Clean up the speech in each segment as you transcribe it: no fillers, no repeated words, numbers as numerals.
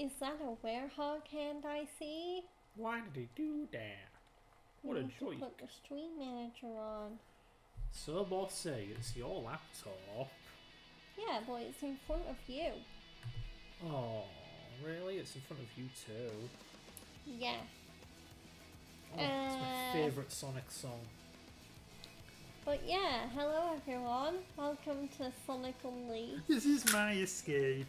Is that a Werehog hand I see? Why did he do that? What a to joke. put the stream manager on. So bossy, it's your laptop. Yeah, but it's in front of you. Oh, really? It's in front of you too. Yeah. Oh, it's my favourite Sonic song. But yeah, hello everyone. Welcome to Sonic Unleashed. This is my escape.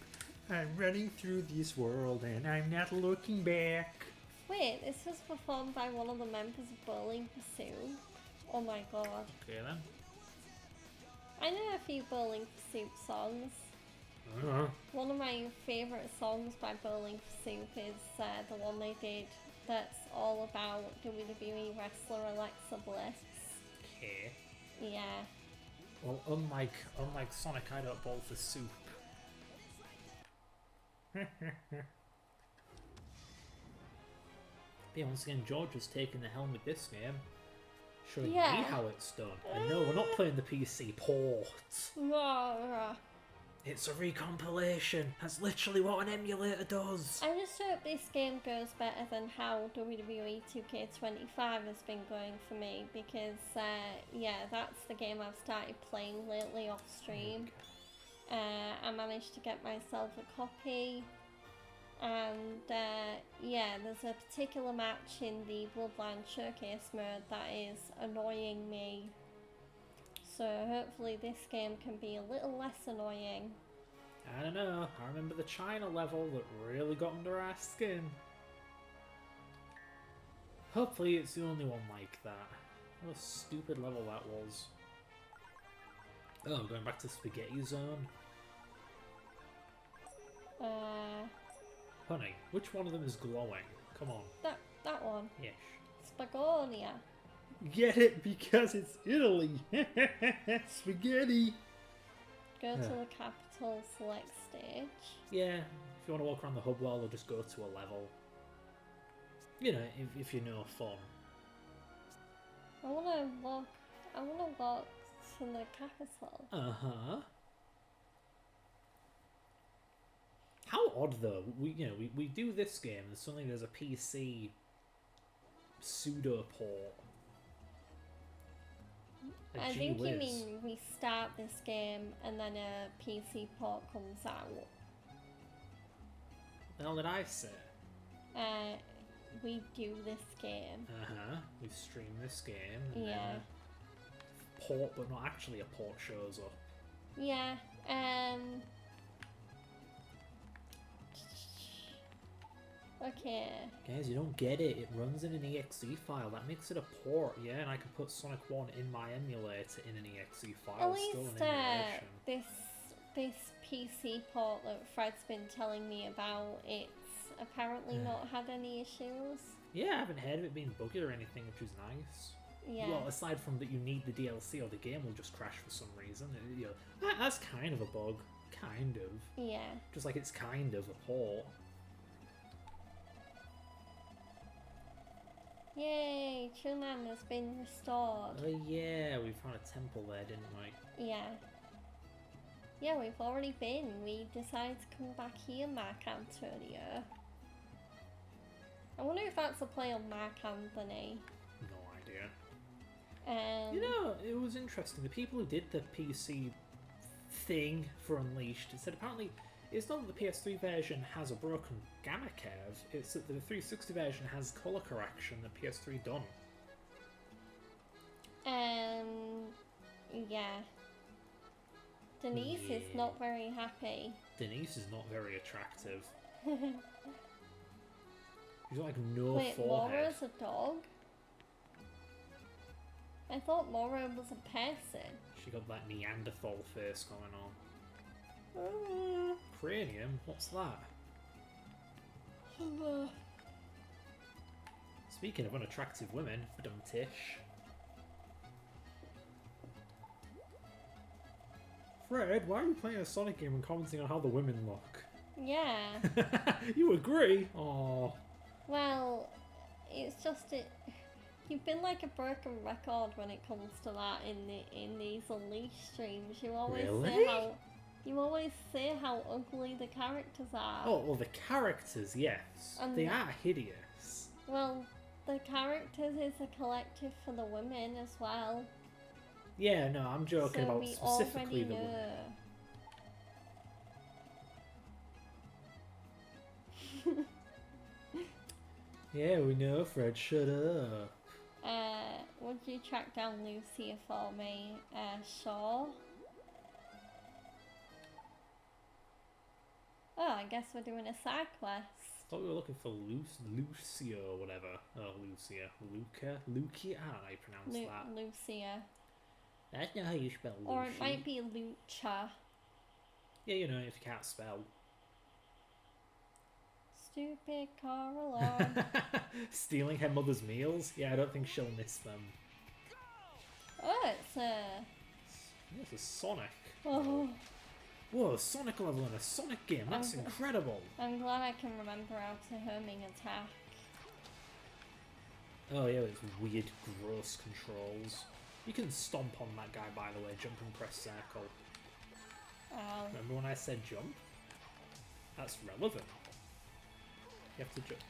I'm running through this world and I'm not looking back. Wait, this was performed by one of the members of Bowling Pursuit. Oh my god. Okay then. I know a few Bowling Pursuit songs. One of my favourite songs by Bowling Pursuit is the one they did that's all about WWE wrestler Alexa Bliss. Okay. Yeah. Well, unlike Sonic, I don't bowl for soup. Yeah, once again, George has taken the helm with this game, showing me how it's done. And no, we're not playing the PC port. It's a recompilation. That's literally what an emulator does. I just hope this game goes better than how WWE 2K25 has been going for me, because yeah, that's the game I've started playing lately off stream. I managed to get myself a copy, and yeah, there's a particular match in the Bloodline Showcase mode that is annoying me. So hopefully this game can be a little less annoying. I don't know, I remember the China level that really got under our skin. Hopefully it's the only one like that. What a stupid level that was. Oh, going back to Spaghetti Zone. Honey, which one of them is glowing? Come on. That one. Yes. Spagonia. Get it? Because it's Italy! Spaghetti! Go to the capital, select stage. Yeah, if you want to walk around the hub world or just go to a level. You know, if you're no fun. I wanna walk to the capital. Uh-huh. How odd though, we do this game and suddenly there's a PC pseudo port. I think you mean we start this game and then a PC port comes out. The hell did I say? We do this game. Uh-huh. We stream this game. And yeah. then a port, but not actually a port, shows up. Yeah. Okay. Guys, you don't get it. It runs in an exe file. That makes it a port, yeah? And I can put Sonic 1 in my emulator in an exe file. At Still least an emulation. this PC port that Fred's been telling me about, it's apparently not had any issues. Yeah, I haven't heard of it being buggy or anything, which is nice. Yeah. Well, aside from that you need the DLC or the game will just crash for some reason. You know, that's kind of a bug. Kind of. Yeah. Just like it's kind of a port. Yay, Chunan has been restored. Oh yeah, we found a temple there, didn't we? Yeah. Yeah, we've already been. We decided to come back here, Mark Antonio. I wonder if that's a play on Mark Anthony. No idea. You know, it was interesting. The people who did the PC thing for Unleashed said apparently it's not that the PS3 version has a broken gamma curve, it's that the 360 version has colour correction that PS3 done. Yeah. Denise is not very happy. Denise is not very attractive. She's got like no Wait, forehead. Mora's a dog? I thought Mora was a person. She got that Neanderthal face going on. Cranium? What's that? Speaking of unattractive women, Tish. Fred, why are you playing a Sonic game and commenting on how the women look? Yeah. You agree? Oh. Well, it's just you've been like a broken record when it comes to that in these Unleashed streams. You always say how You always say how ugly the characters are. Oh, well, the characters, yes. And they are hideous. Well, the characters is a collective for the women as well. Yeah, no, I'm joking so about we specifically the already women. know. Yeah, we know, Fred, shut up. Would you track down Lucia for me? Sure. Oh, I guess we're doing a side quest. I thought we were looking for Lucia or whatever. Oh, Lucia. Lucia? I don't know how you pronounce that. Lucia. That's not how you spell Lucia. Or it might be Lucha. Yeah, you know, if you can't spell. Stupid Caroline. Stealing her mother's meals? Yeah, I don't think she'll miss them. Oh, it's a... Yeah, it's a Sonic. Oh. Whoa, Sonic level in a Sonic game. That's incredible. I'm glad I can remember how to homing attack. Oh yeah, it's weird, gross controls. You can stomp on that guy, by the way. Jump and press circle. Remember when I said jump? That's relevant. You have to jump.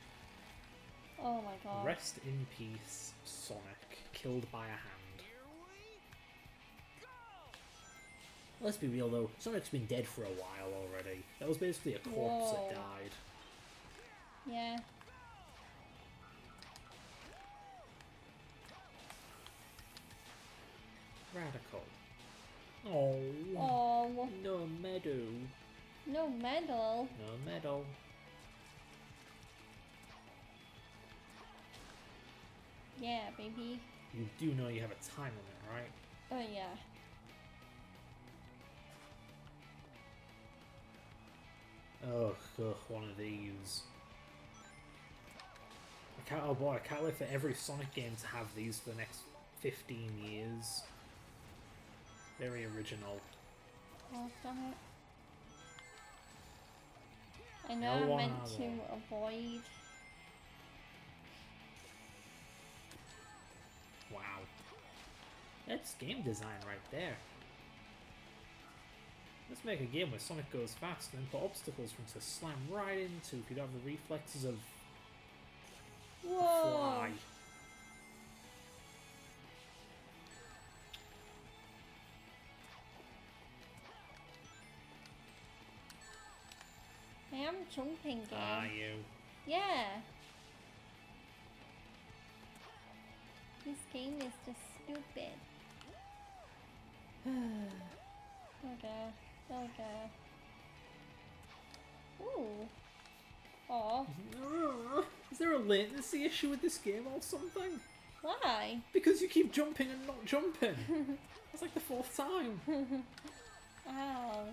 Oh my god. Rest in peace, Sonic. Killed by a hand. Let's be real though, Sonic's been dead for a while already. That was basically a corpse that died. Yeah. Radical. Oh. Oh. No medal. No medal? No medal. Yeah, baby. You do know you have a time limit, right? Oh yeah. Oh, ugh, one of these. Oh boy, I can't wait for every Sonic game to have these for the next 15 years. Very original. Oh, damn it. I know I meant to avoid. Wow. That's game design right there. Let's make a game where Sonic goes fast and then put obstacles for him to slam right into if you don't have the reflexes of a fly. I am jumping game. Are you? Yeah. This game is just stupid. Okay. Okay. Ooh. Aw. Is there a latency issue with this game or something? Why? Because you keep jumping and not jumping. That's like the fourth time. Ow.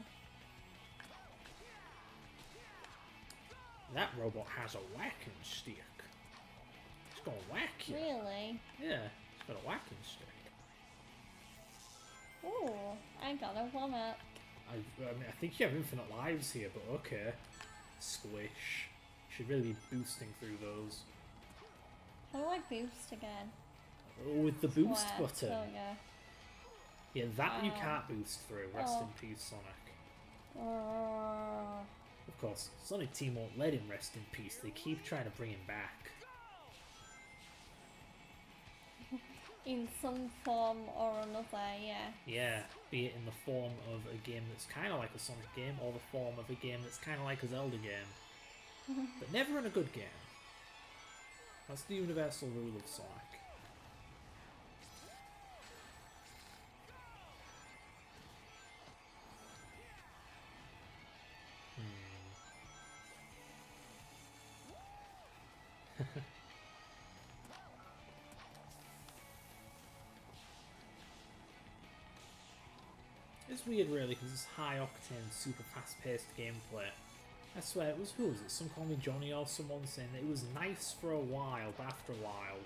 That robot has a whacking stick. It's gonna whack you. Really? Yeah, it's got a whacking stick. Ooh, I got a 1-up. I mean, I think you have infinite lives here, but okay. Squish. You should really be boosting through those. How do I boost again? With the boost button. Oh, yeah. Yeah, that you can't boost through. Rest in peace, Sonic. Of course, Sonic Team won't let him rest in peace. They keep trying to bring him back. In some form or another, yeah. Yeah, be it in the form of a game that's kind of like a Sonic game, or the form of a game that's kind of like a Zelda game. But never in a good game. That's the universal rule of Sonic. It's weird really, because it's high octane, super fast paced gameplay. I swear, it was, who was it? Some call me Johnny or someone saying that it was nice for a while, but after a while...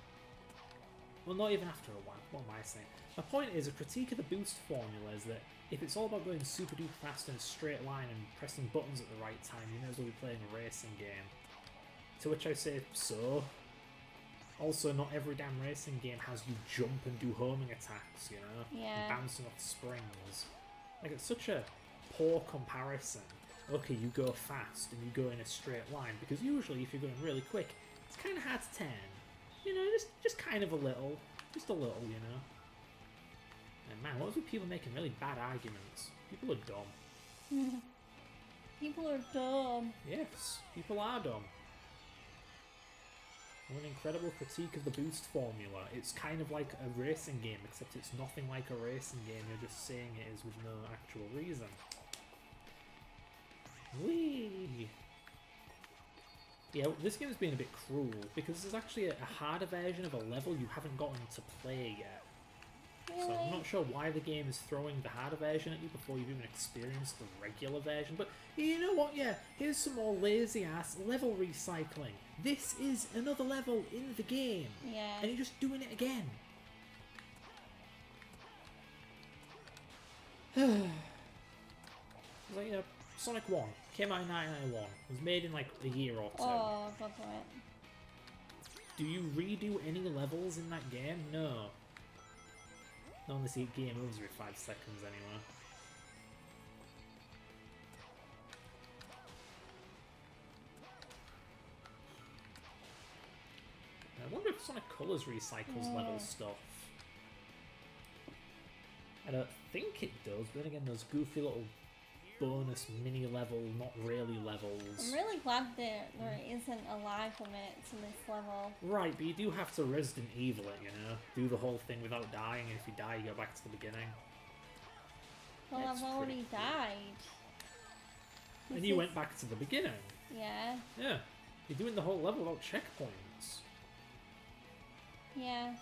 Well, not even after a while, what am I saying? My point is, a critique of the boost formula is that if it's all about going super duper fast in a straight line and pressing buttons at the right time, you may as well be playing a racing game. To which I say, so? Also, not every damn racing game has you jump and do homing attacks, you know? Yeah. And bouncing off springs. Like, it's such a poor comparison. Okay, you go fast and you go in a straight line, because usually if you're going really quick, it's kind of hard to turn. You know, just kind of a little. Just a little, you know. And man, what's with people making really bad arguments? People are dumb. People are dumb. Yes, people are dumb. An incredible critique of the boost formula. It's kind of like a racing game, except it's nothing like a racing game. You're just saying it is with no actual reason. Whee! Yeah, this game's been a bit cruel, because there's actually a harder version of a level you haven't gotten to play yet. Really? So I'm not sure why the game is throwing the harder version at you before you've even experienced the regular version. But you know what? Yeah, here's some more lazy-ass level recycling. This is another level in the game. Yeah. And you're just doing it again. It's like, you know, Sonic 1 came out in 1991. It was made in like a year or two. Oh, God damn it. Do you redo any levels in that game? No. Not unless you game overs every 5 seconds anyway. I wonder if Sonic Colors recycles level stuff. I don't think it does, but then again, those goofy little bonus mini level, not really levels. I'm really glad that there isn't a life limit to this level. Right, but you do have to Resident Evil it, you know? Do the whole thing without dying, and if you die, you go back to the beginning. Well, It's I've already pretty cool. died. And you went back to the beginning. Yeah. Yeah. You're doing the whole level without checkpoints. Yeah.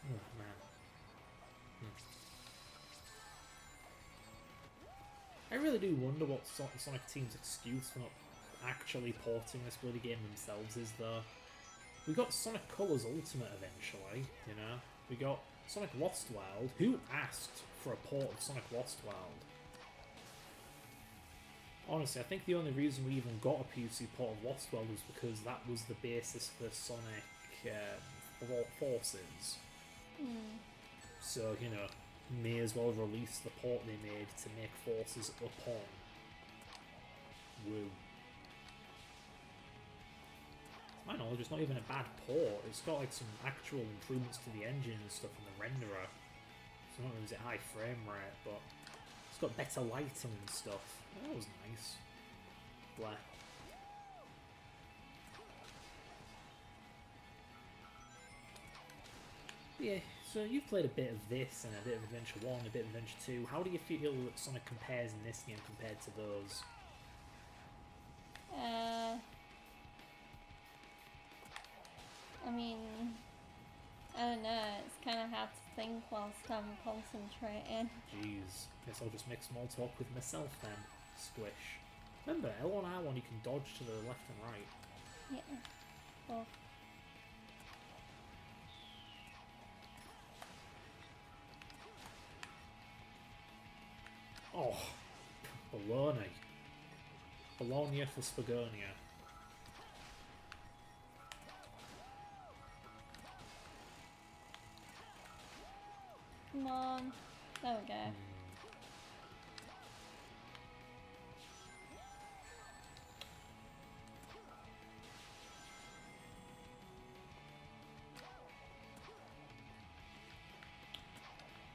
Oh, man. I really do wonder what Sonic Team's excuse for not actually porting this bloody game themselves is, though. We got Sonic Colors Ultimate eventually, you know? We got Sonic Lost World. Who asked for a port of Sonic Lost World? Honestly, I think the only reason we even got a PC port of Lost World was because that was the basis for Sonic Forces. So, you know, may as well release the port they made to make Forces upon. Woo. To my knowledge, it's not even a bad port. It's got like some actual improvements to the engine and stuff in the renderer. So not only is it high frame rate, but it's got better lighting and stuff. That was nice. Blah. Yeah, so you've played a bit of this and a bit of Adventure 1, a bit of Adventure 2. How do you feel that Sonic compares in this game compared to those? I mean, I don't know, it's kind of hard to think whilst I'm concentrating. Jeez, guess I'll just make small talk with myself then. Squish. Remember, L1 R1 you can dodge to the left and right. Yeah. Well, Oh, baloney. Bologna for Spagonia. come on. There we go.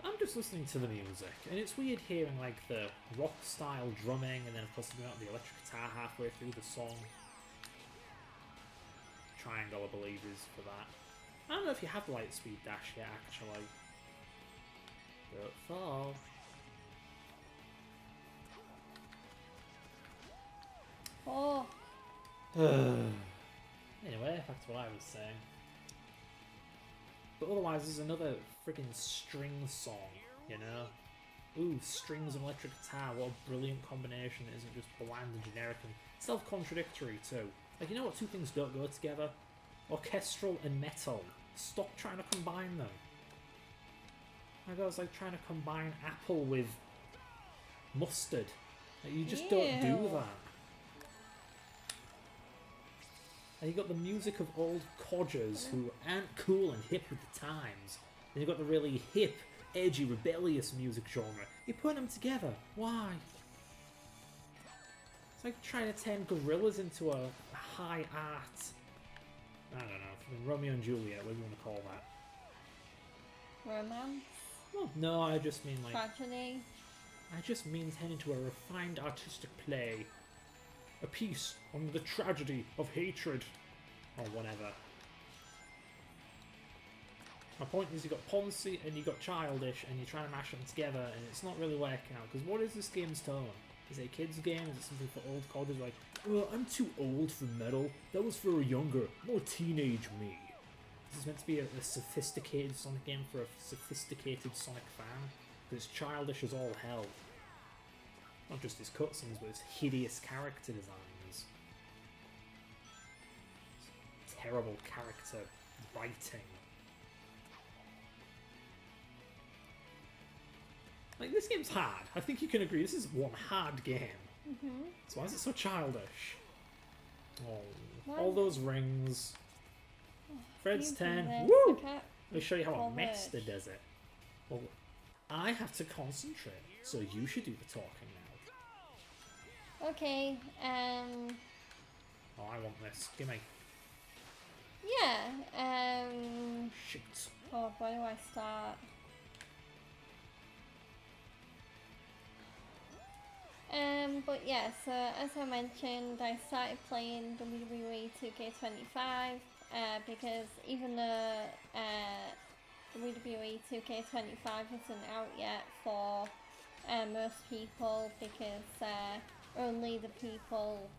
I'm just listening to the music, and it's weird hearing like the rock style drumming, and then of course you got the electric guitar halfway through the song. Triangle, I believe, is for that. I don't know if you have the light speed dash yet, actually. Don't fall. Oh, Anyway, back to what I was saying. But otherwise, there's another friggin' string song, you know? Ooh, strings and electric guitar, what a brilliant combination. It isn't just bland and generic and self-contradictory too. Like, you know what two things don't go together? Orchestral and metal. Stop trying to combine them. Like, I was like trying to combine apple with mustard. Like, you just don't do Ew. that. And you got the music of old codgers who aren't cool and hip with the times. Then you got the really hip, edgy, rebellious music genre. You put them together. Why? It's like trying to turn gorillas into a high art. I don't know. Romeo and Juliet, what do you want to call that? Romance? Well, no, I just mean like... Tragedy? I just mean turn into a refined artistic play. A piece on the tragedy of hatred. Or whatever. My point is you got Poncy and you got Childish and you're trying to mash them together and it's not really working out. Because what is this game's tone? Is it a kid's game? Is it something for old codgers like, oh, I'm too old for metal. That was for a younger, more teenage me. This is meant to be a sophisticated Sonic game for a sophisticated Sonic fan. Because it's childish as all hell. Not just his cutscenes, but his hideous character designs. Terrible character writing. Like, this game's hard. I think you can agree this is one hard game. Mm-hmm. So why is it so childish? Oh, all those rings. Fred's 10. Woo! Let me show you how I messed the desert. Well, I have to concentrate, so you should do the talking now. Okay, Oh, I want this. Gimme. Yeah, Shoot. oh, where do I start? But yeah, so as I mentioned, I started playing WWE 2K25, because even though, WWE 2K25 isn't out yet for, most people, because, only the people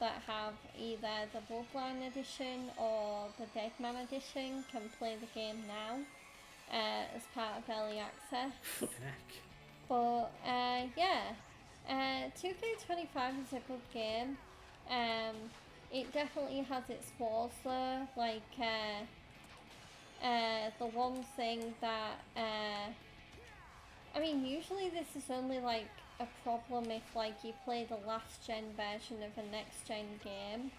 that have either the Bloodline edition or the Deadman edition can play the game now, as part of early access. Flippin' heck. But yeah, 2K25 is a good game. It definitely has its flaws though, like the one thing that I mean, usually this is only like a problem if like you play the last gen version of a next gen game,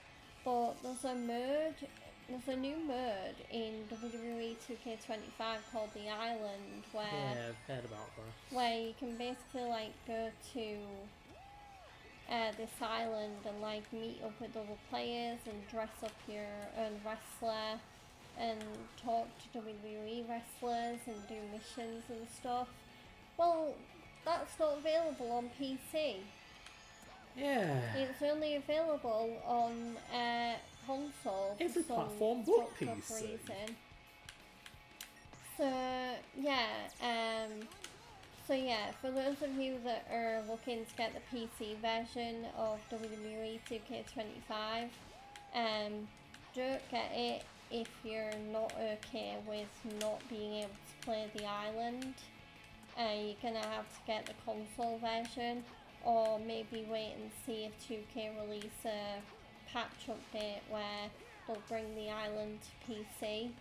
but there's a new mode in WWE 2K25 called the Island where I've heard about that. Where you can basically like go to this island and like meet up with other players and dress up your own wrestler and talk to WWE wrestlers and do missions and stuff. Well, that's not available on PC. Yeah. It's only available on console. Every for platform some but fucked up PC. reason. So yeah, for those of you that are looking to get the PC version of WWE 2K25, don't get it if you're not okay with not being able to play the island. You're gonna have to get the console version, or maybe wait and see if 2K release a patch update where they'll bring the island to PC.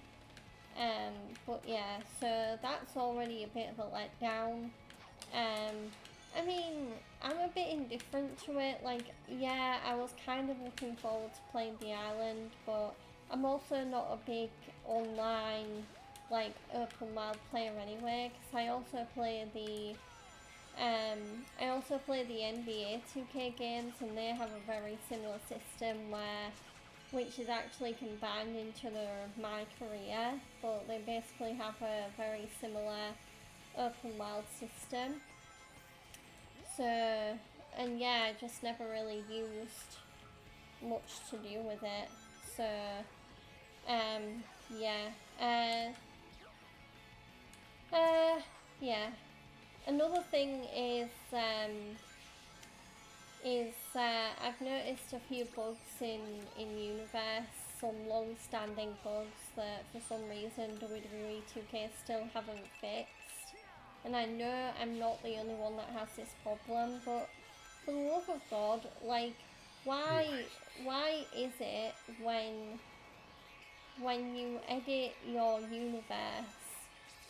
But yeah, so that's already a bit of a letdown. I mean, I'm a bit indifferent to it. Like, yeah, I was kind of looking forward to playing the island, but I'm also not a big online, like, open world player anyway, because I also play the NBA 2K games, and they have a very similar system which is actually combined into My Career, but they basically have a very similar open world system. So, and yeah, I just never really used much to do with it. So, yeah. Yeah. Another thing is I've noticed a few bugs in Universe, some long-standing bugs that for some reason WWE 2K still haven't fixed. And I know I'm not the only one that has this problem, but for the love of God, like, why is it when you edit your universe,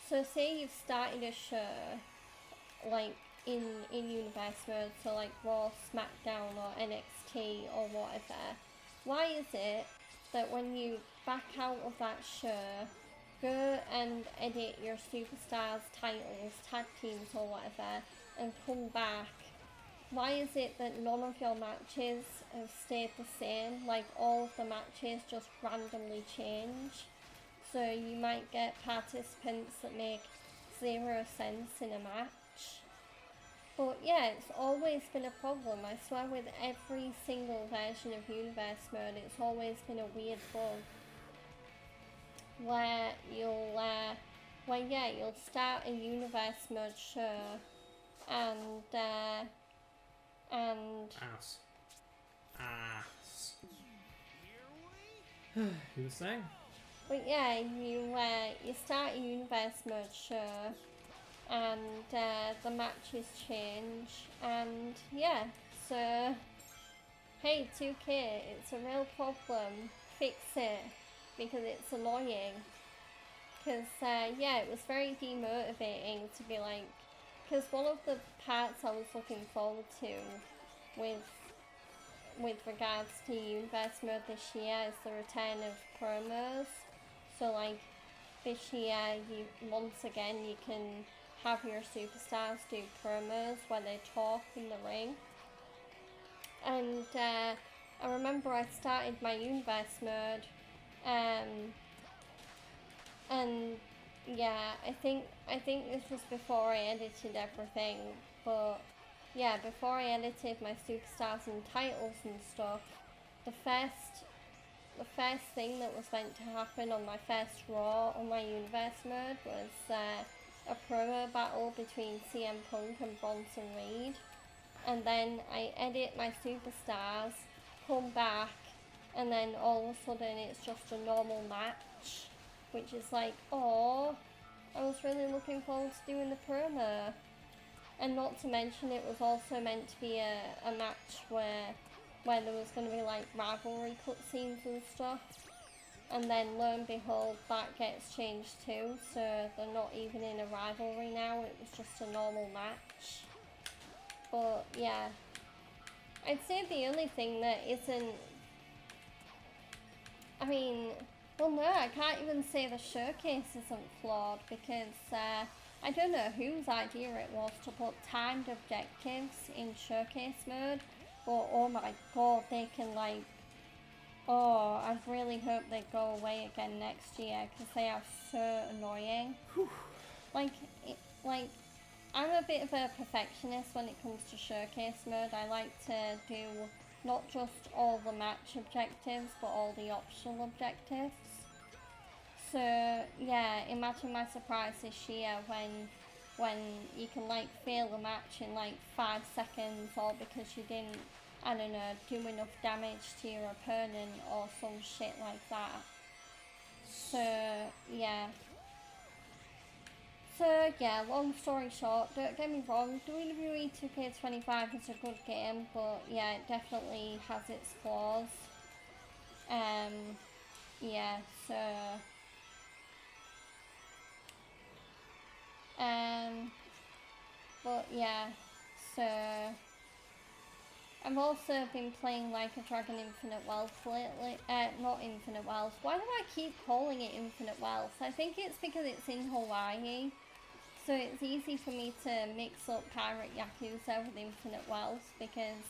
so say you've started a show, like, in universe mode, so like Raw, SmackDown or NXT or whatever, why is it that when you back out of that show, go and edit your superstars, titles, tag teams or whatever, and come back, why is it that none of your matches have stayed the same? Like, all of the matches just randomly change. So you might get participants that make 0 sense in a match. But yeah, it's always been a problem. I swear with every single version of Universe Mode, it's always been a weird bug. Where you'll start a Universe Mode show and Ass. You were saying? But yeah, you start a Universe Mode show and the matches change, and yeah, so hey 2K, it's a real problem, fix it, because it's annoying. Because yeah, it was very demotivating to be like, because one of the parts I was looking forward to with regards to Universe Mode this year is the return of promos. So like this year, once again you can have your superstars do promos where they talk in the ring. And I remember I started my Universe Mode, and yeah, I think this was before I edited everything, but yeah, before I edited my superstars and titles and stuff, the first thing that was meant to happen on my first Raw on my Universe Mode was a promo battle between CM Punk and Bronson Reed, and then I edit my superstars, come back, and then all of a sudden it's just a normal match, which is like, oh, I was really looking forward to doing the promo. And not to mention, it was also meant to be a match where there was going to be like rivalry cutscenes and stuff. And then lo and behold, that gets changed too, so they're not even in a rivalry now, it was just a normal match. But yeah, I'd say the only thing that isn't, I mean, well no, I can't even say the showcase isn't flawed, because I don't know whose idea it was to put timed objectives in showcase mode, but oh my god, they can like, oh, I really hope they go away again next year, because they are so annoying. Like, I'm a bit of a perfectionist when it comes to showcase mode. I like to do not just all the match objectives, but all the optional objectives. So yeah, imagine my surprise this year when you can like fail the match in like 5 seconds, or because you didn't, I don't know, do enough damage to your opponent or some shit like that. So yeah. So yeah, long story short, don't get me wrong, WWE 2K25 is a good game, but yeah, it definitely has its flaws. Yeah, so but yeah, so I've also been playing Like a Dragon Infinite Wealth lately. Not Infinite Wealth. Why do I keep calling it Infinite Wealth? I think it's because it's in Hawaii. So it's easy for me to mix up Pirate Yakuza with Infinite Wealth, because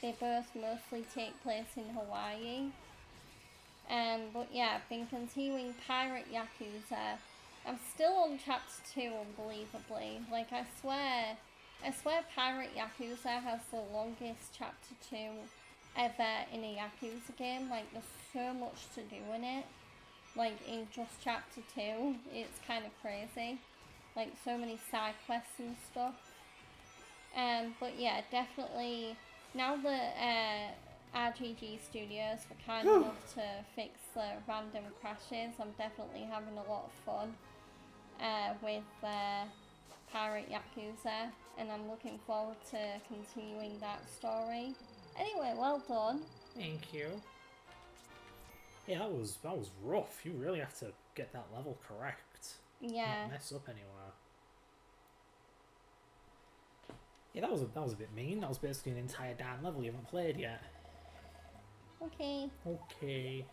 they both mostly take place in Hawaii. But yeah, I've been continuing Pirate Yakuza. I'm still on chapter 2, unbelievably. Like, I swear Pirate Yakuza has the longest chapter 2 ever in a Yakuza game. Like, there's so much to do in it. Like, in just chapter 2, it's kind of crazy. Like, so many side quests and stuff. But yeah, definitely, now that RGG Studios were kind enough to fix the random crashes, I'm definitely having a lot of fun with Pirate Yakuza, and I'm looking forward to continuing that story. Anyway, well done. Thank you. Yeah, that was rough. You really have to get that level correct. Yeah. Not mess up anywhere. Yeah, that was a bit mean. That was basically an entire damn level you haven't played yet. Okay. Okay.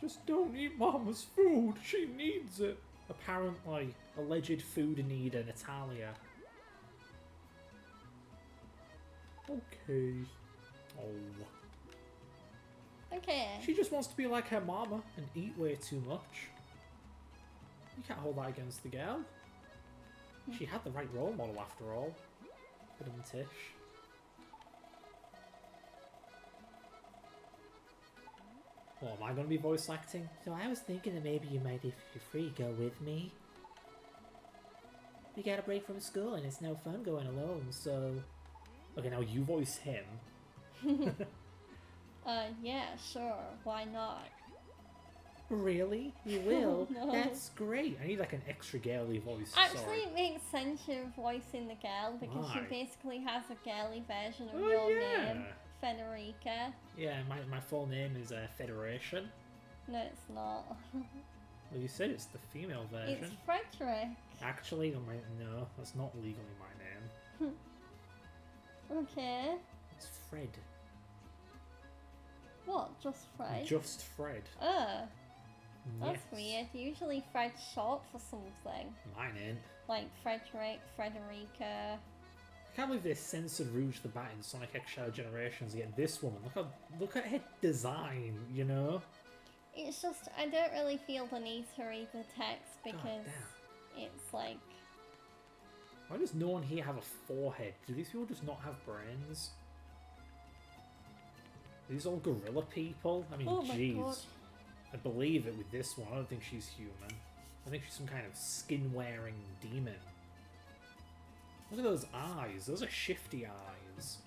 Just don't eat Mama's food. She needs it. Apparently, alleged food needer Natalia. Okay. Oh. Okay. She just wants to be like her mama and eat way too much. You can't hold that against the girl. She had the right role model after all. Tish. Well, am I going to be voice acting? So I was thinking that maybe you might, if you're free, go with me. We got a break from school and it's no fun going alone, so... Okay, now you voice him. Yeah, sure. Why not? Really? You will? No. That's great. I need like an extra girly voice. Actually, Sorry. it makes sense you're voicing the girl because Why? she basically has a girly version of Oh, your yeah. name, Federica. Yeah, my full name is Federation. No, it's not. Well, you said it's the female version. It's Frederick. Actually, no, that's not legally my name. Okay. It's Fred. What? Just Fred? Just Fred. That's Yes. weird. Usually Fred's short for something. Mine ain't. Like Frederick, Frederica. I can't believe they censored Rouge the Bat in Sonic X Shadow Generations to get this woman. Look at her design, you know? It's just, I don't really feel the need to read the text because damn. it's like... Why does no one here have a forehead? Do these people just not have brains? Are these all gorilla people? I mean, Oh my jeez. God. I believe it with this one. I don't think she's human. I think she's some kind of skin-wearing demon. Look at those eyes. Those are shifty eyes.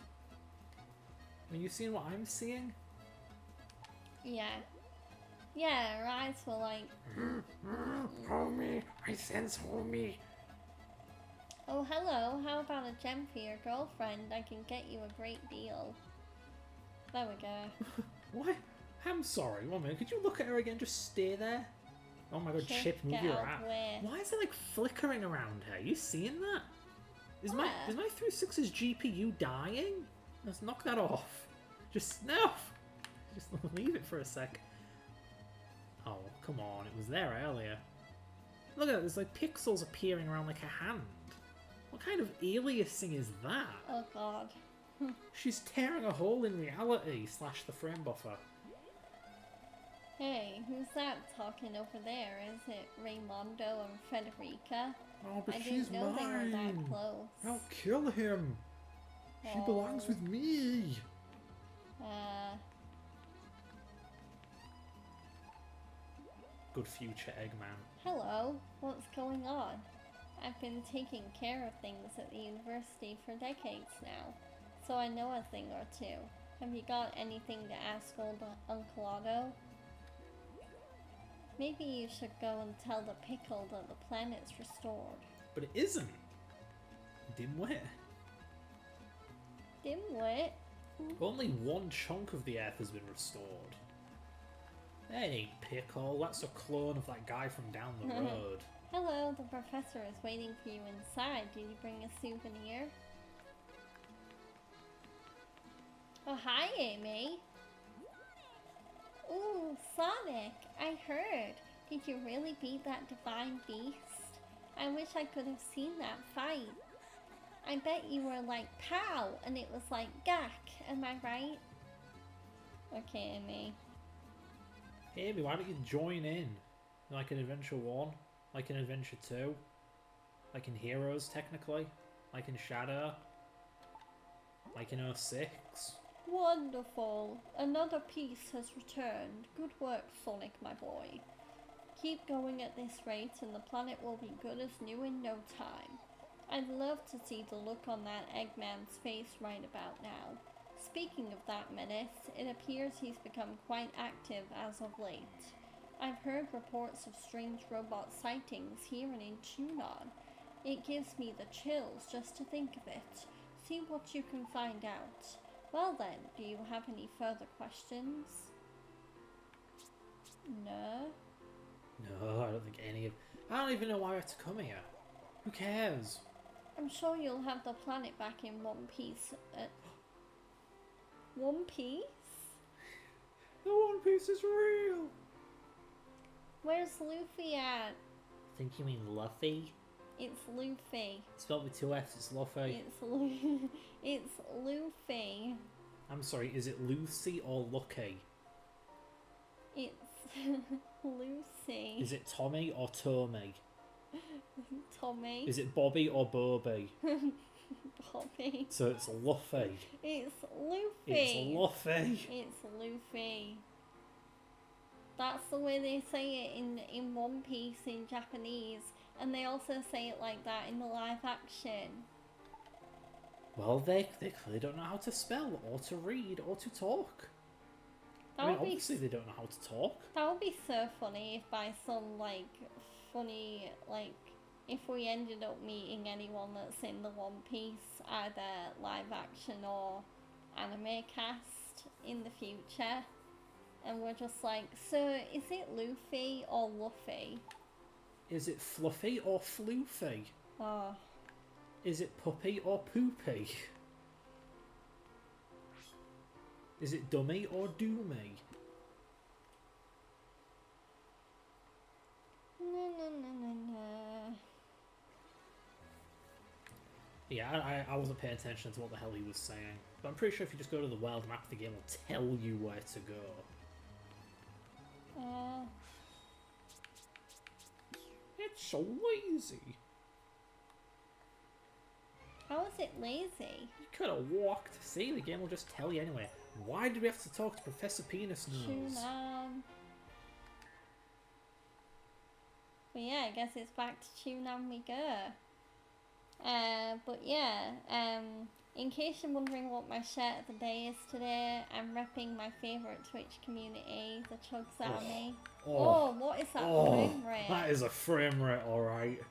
Are you seeing what I'm seeing? Yeah. Yeah, her eyes were like... Homie! I sense homie! Oh, hello. How about a gem for your girlfriend? I can get you a great deal. There we go. What? I'm sorry. 1 minute. Could you look at her again? Just stay there. Oh my god, Chip, move get your out ass. the way. Why is it like flickering around her? You seeing that? Is my Yeah. 360's GPU dying? Let's knock that off. Just no. Just leave it for a sec. Oh, come on. It was there earlier. Look at it. There's like pixels appearing around like a hand. What kind of aliasing is that? Oh god. She's tearing a hole in reality / the frame buffer. Hey, who's that talking over there? Is it Raymondo and Frederica? Oh, but I she's didn't know they were that mine. close. I'll kill him. She belongs with me. Good future, Eggman. Hello, what's going on? I've been taking care of things at the university for decades now, so I know a thing or two. Have you got anything to ask old Uncle Otto? Maybe you should go and tell the pickle that the planet's restored. But it isn't. Dimwit. Dimwit? Only one chunk of the Earth has been restored. That ain't Pickle. That's a clone of that guy from down the road. Hello, the professor is waiting for you inside. Did you bring a souvenir? Oh, hi, Amy. Ooh, Sonic, I heard. Did you really beat that divine beast? I wish I could have seen that fight. I bet you were like, pow, and it was like, gack. Am I right? Okay, Amy. Amy, why don't you join in? Like in Adventure 1? Like in Adventure 2? Like in Heroes, technically? Like in Shadow? Like in 06? Wonderful. Another piece has returned. Good work, Sonic, my boy. Keep going at this rate and the planet will be good as new in no time. I'd love to see the look on that Eggman's face right about now. Speaking of that menace, it appears he's become quite active as of late. I've heard reports of strange robot sightings here and in Chunon. It gives me the chills just to think of it. See what you can find out. Well then, do you have any further questions? No? No, I don't think any of... I don't even know why I had to come here. Who cares? I'm sure you'll have the planet back in one piece. One Piece? The One Piece is real! Where's Luffy at? I think you mean Luffy? It's Luffy. Spelled with 2 F's, it's Luffy. It's Luffy. I'm sorry, is it Lucy or Lucky? It's Lucy. Is it Tommy or Tommy? Tommy. Is it Bobby or Bobby? Bobby. So it's Luffy. It's Luffy. It's Luffy. It's Luffy. That's the way they say it in One Piece in Japanese, and they also say it like that in the live action. Well, they clearly don't know how to spell, or to read, or to talk. Obviously they don't know how to talk. That would be so funny if by some, funny, if we ended up meeting anyone that's in the One Piece, either live action or anime cast in the future, and we're just like, so is it Luffy or Luffy? Is it Fluffy or Floofy? Oh. Is it Puppy or Poopy? Is it Dummy or Doomy? No. Yeah, I wasn't paying attention to what the hell he was saying. But I'm pretty sure if you just go to the world map, the game will tell you where to go. It's so lazy. How is it lazy? You could have walked. See, the game will just tell you anyway. Why did we have to talk to Professor Penis Nose? But yeah, I guess it's back to Chunan we go. But yeah, in case you're wondering what my shirt of the day is today, I'm repping my favourite Twitch community, the Chugs Army. Oh, what is that frame rate? That is a frame rate, alright.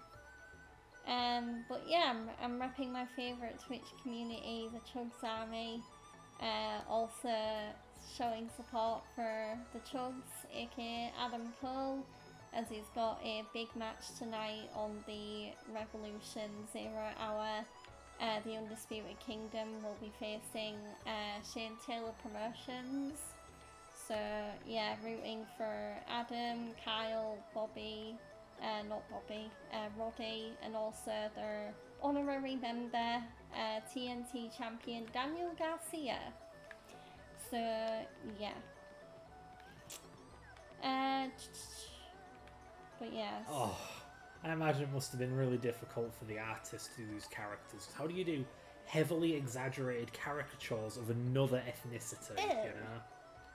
But yeah, I'm repping my favourite Twitch community, the Chugs Army. Also showing support for the Chugs, aka Adam Cole, as he's got a big match tonight on the Revolution 0 Hour. The Undisputed Kingdom will be facing Shane Taylor Promotions. So yeah, rooting for Adam, Kyle, Bobby, Roddy, and also their honorary member, TNT champion Daniel Garcia. So yeah. But yeah. Oh, I imagine it must have been really difficult for the artist to do these characters. How do you do heavily exaggerated caricatures of another ethnicity, you know?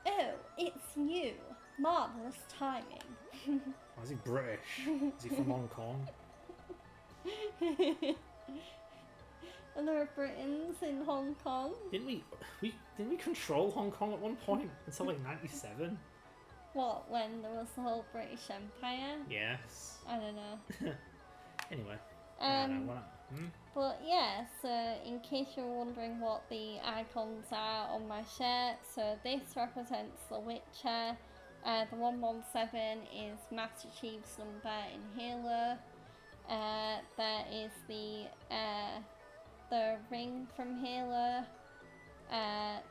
Oh, it's you. Marvellous timing. Why is he British? Is he from Hong Kong? And there are Britons in Hong Kong. Didn't we control Hong Kong at one point until like 97? What, when there was the whole British Empire? Yes. I don't know. Anyway. But yeah, so in case you're wondering what the icons are on my shirt, so this represents The Witcher. The 117 is Master Chief's number in Halo. There is the ring from Halo.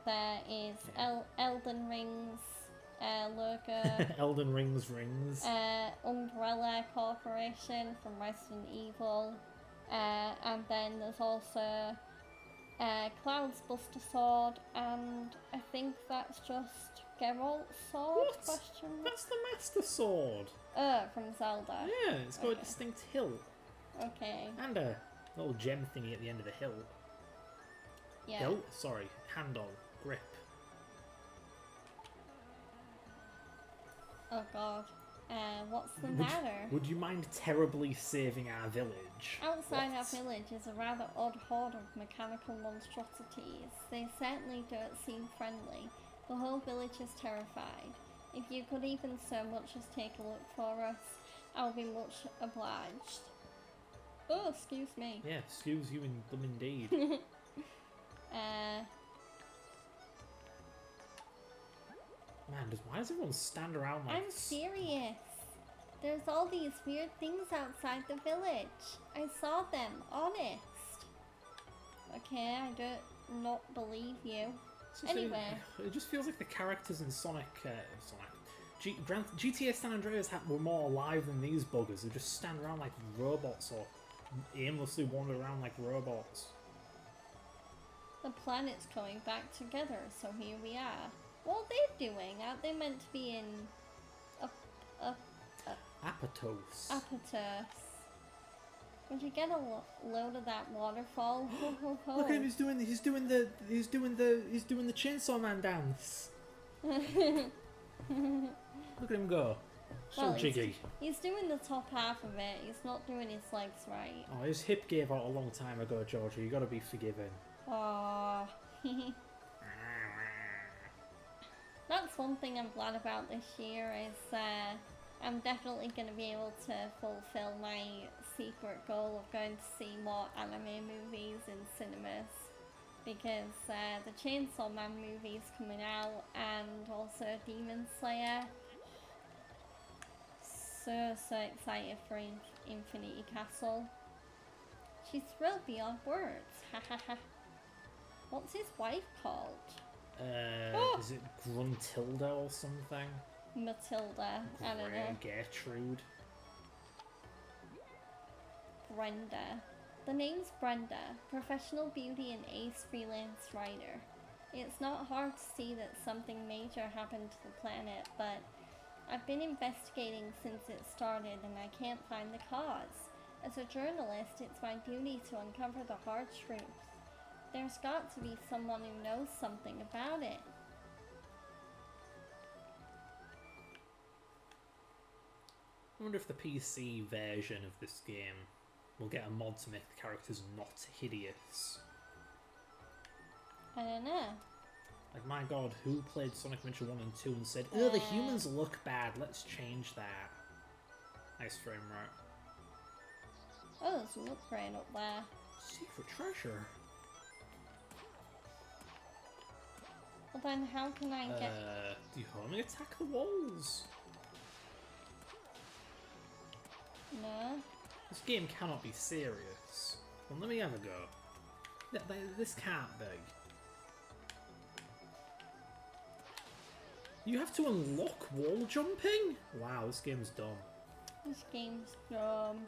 There is Elden Ring's logo. Elden Ring's rings. Umbrella Corporation from Resident Evil. And then there's also Cloud's Buster Sword, and I think that's just Geralt's sword? What? Question mark? That's the Master Sword. From Zelda. Yeah, it's got a distinct hilt. Okay. And a little gem thingy at the end of the hilt. Yeah. Hilt? Sorry, handle, grip. Oh god. What's the matter? Would you mind terribly saving our village? Outside our village is a rather odd horde of mechanical monstrosities. They certainly don't seem friendly. The whole village is terrified. If you could even so much as take a look for us, I'll be much obliged. Oh, excuse me. Yeah, excuse you in them indeed. Man, why does everyone stand around like... I'm serious. There's all these weird things outside the village. I saw them, honest. Okay, I don't not believe you. Anyway. It just feels like the characters in GTA San Andreas were more alive than these buggers. They just stand around like robots or aimlessly wander around like robots. The planet's coming back together, so here we are. What are they doing? Aren't they meant to be in Apatos. Apatos? Would you get a load of that waterfall? Ho, ho, ho. Look at him! He's doing the Chainsaw Man dance. Look at him go. So jiggy. He's doing the top half of it. He's not doing his legs right. Oh, his hip gave out a long time ago, Georgia. You gotta be forgiving. Aww. That's one thing I'm glad about this year is I'm definitely going to be able to fulfill my secret goal of going to see more anime movies in cinemas, because the Chainsaw Man movie's coming out and also Demon Slayer. So excited for Infinity Castle. She's thrilled beyond words. What's his wife called? Is it Gruntilda or something? Matilda. I don't know. Gertrude. Brenda. The name's Brenda, professional beauty and ace freelance writer. It's not hard to see that something major happened to the planet, but I've been investigating since it started and I can't find the cause. As a journalist, it's my duty to uncover the hard truth. There's got to be someone who knows something about it. I wonder if the PC version of this game will get a mod to make the characters not hideous. I don't know. Like, my god, who played Sonic Adventure 1 and 2 and said, oh, the humans look bad, let's change that. Nice frame rate. Oh, there's an upgrade up there. Secret treasure. Well then, how can I get... do you homing attack the walls? No. This game cannot be serious. Well, let me have a go. This can't be. You have to unlock wall jumping? Wow, this game's dumb. This game's dumb.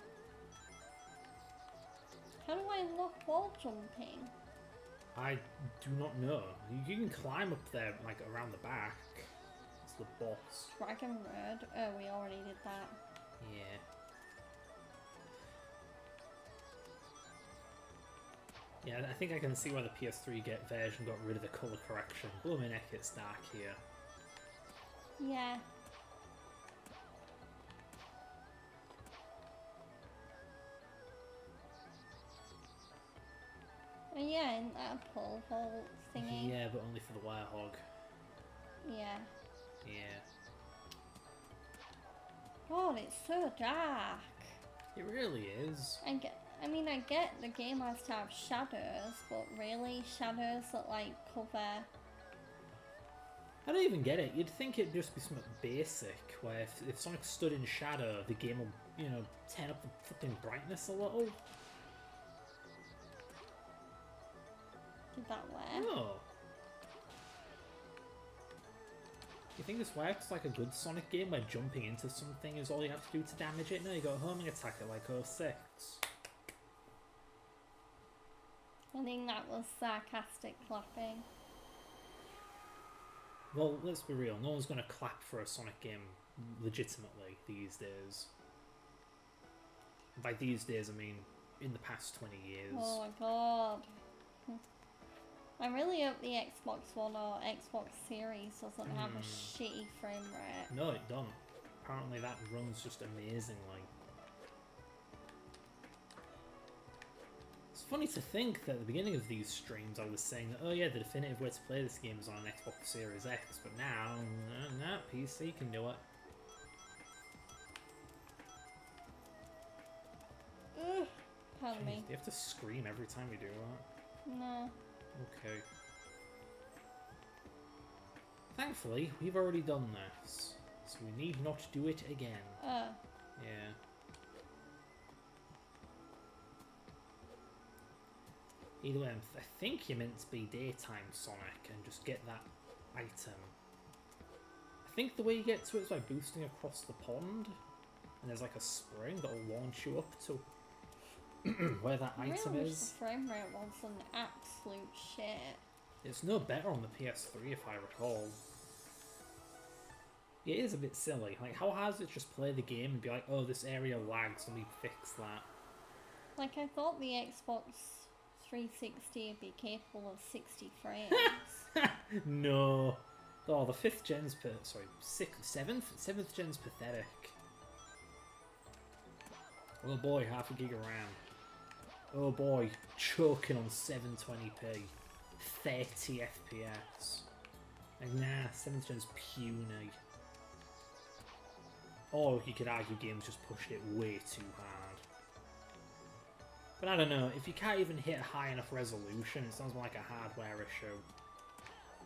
How do I unlock wall jumping? I do not know. You can climb up there, like, around the back. It's the boss. Dragon Road? Oh, we already did that. Yeah. Yeah, I think I can see why the PS3 version got rid of the colour correction. Blooming heck, it's dark here. Yeah. Oh yeah, isn't that a pole vault thingy? Yeah, but only for the Werehog. Yeah. Yeah. God, it's so dark. It really is. I get the game has to have shadows, but really, shadows that like cover... I don't even get it. You'd think it'd just be something basic, where if Sonic stood in shadow, the game will, you know, turn up the flipping brightness a little. Did that work? No. You think this works like a good Sonic game where jumping into something is all you have to do to damage it? No, you got a homing attack at like 06. I think that was sarcastic clapping. Well, let's be real, no one's going to clap for a Sonic game legitimately these days. By these days, I mean in the past 20 years. Oh my god. I really hope the Xbox One or Xbox Series doesn't have a shitty frame rate. No, it don't. Apparently that runs just amazingly. It's funny to think that at the beginning of these streams I was saying that, oh yeah, the definitive way to play this game is on an Xbox Series X, but now, nah, PC can do it. Ugh, pardon me. Do you have to scream every time you do that? No. Okay. Thankfully, we've already done this, so we need not do it again. Oh. Yeah. Either way, I think you're meant to be daytime Sonic and just get that item. I think the way you get to it is by boosting across the pond. And there's like a spring that'll launch you up to where that item really is. Wish the frame rate was an absolute shit. It's no better on the PS3 if I recall. It is a bit silly. Like, how hard is it to just play the game and be like, oh, this area lags, let me fix that? Like, I thought the Xbox 360 would be capable of 60 frames. No. Oh, the 5th gen's seventh gen's pathetic. Oh boy, half a gig of RAM. Oh boy, choking on 720p. 30 FPS. Like, nah, 7th gen's puny. Or you could argue games just pushed it way too hard. But I don't know, if you can't even hit a high enough resolution, it sounds more like a hardware issue.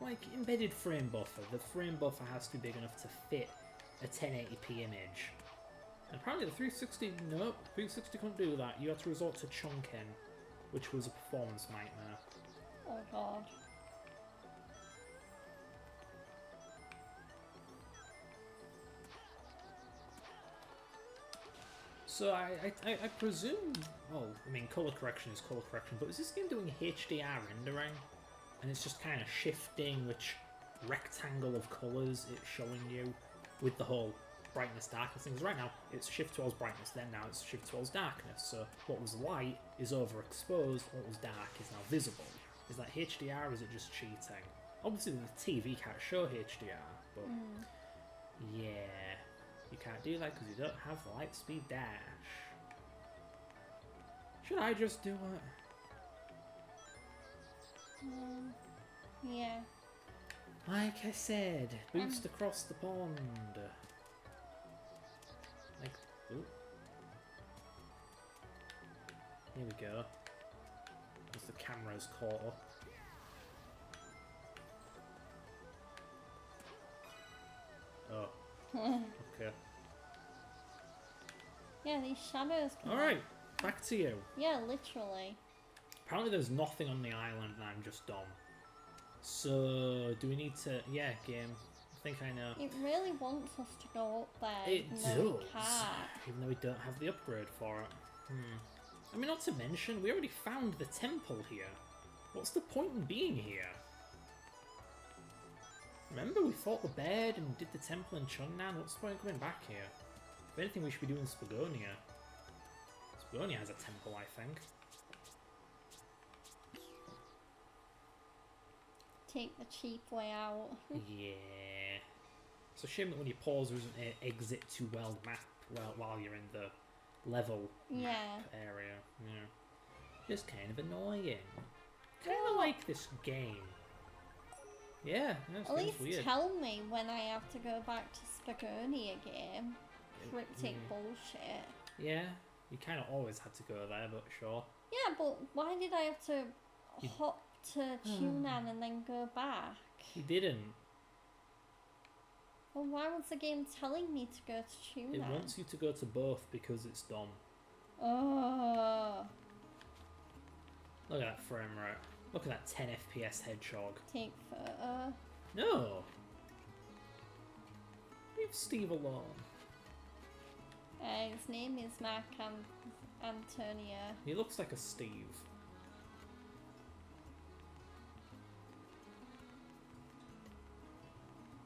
Like, embedded frame buffer. The frame buffer has to be big enough to fit a 1080p image. And apparently the 360, nope, 360 couldn't do that. You had to resort to chunking, which was a performance nightmare. Oh god. So I presume, well, I mean, colour correction is colour correction, but is this game doing HDR rendering? And it's just kind of shifting which rectangle of colours it's showing you with the whole brightness darkness things. Right now, it's shift towards brightness, then now it's shift towards darkness. So what was light is overexposed, what was dark is now visible. Is that HDR or is it just cheating? Obviously the TV can't show HDR, but yeah. You can't do that because you don't have the Lightspeed dash. Should I just do it? Yeah. Like I said, boost across the pond. Like, ooh. Here we go. As the camera's caught up. Oh. Okay. Yeah, these shadows come Alright, back to you. Yeah, literally. Apparently there's nothing on the island and I'm just dumb. So, do we need to... Yeah, game. I think I know. It really wants us to go up there. It even does. though we can't. Even though we don't have the upgrade for it. I mean, not to mention, we already found the temple here. What's the point in being here? Remember, we fought the bed and did the temple in Chunnan. What's the point in coming back here? If anything, we should be doing Spagonia. Spagonia has a temple, I think. Take the cheap way out. Yeah. It's a shame that when you pause, there isn't an exit to world map while you're in the level map area. Yeah. Just kind of annoying. Kind of like this game. Yeah, At least weird. tell me when I have to go back to Spagonia game. Cryptic bullshit. Yeah, you kind of always had to go there, but sure. Yeah, but why did I have to hop to Chunnan and then go back? You didn't. Well, why was the game telling me to go to Chunnan? It wants you to go to both because it's dumb. Oh. Look at that frame rate. Look at that 10 FPS hedgehog. Take photo. No! Leave Steve alone. His name is Mark Antonio. He looks like a Steve.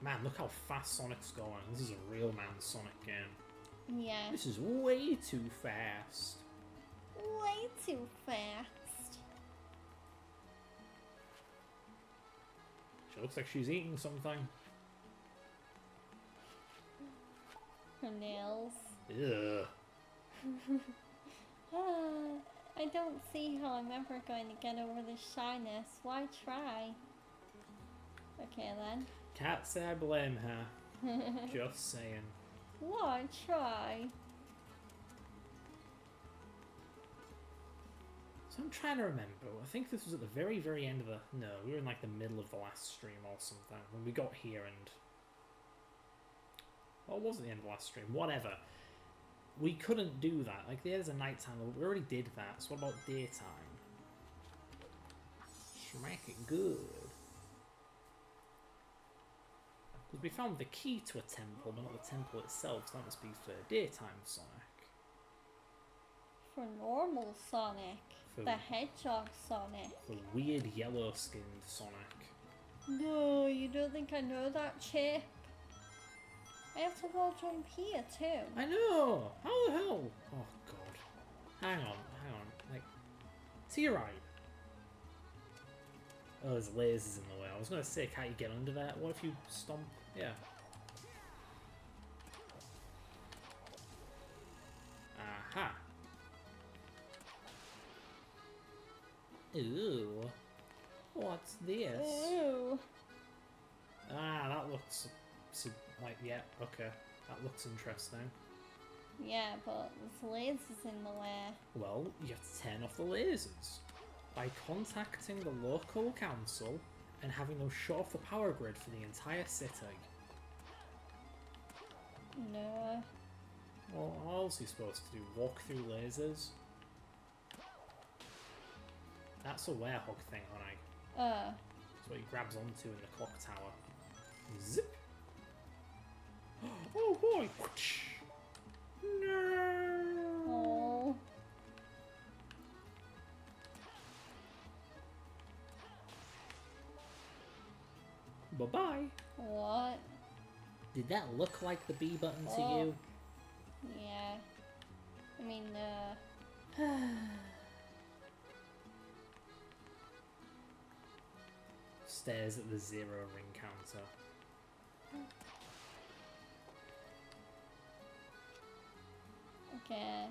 Man, look how fast Sonic's going. This is a real man Sonic game. Yeah. This is way too fast. Way too fast. She looks like she's eating something. Her nails. Ugh. I don't see how I'm ever going to get over this shyness. Why try? Okay then. Can't say I blame her. Just saying. Why try? So I'm trying to remember. I think this was at the very, very end of the... No, we were in like the middle of the last stream or something. When we got here and... Well, it wasn't the end of the last stream. Whatever. We couldn't do that. Like, there's a nighttime level. We already did that. So what about daytime? Smack it good. Because we found the key to a temple, but not the temple itself, so that must be for daytime Sonic. For normal Sonic. For, the Hedgehog Sonic. For weird yellow-skinned Sonic. No, you don't think I know that, Chip? I have to wall jump here too. I know! How the hell? Oh god. Hang on. Like, to your right. Oh, there's lasers in the way. I was going to say, can't you get under that? What if you stomp? Yeah. Aha. Ooh. What's this? Ooh. Ah, that looks... like, yeah, okay. That looks interesting. Yeah, but there's lasers in the way. Well, you have to turn off the lasers. By contacting the local council and having them shut off the power grid for the entire city. No. Well, what else are you supposed to do? Walk through lasers? That's a Werehog thing, honey. That's what he grabs onto in the clock tower. Zip! Oh boy! No! Oh. Bye-bye! What? Did that look like the B button to Oh. you? Yeah. I mean, Stares at the 0 ring counter. okay,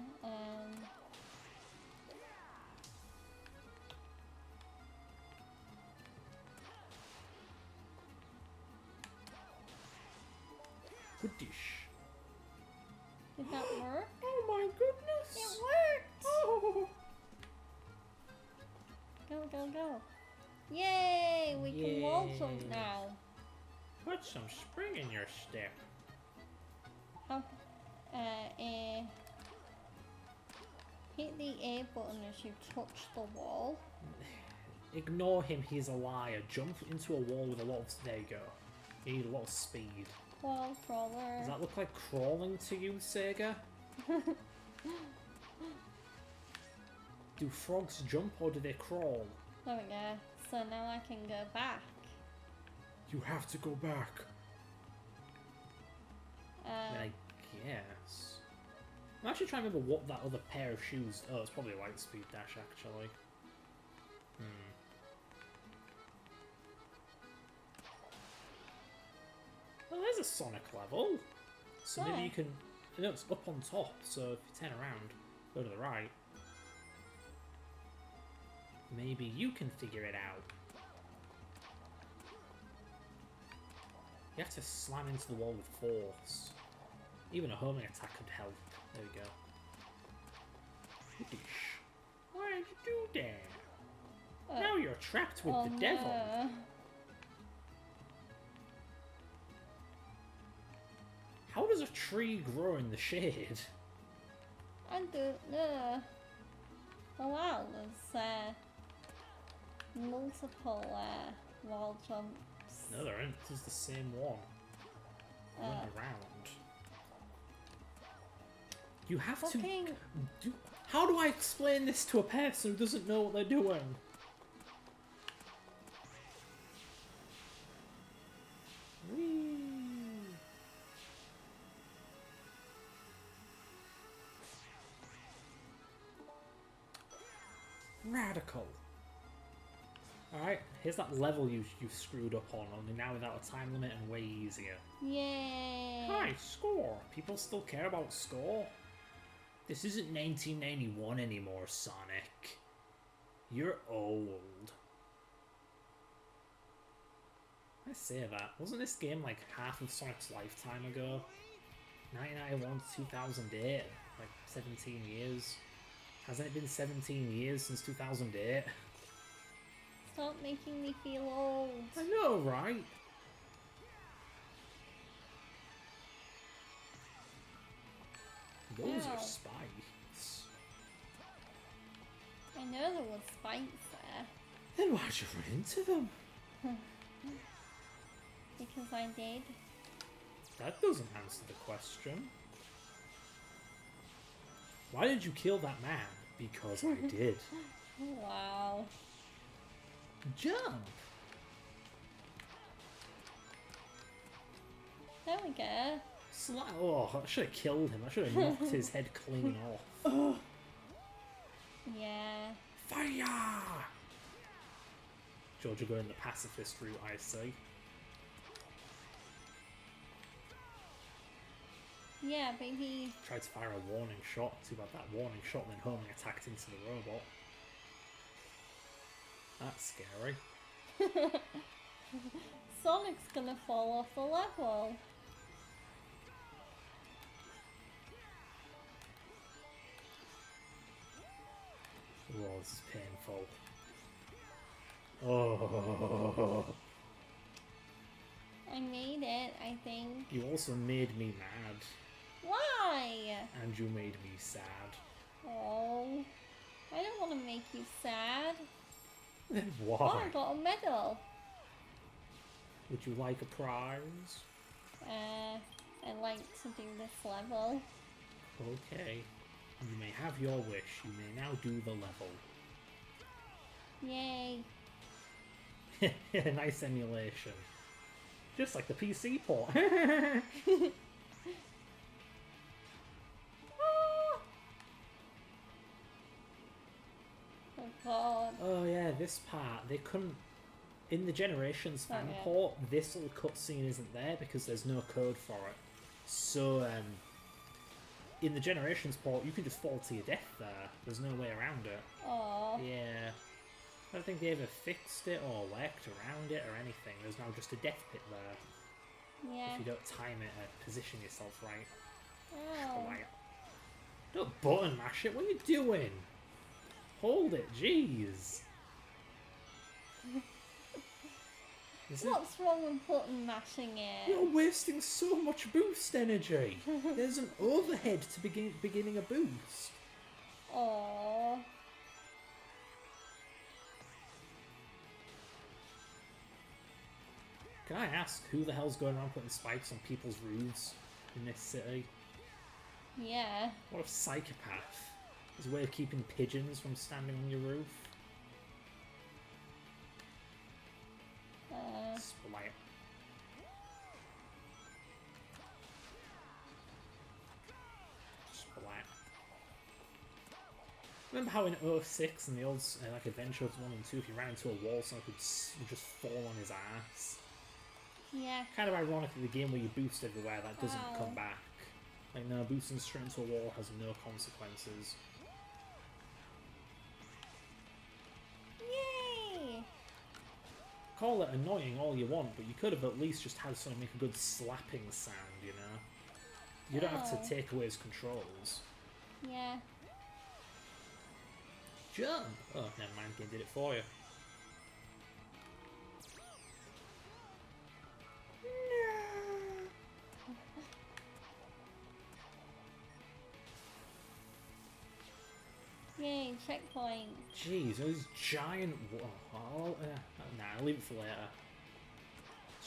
Goodish. did that work? Oh my goodness! It worked! Oh. Go, go, go. Yay! We can wall jump now. Put some spring in your step. How, hit the A button as you touch the wall. Ignore him, he's a liar. Jump into a wall with a lot of... There you go. You need a lot of speed. Wall crawler. Does that look like crawling to you, Sega? Do frogs jump or do they crawl? There we go. So now I can go back. You have to go back. I Uh, guess. I'm actually trying to remember what that other pair of shoes... Oh, it's probably a light speed dash, actually. Well, there's a Sonic level. So maybe you can... No, it's up on top, so if you turn around, go to the right. Maybe you can figure it out. You have to slam into the wall with force. Even a homing attack could help. There we go. Why did you do that? Now you're trapped with the devil. No. How does a tree grow in the shade? I don't know. Oh wow, there's multiple wall jumps. No, there isn't. This is the same one. Run around. You have to... How do I explain this to a person who doesn't know what they're doing? Whee! Radical. Alright, here's that level you screwed up on, only now without a time limit and way easier. Yay! Hi, score! People still care about score? This isn't 1991 anymore, Sonic. You're old. I say that. Wasn't this game like half of Sonic's lifetime ago? 1991 to 2008? Like 17 years? Hasn't it been 17 years since 2008? Stop making me feel old. I know, right? Those are spikes. I know there were spikes there. Then why'd you run into them? Because I did. That doesn't answer the question. Why did you kill that man? Because I did. Wow. Jump! There we go. Oh, I should have killed him. I should have knocked his head clean off. Yeah. Fire! Georgia going the pacifist route, I say. Yeah, but he... Tried to fire a warning shot. Too bad that warning shot then homing attacked into the robot. That's scary. Sonic's gonna fall off the level. Oh, this is painful. Oh. I made it, I think. You also made me mad. Why? And you made me sad. Oh. I don't want to make you sad. Then Oh, why? I got a medal. Would you like a prize? I'd like to do this level. Okay. You may have your wish. You may now do the level. Yay. Nice emulation. Just like the PC port. Oh god. Oh yeah, this part, they couldn't... In the Generations fan yeah. port, this little cutscene isn't there because there's no code for it. So, in the Generations port, you can just fall to your death there. There's no way around it. Aww. Yeah. I don't think they ever fixed it or worked around it or anything. There's now just a death pit there. Yeah. If you don't time it and position yourself right. Oh. Right. Don't button mash it. What are you doing? Hold it. Jeez. What's wrong with button mashing it? You're wasting so much boost energy. There's an overhead to beginning a boost. Aww. Can I ask who the hell's going around putting spikes on people's roofs in this city? Yeah. What a psychopath. There's a way of keeping pigeons from standing on your roof. Splat. Splat. Remember how in 06 and the old like Adventures 1 and 2, if you ran into a wall, someone would just fall on his ass? Yeah. Kind of ironic that the game where you boost everywhere, that doesn't Wow. come back. Like, no, boosting straight into a wall has no consequences. Yay! Call it annoying all you want, but you could have at least just had someone make a good slapping sound, you know? You don't have Oh. to take away his controls. Yeah. Jump! Oh, never mind, game did it for you. Yay, checkpoint. Jeez, those giant... nah, I'll leave it for later.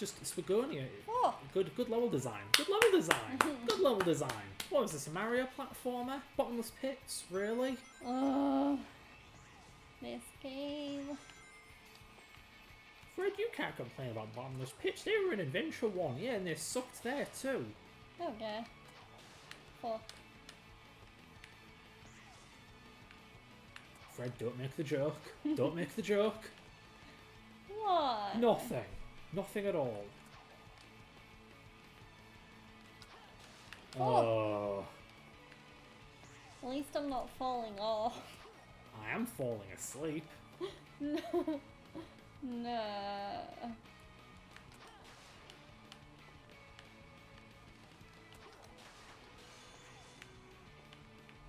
It's Begonia. Oh! Good level design. Good level design. Good level design. What was this, a Mario platformer? Bottomless pits? Really? Oh. This game. Fred, you can't complain about bottomless pits. They were in Adventure 1, yeah, and they sucked there too. Okay. Fuck. Fred, don't make the joke. Don't make the joke. What? Nothing. Nothing at all. Oh. At least I'm not falling off. I am falling asleep. No. No.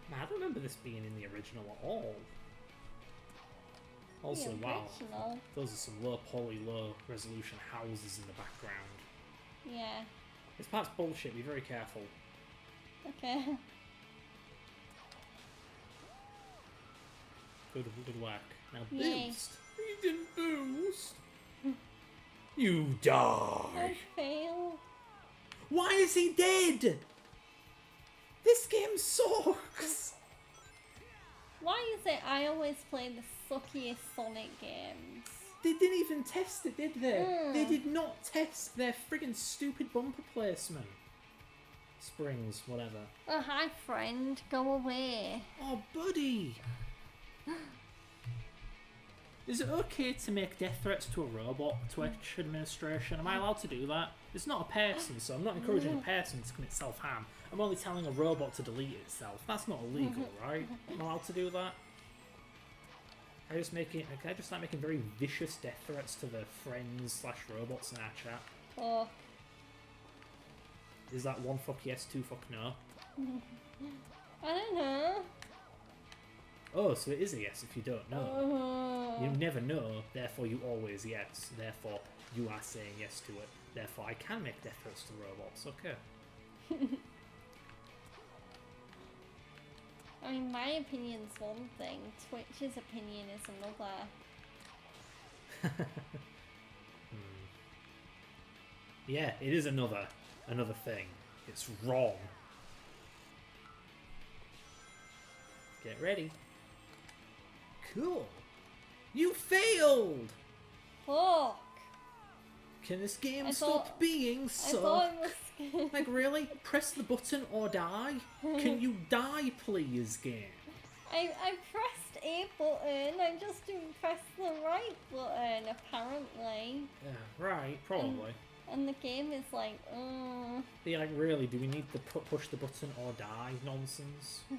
Man, I don't remember this being in the original at all. Also, wow, original. those are some low poly, low resolution houses in the background. Yeah. This part's bullshit, be very careful. Okay. Good work. Now Yay. boost! You didn't boost! You die! I fail. Why is he dead? This game sucks. Why is it I always play the suckiest Sonic games? They didn't even test it, did they? They did not test their friggin' stupid bumper placement. Springs, whatever. Oh, hi, friend. Go away. Oh, buddy. Is it okay to make death threats to a robot, Twitch administration? Am I allowed to do that? It's not a person, so I'm not encouraging a person to commit self-harm. I'm only telling a robot to delete itself. That's not illegal, right? I'm allowed to do that? Can I just start making very vicious death threats to the friends/robots in our chat? Oh. Is that one fuck yes, two fuck no? I don't know. Oh, so it is a yes if you don't know. You never know, therefore you always yes. Therefore you are saying yes to it. Therefore I can make death threats to robots. Okay. I mean, my opinion's one thing. Twitch's opinion is another. Yeah, it is another thing. It's wrong. Get ready. Cool. You failed! Fuck! Can this game stop being so... I thought it was... Like, really? Press the button or die? Can you die, please, game? I pressed A button, I just didn't press the right button, apparently. Yeah, right, probably. And the game is like, Yeah, like, really, do we need the push the button or die nonsense? I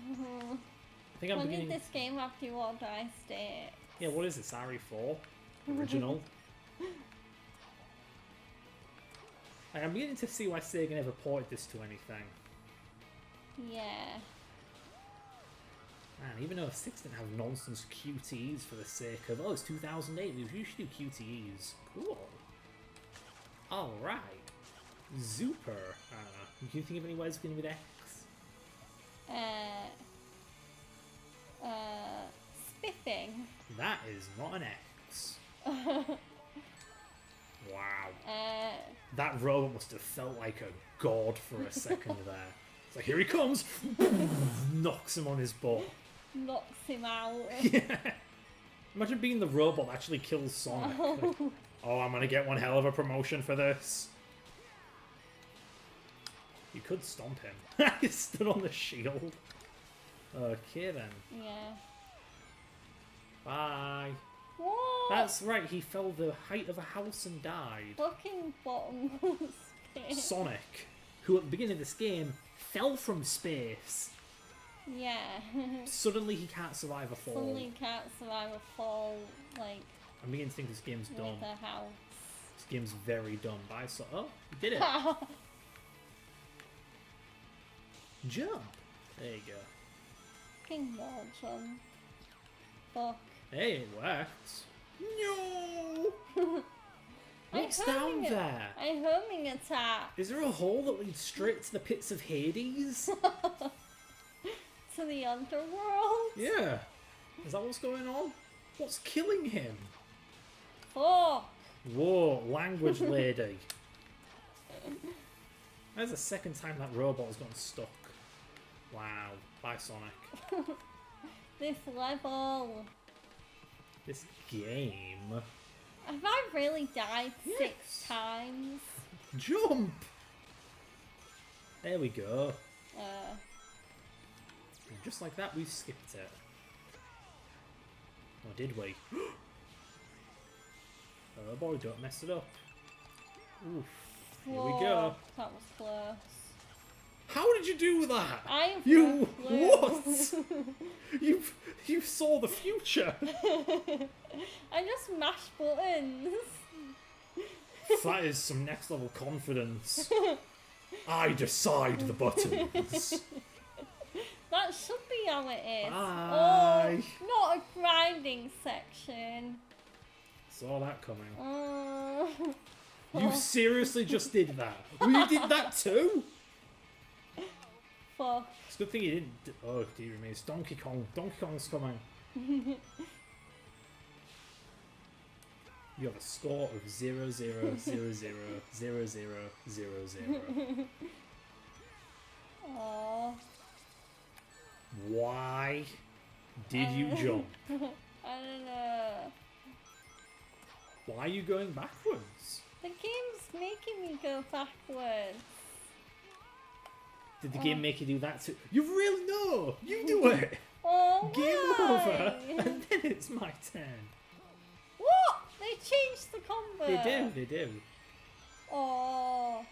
think I'm when beginning... did this game have do or die state? Yeah, what is this, RE4? Original? Like, I'm beginning to see why Sega never ported this to anything. Yeah. Man, even though 6 didn't have nonsense QTEs for the sake of, oh, it's 2008, we should do QTEs. Cool. Alright. Super. I don't know. Can you think of any words beginning with X? Spiffing. That is not an X. Wow. That robot must have felt like a god for a second there. It's like, here he comes! Knocks him on his butt. Knocks him out. Yeah. Imagine being the robot that actually kills Sonic. Like, oh, I'm gonna get one hell of a promotion for this. You could stomp him. He stood on the shield. Okay then. Yeah. Bye. What? That's right, he fell the height of a house and died. Fucking bottomless pit. Sonic, who at the beginning of this game fell from space. Yeah. Suddenly he can't survive a fall. Suddenly can't survive a fall, like... I'm beginning to think this game's dumb. With a house. This game's very dumb. Oh, he did it. Jump. There you go. Fucking wall jump. Fuck. Hey, it worked. No! What's down there? A homing attack. Is there a hole that leads straight to the pits of Hades? To the underworld? Yeah. Is that what's going on? What's killing him? Fuck. Whoa, language lady. That's the second time that robot has gotten stuck. Wow. Bye, Sonic. This level. This game. Have I really died 6 times? Jump! There we go. And just like that, we skipped it. Or did we? Oh boy, don't mess it up. Oof. Here we go. That was close. How did you do that? I have You no clue. what? You saw the future. I just mashed buttons. That is some next level confidence. I decide the buttons. That should be how it is. Bye. Oh, not a grinding section. Saw that coming. Oh. You seriously just did that? You did that too? Fuck. It's a good thing you didn't. Oh dear me, it's Donkey Kong. Donkey Kong's coming. You have a score of 0-0-0-0-0-0-0-0-0. Aww. Why did you jump? I don't know. Why are you going backwards? The game's making me go backwards. Did the game make you do that too? You really know! You do it! Oh, Game why? over! And then it's my turn. What? They changed the combo. They do. Oh,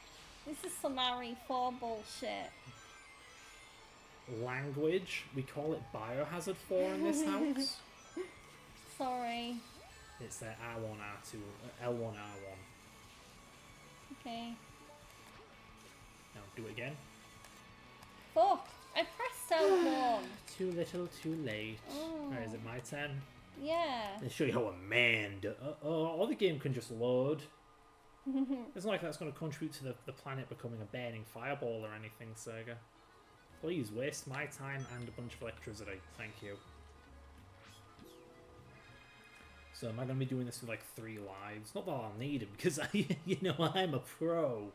this is some RE4 bullshit. Language, we call it Biohazard 4 in this house. Sorry. It's R1, R2, L1, R1. Okay. Now do it again. Fuck! I pressed L1. Too little, too late. Oh. Right, is it my turn? Yeah. Let's show you how a man or the game can just load. It's not like that's going to contribute to the planet becoming a burning fireball or anything, Sega. Please waste my time and a bunch of electricity. Thank you. So am I going to be doing this with like 3 lives? Not that I'll need it because I'm a pro.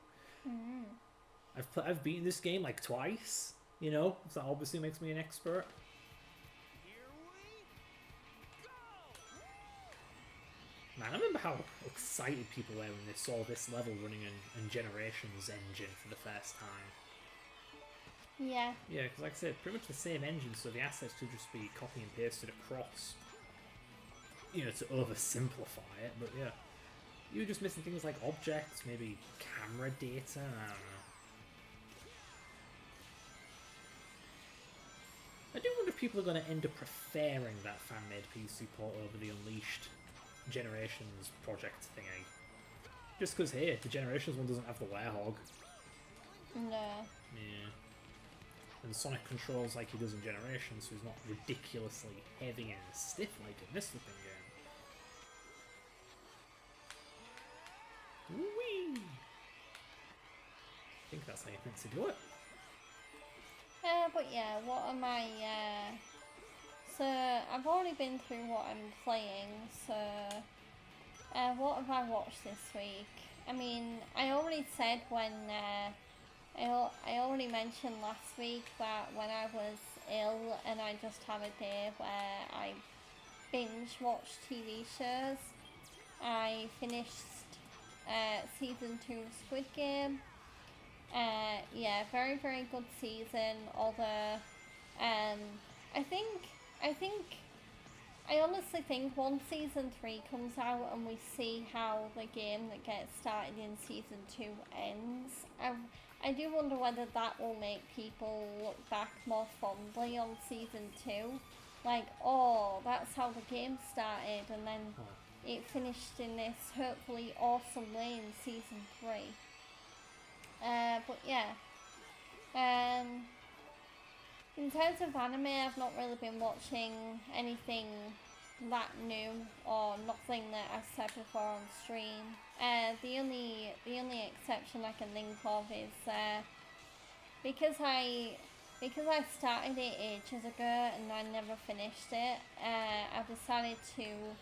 I've beaten this game like twice. So that obviously makes me an expert. Man, I remember how excited people were when they saw this level running in Generations engine for the first time. Yeah. Yeah, because like I said, pretty much the same engine, so the assets could just be copy and pasted across. To oversimplify it, but yeah. You were just missing things like objects, maybe camera data, I don't know. I do wonder if people are going to end up preferring that fan-made PC port over the Unleashed Generations project thingy. Just because, hey, the Generations one doesn't have the Werehog. No. Yeah. And Sonic controls like he does in Generations, so he's not ridiculously heavy and stiff like in this flipping game. Whee! I think that's how you meant to do it. But yeah, what am I, so I've already been through what I'm playing, so, what have I watched this week? I mean, I already said when, I already mentioned last week that when I was ill and I just had a day where I binge watched TV shows, I finished, season 2 of Squid Game. Yeah, very, very good season, although, I honestly think once season 3 comes out and we see how the game that gets started in season 2 ends, I do wonder whether that will make people look back more fondly on season 2. Like, oh, that's how the game started, and then it finished in this hopefully awesome way in season 3. But yeah, in terms of anime, I've not really been watching anything that new or nothing that I've said before on stream. The only exception I can think of is because I started it ages ago and I never finished it. I decided to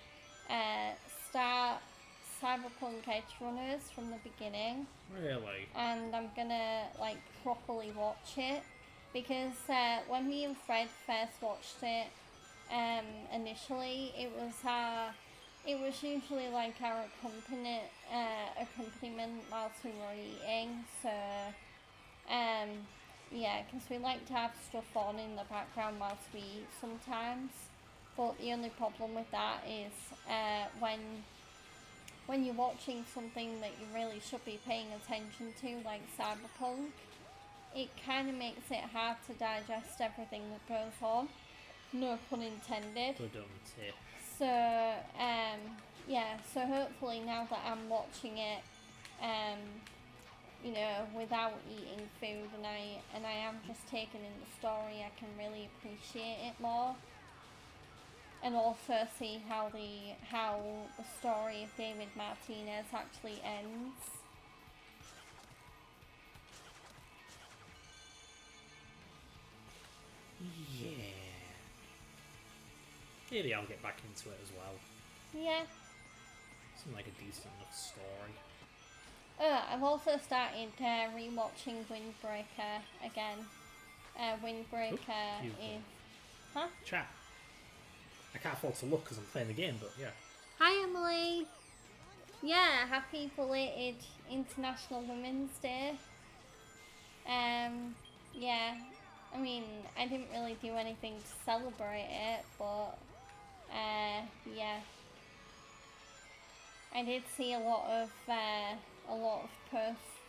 start Cyberpunk Edge Runners from the beginning. Really? And I'm gonna properly watch it because when me and Fred first watched it, initially it was usually like our accompaniment whilst we were eating. So yeah, because we like to have stuff on in the background whilst we eat sometimes. But the only problem with that is when you're watching something that you really should be paying attention to, like Cyberpunk, it kind of makes it hard to digest everything that goes on. No pun intended. So, yeah, so hopefully now that I'm watching it, without eating food and I am just taking in the story, I can really appreciate it more. And also see how the story of David Martinez actually ends. Yeah. Maybe I'll get back into it as well. Yeah. Seemed like a decent enough story. I've also started rewatching Windbreaker again. Windbreaker is... Huh? Chat. I can't afford to look because I'm playing the game, but yeah. Hi, Emily! Yeah, happy belated International Women's Day. Yeah, I mean, I didn't really do anything to celebrate it, but, yeah. I did see a lot of posts,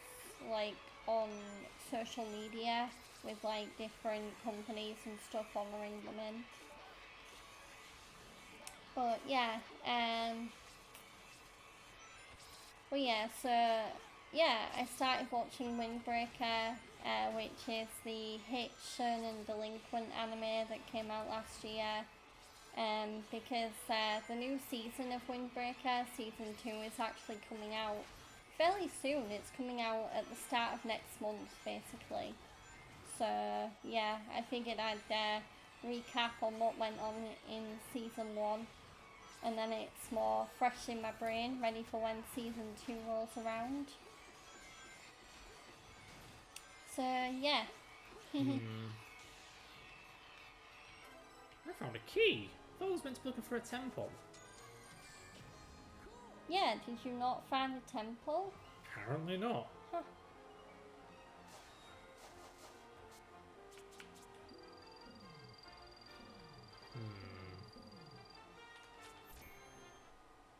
like, on social media with, like, different companies and stuff honouring women. But, yeah, well, yeah, so, yeah, I started watching Windbreaker, which is the hit shonen delinquent anime that came out last year. Because the new season of Windbreaker, season 2, is actually coming out fairly soon. It's coming out at the start of next month, basically. So, yeah, I figured I'd recap on what went on in season 1. And then it's more fresh in my brain, ready for when season 2 rolls around. So, yeah. I found a key. I thought I was meant to be looking for a temple. Yeah, did you not find a temple? Apparently not. Huh.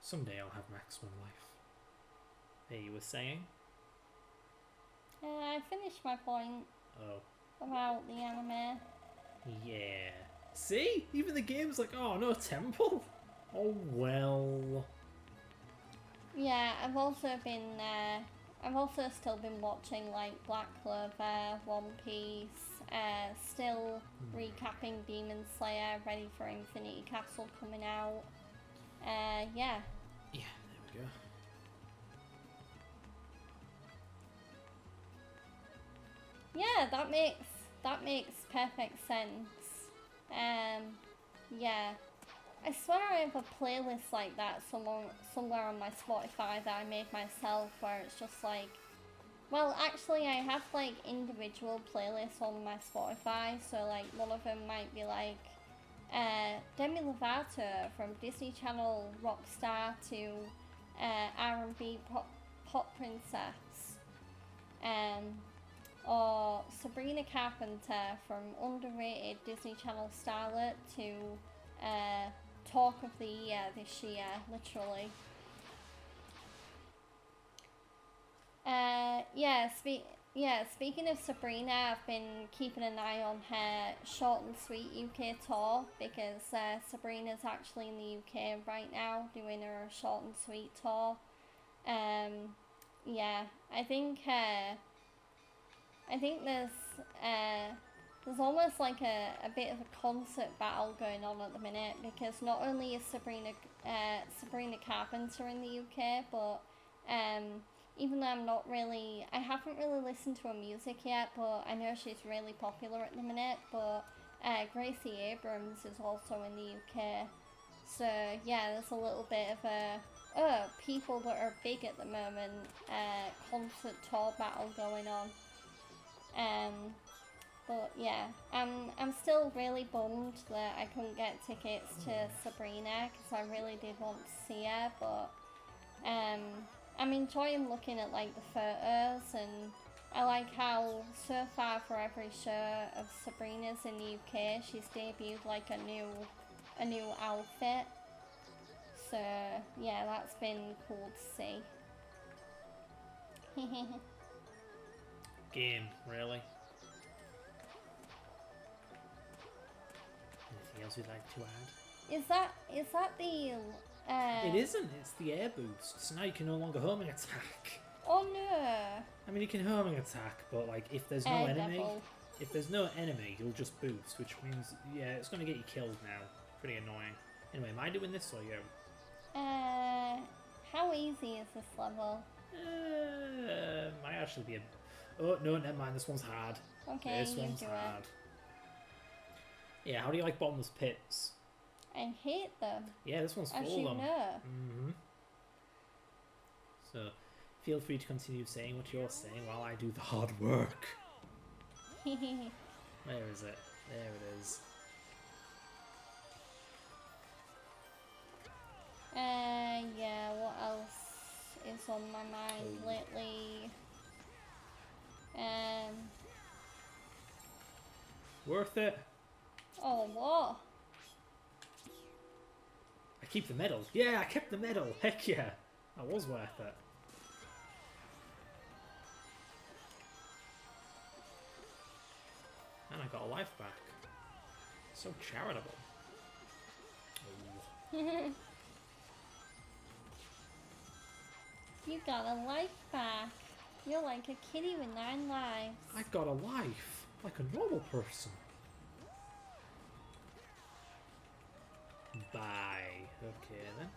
Someday I'll have maximum life. Hey, you were saying? I finished my point. Oh. About the anime. Yeah. See? Even the game's like, oh, no temple? Oh, well. Yeah, I've also still been watching, like, Black Clover, One Piece, still recapping Demon Slayer, ready for Infinity Castle coming out. Yeah. Yeah, there we go. Yeah, that makes perfect sense. Yeah. I swear I have a playlist like that somewhere on my Spotify that I made myself, where it's just like, well, actually I have like individual playlists on my Spotify, so like one of them might be like Demi Lovato from Disney Channel Rockstar to R&B pop princess, or Sabrina Carpenter from underrated Disney Channel starlet to talk of the year this year, literally. Speaking of Sabrina, I've been keeping an eye on her short and sweet UK tour, because Sabrina's actually in the UK right now doing her short and sweet tour. Yeah, I think there's almost like a bit of a concert battle going on at the minute, because not only is Sabrina Carpenter in the UK, but even though I haven't really listened to her music yet, but I know she's really popular at the minute, but Gracie Abrams is also in the UK. So yeah, there's a little bit of a people that are big at the moment concert tour battle going on. But yeah, I'm still really bummed that I couldn't get tickets to Sabrina, because I really did want to see her, but I'm enjoying looking at like the photos, and I like how so far for every show of Sabrina's in the UK, she's debuted like a new outfit. So yeah, that's been cool to see. Game, really? Anything else you'd like to add? Is that the It isn't, it's the air boost. So now you can no longer homing attack. Oh no. I mean, you can homing attack, but like if there's no enemy, you'll just boost, which means, yeah, it's going to get you killed now. Pretty annoying. Anyway, am I doing this or you? How easy is this level? Might actually be a... Oh, no, never mind, this one's hard. Okay, this one's hard. Yeah, how do you like bottomless pits? I hate them. Yeah, this one's full as of you them. know. So feel free to continue saying what you're saying while I do the hard work. Where is it? There it is. Yeah, what else is on my mind lately? Worth it? Oh, what? I keep the medal. Yeah, I kept the medal. Heck yeah. That was worth it. And I got a life back. So charitable. Oh. You got a life back. You're like a kitty with 9 lives. I got a life. Like a normal person. Bye. Okay then.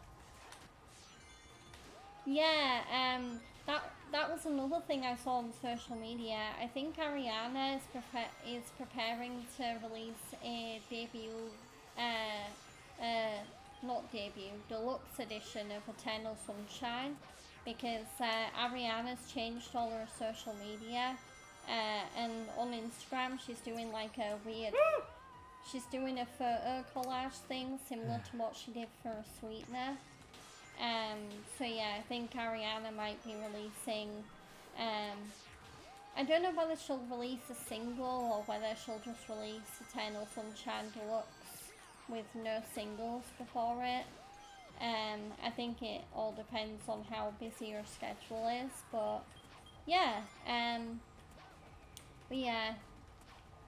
Yeah, that was another thing I saw on social media. I think Ariana is preparing to release a debut, not debut, deluxe edition of Eternal Sunshine, because Ariana's changed all her social media, and on Instagram she's doing like a weird, she's doing a photo collage thing similar to what she did for Sweetener. So yeah, I think Ariana might be releasing, I don't know whether she'll release a single or whether she'll just release Eternal Sunshine Deluxe with no singles before it. I think it all depends on how busy her schedule is, but yeah,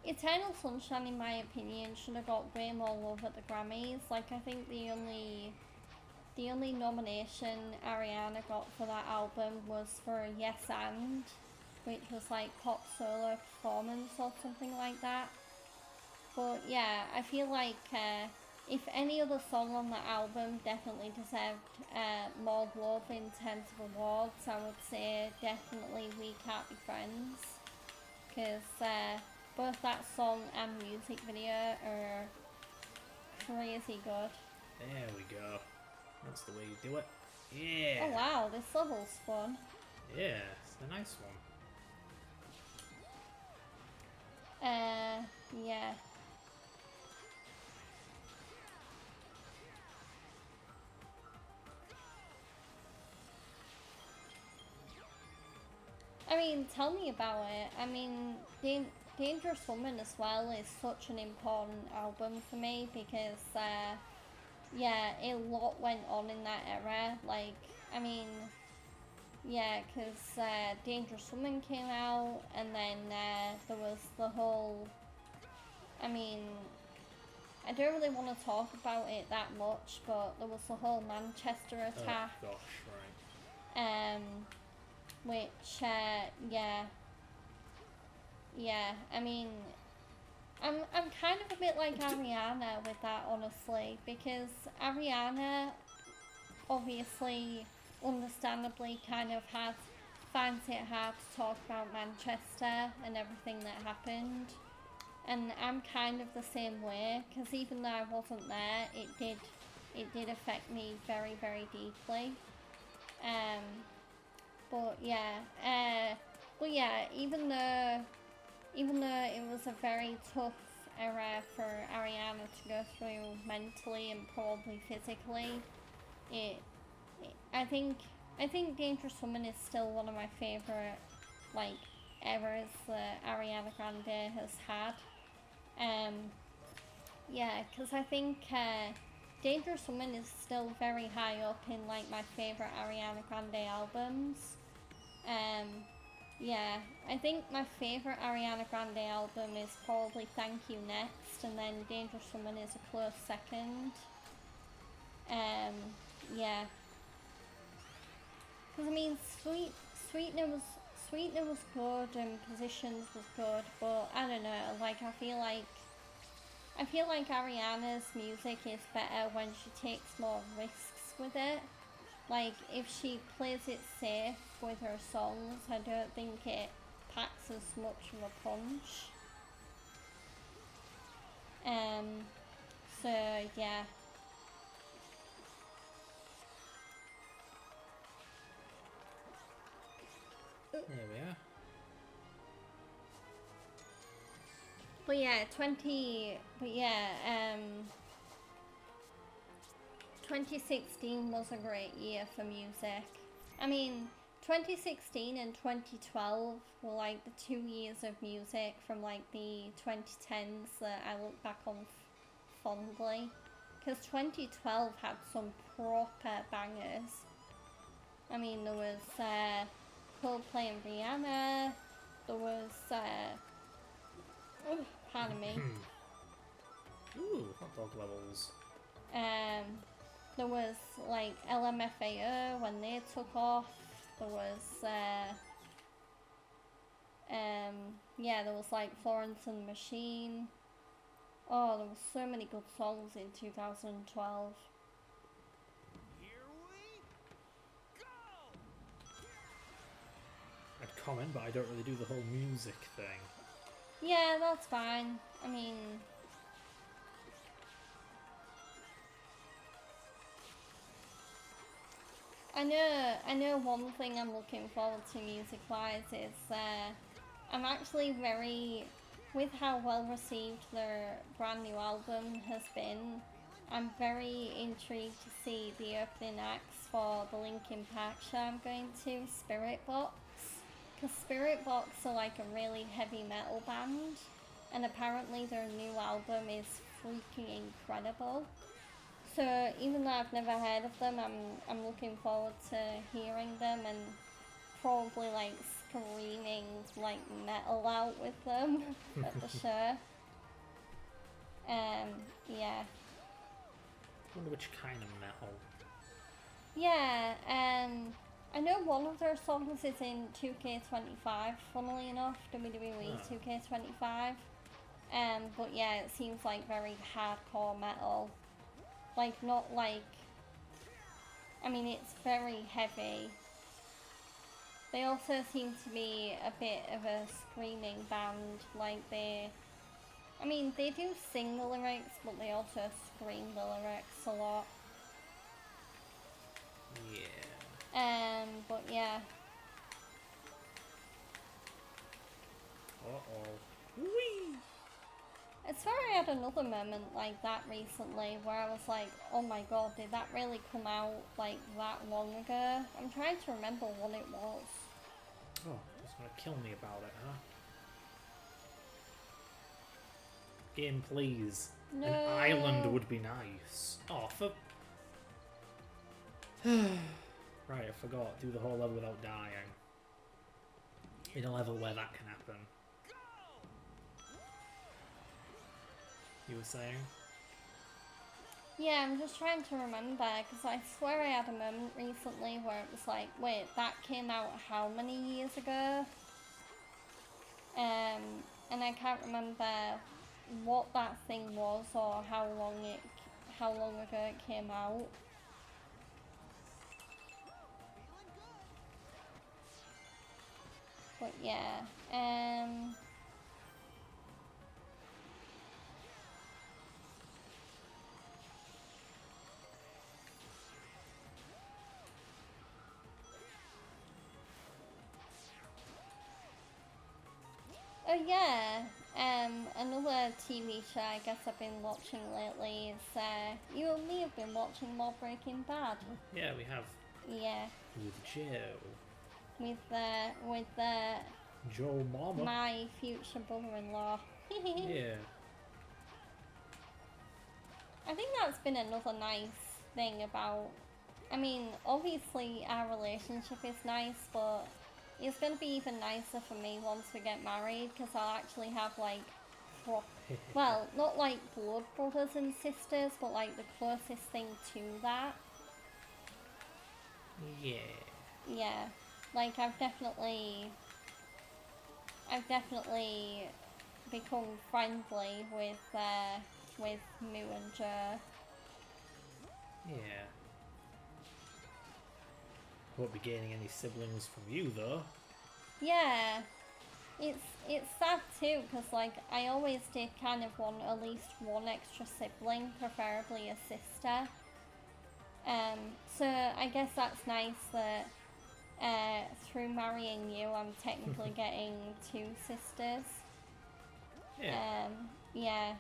Eternal Sunshine, in my opinion, should have got way more love at the Grammys. Like, I think the only nomination Ariana got for that album was for Yes And, which was like pop solo performance or something like that. But yeah, I feel like if any other song on the album definitely deserved more love in terms of awards, I would say definitely We Can't Be Friends, because both that song and music video are crazy good. There we go. That's the way you do it. Yeah. Oh wow, this level's fun. Yeah, it's a nice one. Yeah. I mean, tell me about it. I mean, Dangerous Woman as well is such an important album for me because, yeah, a lot went on in that era. Like, I mean, yeah, because Dangerous Woman came out, and then there was the whole, I mean, I don't really want to talk about it that much, but there was the whole Manchester attack. Oh gosh, right. Which, yeah, I mean, I'm kind of a bit like Ariana with that, honestly, because Ariana obviously, understandably, kind of finds it hard to talk about Manchester and everything that happened, and I'm kind of the same way, because even though I wasn't there, it did affect me very, very deeply. But yeah, even though it was a very tough era for Ariana to go through mentally and probably physically, I think Dangerous Woman is still one of my favourite like eras that Ariana Grande has had. Yeah, because I think Dangerous Woman is still very high up in like my favourite Ariana Grande albums. Yeah, I think my favourite Ariana Grande album is probably Thank You Next, and then Dangerous Woman is a close second. Yeah. Because I mean, Sweetener was good and Positions was good, but I don't know, like I feel like Ariana's music is better when she takes more risks with it. Like, if she plays it safe with her songs, I don't think it packs as much of a punch. So, yeah. There we are. But yeah, 2016 was a great year for music. I mean, 2016 and 2012 were like the 2 years of music from like the 2010s that I look back on fondly. Because 2012 had some proper bangers. I mean, there was Coldplay and Rihanna. There was, pardon me. Ooh, hot dog levels. There was like LMFAO when they took off. There was, there was like Florence and the Machine. Oh, there were so many good songs in 2012. I'd comment, but I don't really do the whole music thing. Yeah, that's fine. I mean, I know one thing I'm looking forward to music-wise is I'm actually with how well received their brand new album has been, I'm very intrigued to see the opening acts for the Linkin Park show I'm going to, Spirit Box. Because Spirit Box are like a really heavy metal band, and apparently their new album is freaking incredible. So even though I've never heard of them, I'm looking forward to hearing them and probably like screaming like metal out with them at the show. Yeah. I wonder which kind of metal. Yeah, I know one of their songs is in 2K25, funnily enough, WWE 2K25. But yeah, it seems like very hardcore metal. Like, not like... I mean, it's very heavy. They also seem to be a bit of a screaming band. Like, they do sing the lyrics, but they also scream the lyrics a lot. Yeah. But yeah. Uh-oh. Whee! I swear I had another moment like that recently where I was like, oh my god, did that really come out like that long ago? I'm trying to remember what it was. Oh, it's gonna kill me about it, huh? Game, please. No. An island would be nice. Oh, for... Right, I forgot. Do the whole level without dying. In a level where that can happen. You were saying? Yeah, I'm just trying to remember, because I swear I had a moment recently where it was like, wait, that came out how many years ago? And I can't remember what that thing was or how long ago it came out. But yeah, oh yeah, another TV show I guess I've been watching lately is, you and me have been watching more Breaking Bad. Yeah, we have. Yeah. With Joe. With Joe Mama. my future brother-in-law. Yeah. I think that's been another nice thing about, I mean, obviously our relationship is nice, but it's going to be even nicer for me once we get married, because I'll actually have like, well, not like blood brothers and sisters, but like the closest thing to that. Yeah. Yeah, like I've definitely become friendly with Moo and Joe. Yeah. Won't be gaining any siblings from you though. Yeah, it's sad too, because like I always did kind of want at least one extra sibling, preferably a sister. So I guess that's nice that through marrying you, I'm technically getting two sisters. Yeah. Yeah,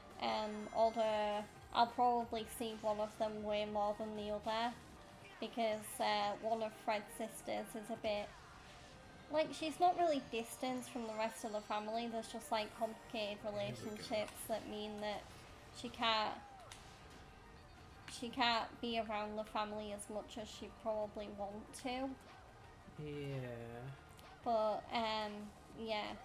although I'll probably see one of them way more than the other, because one of Fred's sisters is a bit, like, she's not really distanced from the rest of the family. There's just, like, complicated relationships that mean that she can't be around the family as much as she'd probably want to. Yeah. But, yeah.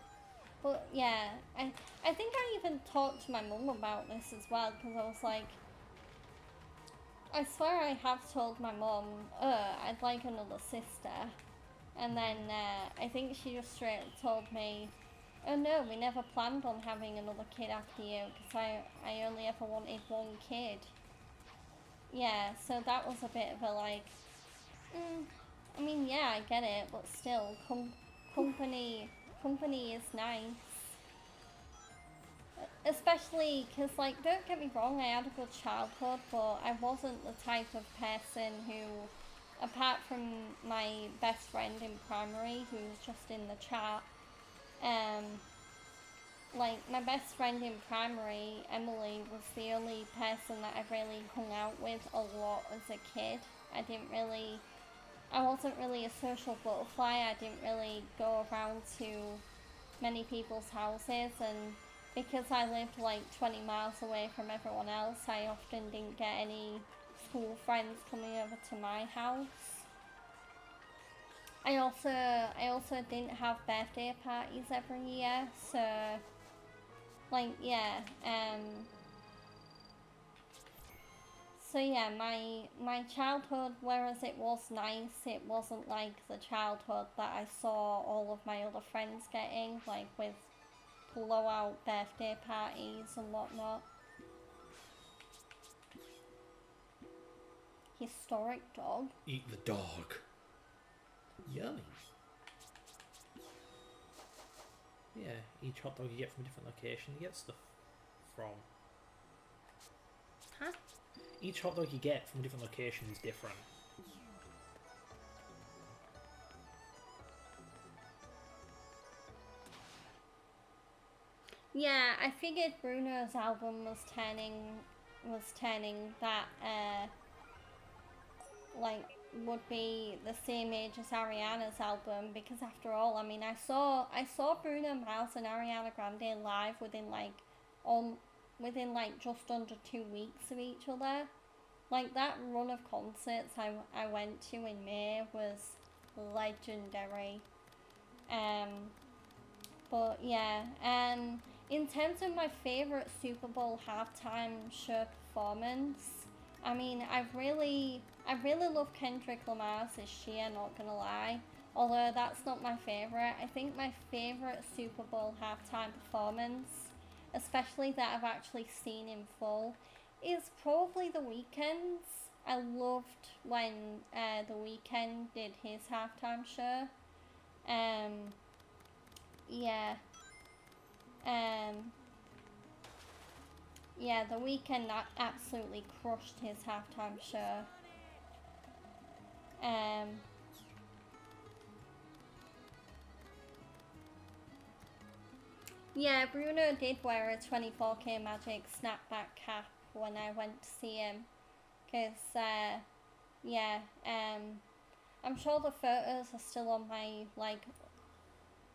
But, yeah, I think I even talked to my mum about this as well, because I was like, I swear I have told my mum, I'd like another sister. And then I think she just straight up told me, oh no, we never planned on having another kid after you, because I only ever wanted one kid. Yeah, so that was a bit of a like, I mean, yeah, I get it, but still, company is nice. Especially because, like, don't get me wrong, I had a good childhood, but I wasn't the type of person who, apart from my best friend in primary, who was just in the chat, like, my best friend in primary, Emily, was the only person that I really hung out with a lot as a kid. I wasn't really a social butterfly. I didn't really go around to many people's houses, and because I lived like 20 miles away from everyone else, I often didn't get any school friends coming over to my house. I also didn't have birthday parties every year, so like, yeah, so yeah, my childhood, whereas it was nice, it wasn't like the childhood that I saw all of my other friends getting, like with blowout birthday parties and whatnot. Historic dog. Eat the dog. Yummy. Yeah, each hot dog you get from a different location, you get stuff from. Huh? Each hot dog you get from a different location is different. Yeah, I figured Bruno's album was turning that like would be the same age as Ariana's album, because after all, I mean, I saw Bruno Mars and Ariana Grande live within like just under 2 weeks of each other. Like, that run of concerts I went to in May was legendary. But yeah, in terms of my favourite Super Bowl halftime show performance, I mean, I really love Kendrick Lamar's This Year, not gonna lie. Although that's not my favourite. I think my favourite Super Bowl halftime performance, especially that I've actually seen in full, is probably The Weeknd's. I loved when The Weeknd did his halftime show. Yeah. Yeah, The Weeknd absolutely crushed his halftime show. Yeah, Bruno did wear a 24K Magic snapback cap when I went to see him. Because, yeah, I'm sure the photos are still on my, like,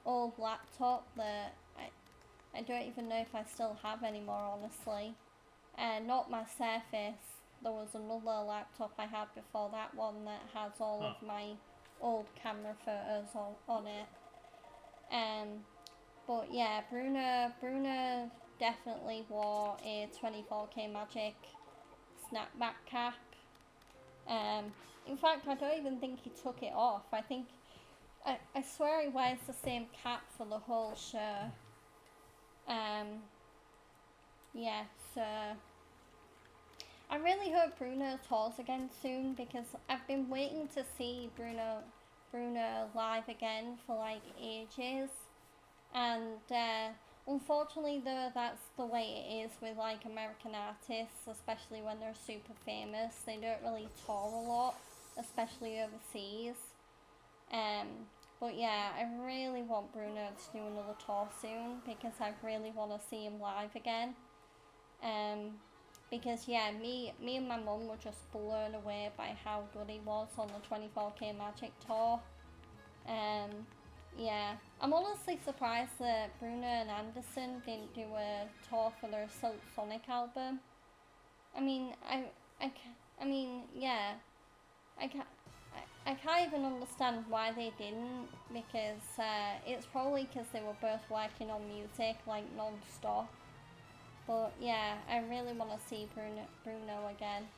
old laptop that I don't even know if I still have anymore, honestly. Not my Surface. There was another laptop I had before that one that has all of my old camera photos on it. But yeah, Bruno definitely wore a 24K Magic snapback cap. In fact, I don't even think he took it off. I swear he wears the same cap for the whole show. Yeah, so I really hope Bruno tours again soon, because I've been waiting to see Bruno live again for like ages. And unfortunately, though, that's the way it is with like American artists, especially when they're super famous. They don't really tour a lot, especially overseas. But yeah, I really want Bruno to do another tour soon because I really want to see him live again. Because yeah, me and my mum were just blown away by how good he was on the 24K Magic tour. Yeah, I'm honestly surprised that Bruno and Anderson didn't do a tour for their Silk Sonic album. I mean, yeah, I can't even understand why they didn't, because it's probably because they were both working on music like non-stop. But yeah, I really want to see Bruno again.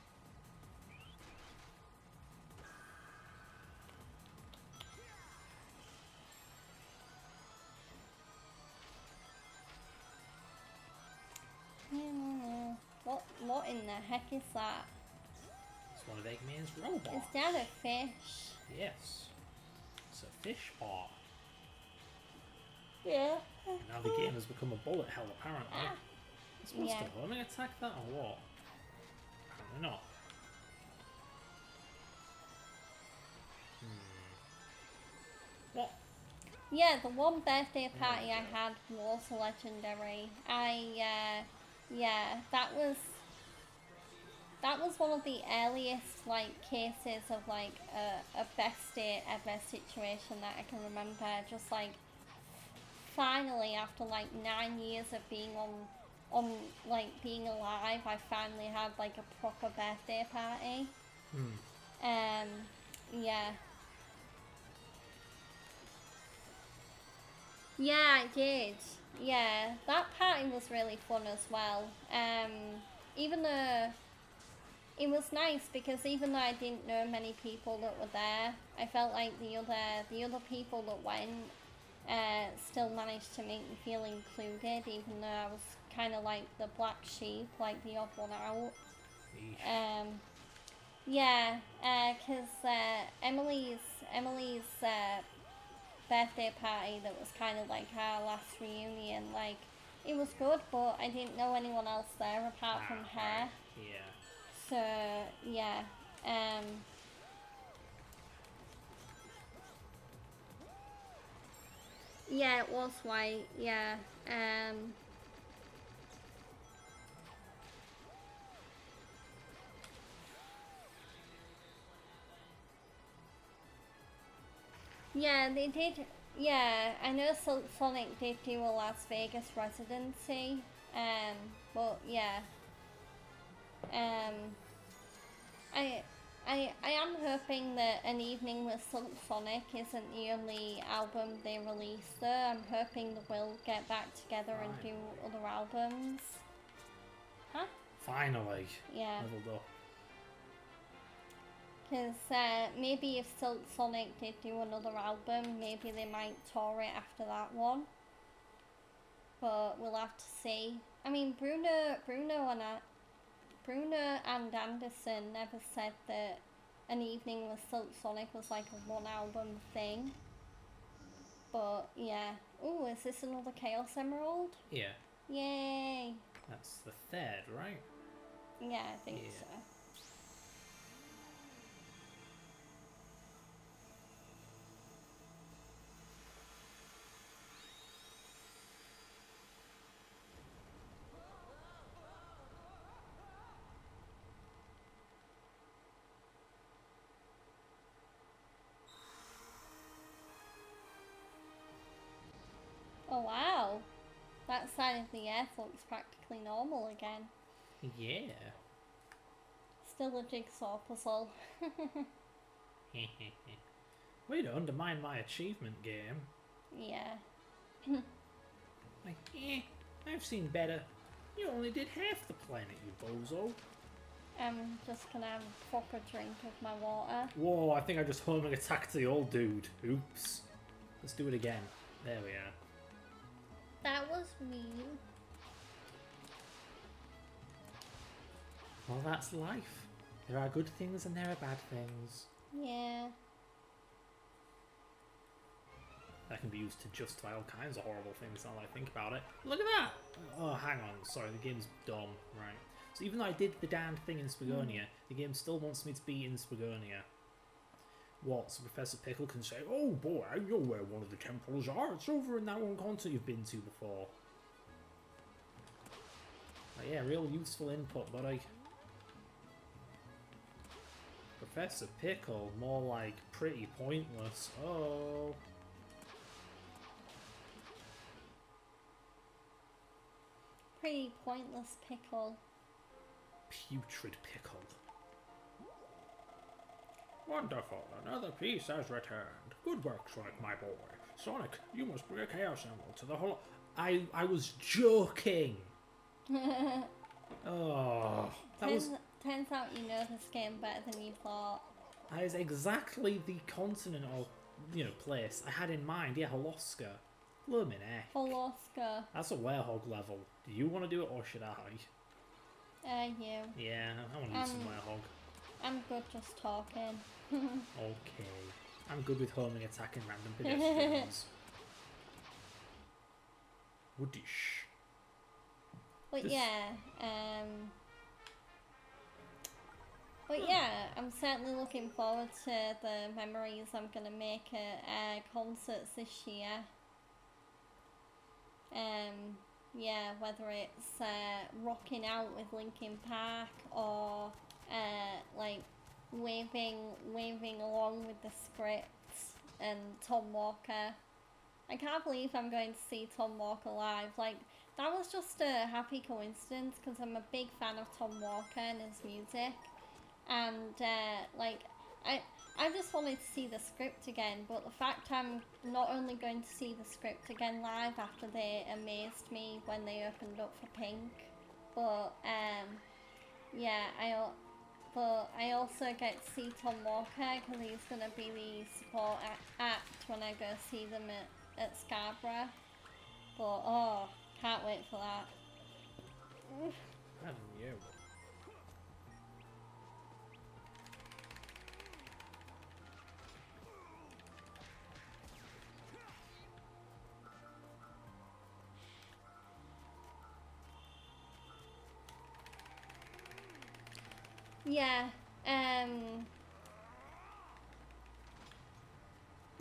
What in the heck is that? It's one of Eggman's robots. Is that a fish? Yes. It's a fish paw. Yeah. Now the game has become a bullet hell, apparently. It's supposed to homing attack that or what? Apparently not. What? Yeah, the one birthday party I had was legendary. Yeah, that was one of the earliest like cases of like a best day ever situation that I can remember. Just like finally, after like 9 years of being on like being alive, I finally had like a proper birthday party. Yeah. Yeah, I did. Yeah, that party was really fun as well. Even though it was nice because even though I didn't know many people that were there, I felt like the other people that went still managed to make me feel included, even though I was kind of like the black sheep, like the odd one out. Yeah, because Emily's birthday party that was kind of like our last reunion, like it was good, but I didn't know anyone else there apart from her. Yeah. So yeah, yeah, it was white. Yeah, yeah, they did. Yeah, I know Sonic did do a Las Vegas residency. But yeah, um, I am hoping that An Evening with Silk Sonic isn't the only album they release though. I'm hoping they will get back together and do other albums. Huh? Finally. Yeah. Leveled up. Because maybe if Silk Sonic did do another album, maybe they might tour it after that one. But we'll have to see. I mean, Bruno and Anderson never said that An Evening with Silk Sonic was like a one album thing. But yeah. Ooh, is this another Chaos Emerald? Yeah. Yay! That's the third, right? Yeah, I think so. Oh wow, that side of the earth looks practically normal again. Yeah. Still a jigsaw puzzle. Way to undermine my achievement game. Yeah. Like, I've seen better. You only did half the planet, you bozo. I'm just gonna have a proper drink of my water. Whoa, I think I just homing attacked the old dude. Oops. Let's do it again. There we are. That was mean. Well, that's life. There are good things and there are bad things. Yeah. That can be used to justify all kinds of horrible things now that I think about it. Look at that! Oh, hang on. Sorry, the game's dumb. Right. So even though I did the damned thing in Spagonia, the game still wants me to be in Spagonia. what? So Professor Pickle can say, "Oh boy, I know where one of the temples are. It's over in that one continent you've been to before." But yeah, real useful input, buddy. Professor Pickle, more like pretty pointless. Oh. Pretty pointless pickle. Putrid Pickle. Wonderful, another piece has returned. Good work, Sonic, my boy. Sonic, you must bring a Chaos Emerald to the whole... I was joking! Oh, Turns out you know this game better than you thought. That is exactly the continent or, place I had in mind. Yeah, Holoska. Bloomin' heck. Holoska. That's a Werehog level. Do you want to do it or should I? You. Yeah, I want to do some Werehog. I'm good just talking. Okay. I'm good with homing attacking random pedestrians. Woodish. But yeah, I'm certainly looking forward to the memories I'm going to make at concerts this year. Yeah, whether it's rocking out with Linkin Park or like waving along with the scripts and Tom Walker. I can't believe I'm going to see Tom Walker live. Like, that was just a happy coincidence because I'm a big fan of Tom Walker and his music. And, I just wanted to see the script again, but the fact I'm not only going to see the script again live after they amazed me when they opened up for Pink, but, I also get to see Tom Walker because he's going to be the support act when I go see them at Scarborough. But, oh, can't wait for that. And you.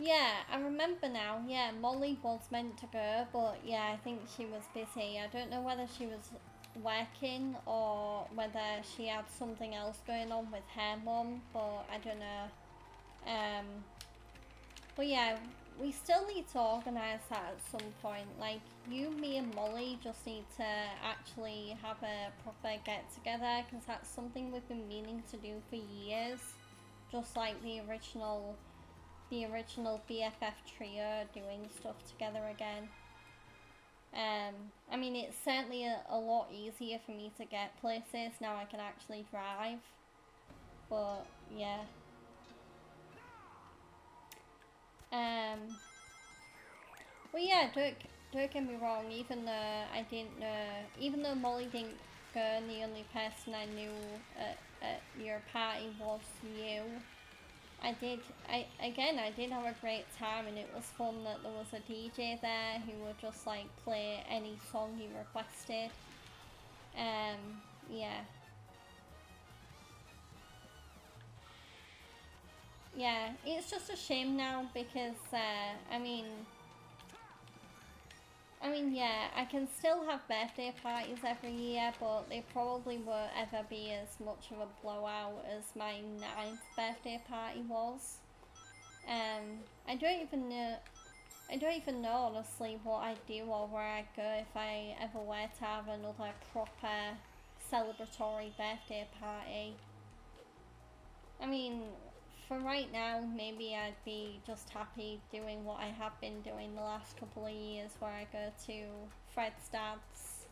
Yeah, I remember now. Yeah, Molly was meant to go, but yeah, I think she was busy. I don't know whether she was working or whether she had something else going on with her mum, but I don't know. But yeah, we still need to organise that at some point. Like, you, me and Molly just need to actually have a proper get-together, because that's something we've been meaning to do for years. Just like the original BFF trio doing stuff together again. I mean, it's certainly a lot easier for me to get places now I can actually drive. But, yeah. Well, yeah, don't get me wrong, even though Molly didn't go and the only person I knew at your party was you, I did have a great time, and it was fun that there was a DJ there who would just like play any song you requested. Yeah. Yeah, it's just a shame now because, yeah, I can still have birthday parties every year, but they probably won't ever be as much of a blowout as my 9th birthday party was. I don't even know honestly what I'd do or where I'd go if I ever were to have another proper celebratory birthday party. I mean, for right now, maybe I'd be just happy doing what I have been doing the last couple of years, where I go to Fred's dad's.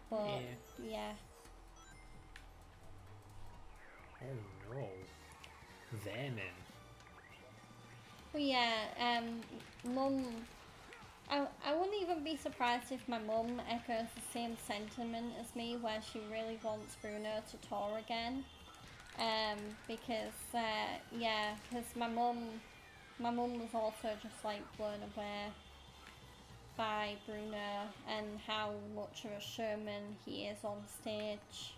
But, yeah. Oh no. Vermin. But yeah, Mum, I wouldn't even be surprised if my mum echoes the same sentiment as me, where she really wants Bruno to tour again. Because my mum was also just like blown away by Bruno and how much of a showman he is on stage.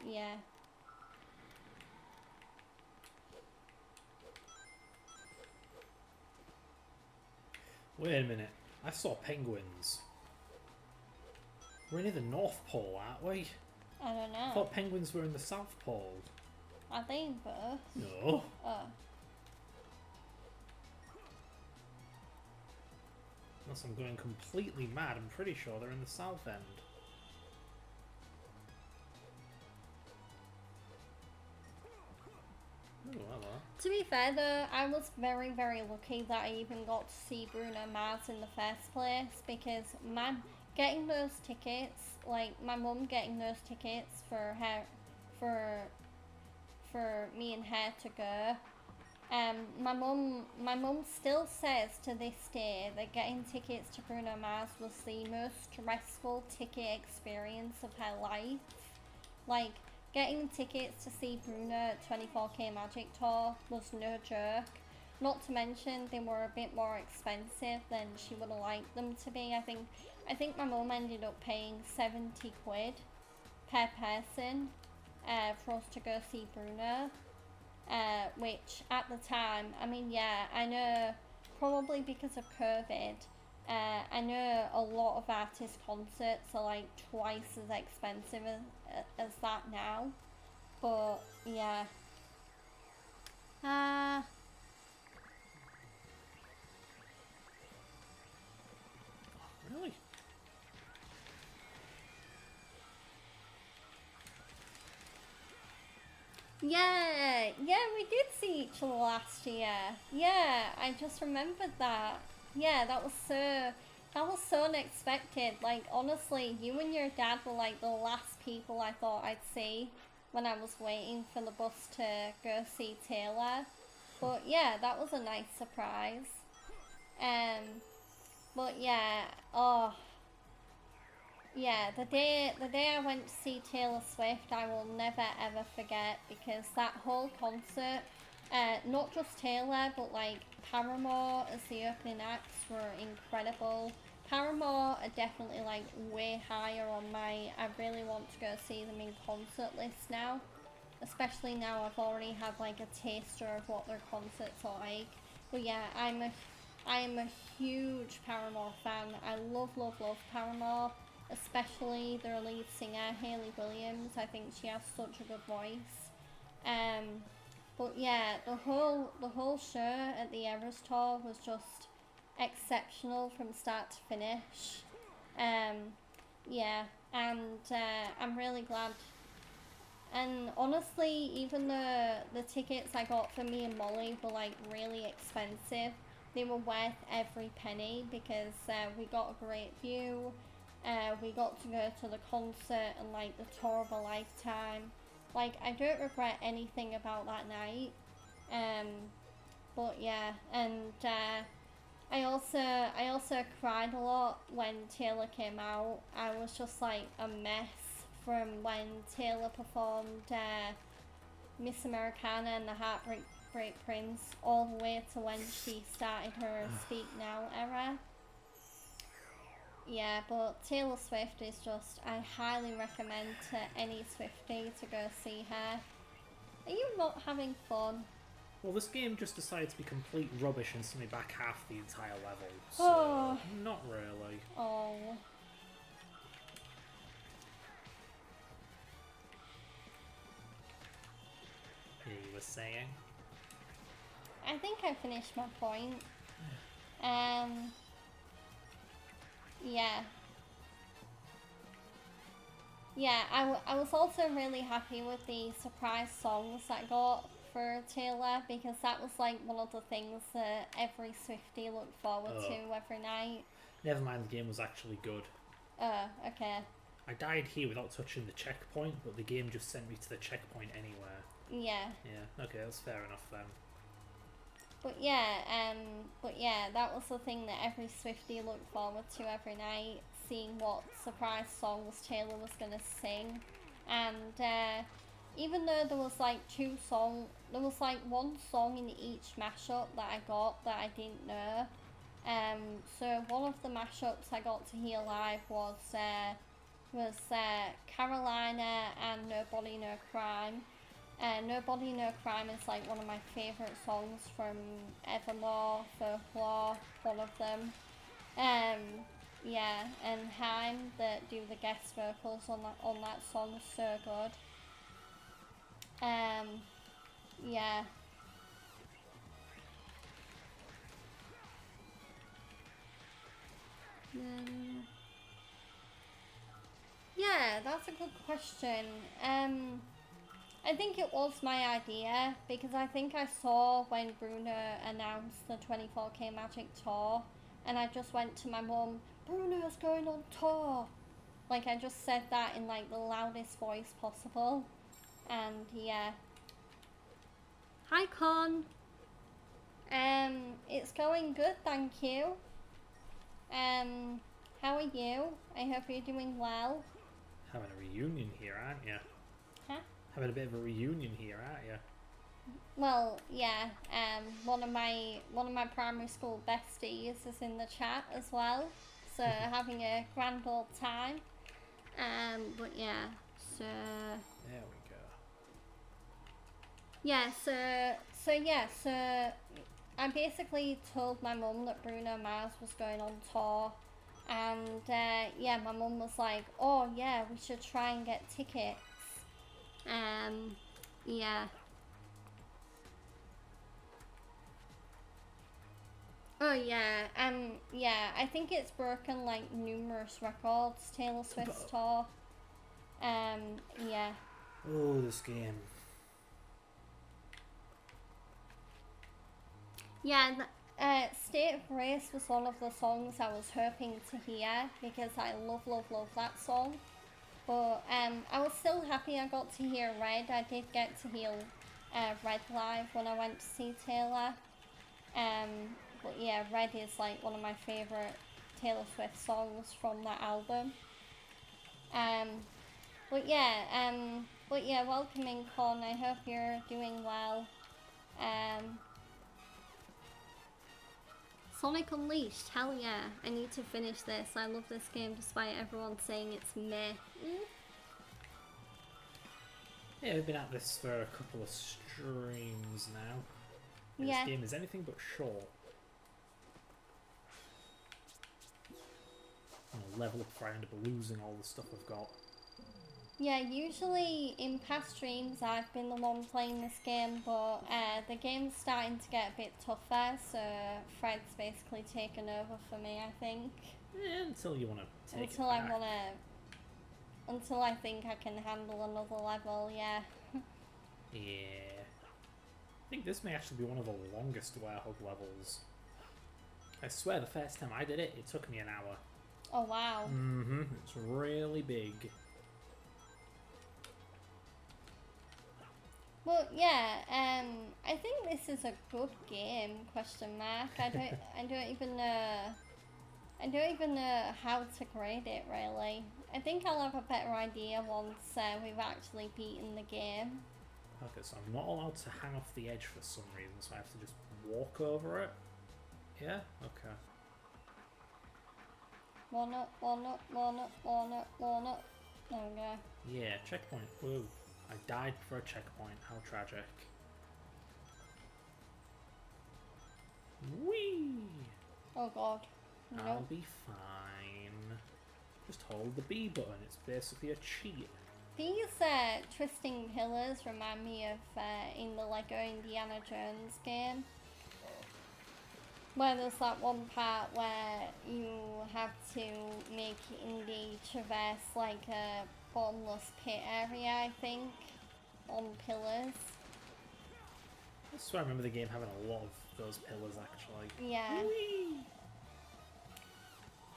Yeah. Wait a minute. I saw penguins. We're near the North Pole, aren't we? I don't know. I thought penguins were in the South Pole. Are they in both? No. Oh. Unless I'm going completely mad, I'm pretty sure they're in the South End. Oh, hello. To be fair though, I was very, very lucky that I even got to see Bruno Mars in the first place, because getting those tickets, like my mum getting those tickets for her, for me and her to go. My mum still says to this day that getting tickets to Bruno Mars was the most stressful ticket experience of her life. Like, getting tickets to see Bruno at 24K Magic Tour was no joke. Not to mention they were a bit more expensive than she would have liked them to be. I think my mum ended up paying 70 quid per person for us to go see Bruno. Which at the time, I mean, yeah, I know probably because of COVID, I know a lot of artist concerts are like twice as expensive as that now, but yeah. Really? Yeah, we did see each other last year. Yeah, I just remembered that. Yeah, that was so unexpected. Like, honestly, you and your dad were like the last people I thought I'd see when I was waiting for the bus to go see Taylor. But yeah, that was a nice surprise. But yeah, oh, yeah, the day I went to see Taylor Swift, I will never ever forget, because that whole concert, not just Taylor, but like Paramore as the opening acts were incredible. Paramore are definitely like way higher on my I really want to go see them in concert list now. Especially now I've already had like a taster of what their concerts are like. But yeah, I am a huge Paramore fan. I love Paramore. Especially their lead singer, Hayley Williams. I think she has such a good voice. But yeah, the whole show at the Eras Tour was just exceptional from start to finish. Yeah, and I'm really glad. And honestly, even though the tickets I got for me and Molly were like really expensive, they were worth every penny, because we got a great view. We got to go to the concert and like the tour of a lifetime. Like, I don't regret anything about that night. But yeah, and I also cried a lot when Taylor came out. I was just like a mess from when Taylor performed Miss Americana and the Heartbreak Prince all the way to when she started her Speak Now era. Yeah, but Taylor Swift is just, I highly recommend to any Swiftie to go see her. Are you not having fun? Well, this game just decided to be complete rubbish and sent me back half the entire level, so not really. Oh. Yeah, you were saying? I think I finished my point. Yeah. Yeah, I was also really happy with the surprise songs that I got for Taylor, because that was like one of the things that every Swiftie looked forward to every night. Never mind, the game was actually good. Oh, okay. I died here without touching the checkpoint, but the game just sent me to the checkpoint anywhere. Yeah. Yeah, okay, that's fair enough then. But yeah, that was the thing that every Swiftie looked forward to every night, seeing what surprise songs Taylor was gonna sing. And even though there was like there was like one song in each mashup that I got that I didn't know. So one of the mashups I got to hear live was Carolina and Nobody No Crime. Nobody No Crime is like one of my favourite songs from Evermore, Folklore, one of them. Yeah, and Haim that do the guest vocals on that song is so good. Yeah. Yeah, that's a good question. I think it was my idea because I think I saw when Bruno announced the 24K Magic Tour, and I just went to my mum, Bruno's going on tour. Like, I just said that in like the loudest voice possible, and yeah. Hi Con. It's going good, thank you. How are you? I hope you're doing well. Having a reunion here, aren't you? Huh? Having a bit of a reunion here, aren't you? Well, yeah. One of my primary school besties is in the chat as well, so having a grand old time. But yeah, so there we go. Yeah, so I basically told my mum that Bruno Mars was going on tour, and yeah, my mum was like, "Oh yeah, we should try and get tickets." Yeah. Oh yeah, yeah, I think it's broken like numerous records, Taylor Swift's tour. Yeah. Oh, this game. Yeah, State of Grace was one of the songs I was hoping to hear because I love that song. But I was still happy I got to hear Red. I did get to hear Red live when I went to see Taylor. But yeah, Red is like one of my favourite Taylor Swift songs from that album. But yeah, welcoming Con. I hope you're doing well. Sonic Unleashed, hell yeah. I need to finish this. I love this game despite everyone saying it's meh. Yeah, we've been at this for a couple of streams now. Yeah. This game is anything but short. I'll level up before I end up losing all the stuff I've got. Yeah, usually in past streams I've been the one playing this game, but the game's starting to get a bit tougher, so Fred's basically taken over for me, I think. Yeah, until you want to take until it back. Until I think I can handle another level, yeah. Yeah. I think this may actually be one of the longest Werehog levels. I swear the first time I did it, it took me an hour. Oh wow. It's really big. Well, yeah, I think this is a good game, question mark. I don't even know how to grade it, really. I think I'll have a better idea once we've actually beaten the game. Okay, so I'm not allowed to hang off the edge for some reason, so I have to just walk over it? Yeah? Okay. One up. There we go. Yeah, checkpoint. Woo. I died for a checkpoint. How tragic. Whee! Oh god. I'll be fine. Just hold the B button. It's basically a cheat. These twisting pillars remind me of in the Lego Indiana Jones game, where there's that one part where you have to make Indy traverse like a bottomless pit area, I think, on pillars. I swear I remember the game having a lot of those pillars actually. Yeah. Whee!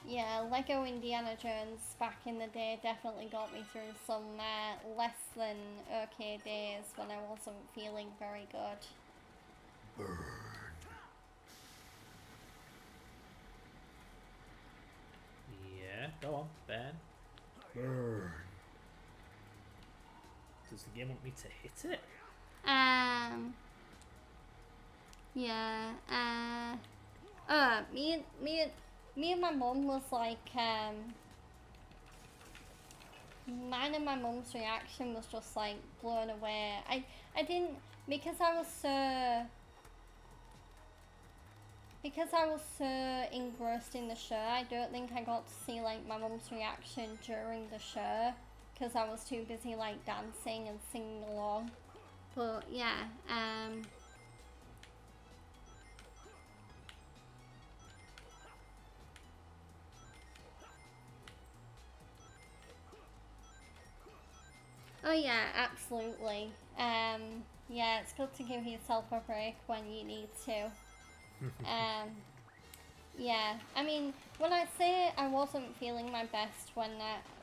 Yeah, Lego Indiana Jones back in the day definitely got me through some less than okay days when I wasn't feeling very good. Burn. Yeah, go on, Ben. Burn. Does the game want me to hit it? Yeah, me and my mum was like, mine and my mum's reaction was just like blown away. I didn't, because I because I was so engrossed in the show, I don't think I got to see like my mum's reaction during the show because I was too busy like dancing and singing along. But yeah, oh yeah, absolutely. Yeah, it's good to give yourself a break when you need to. Yeah, I mean, when I say I wasn't feeling my best when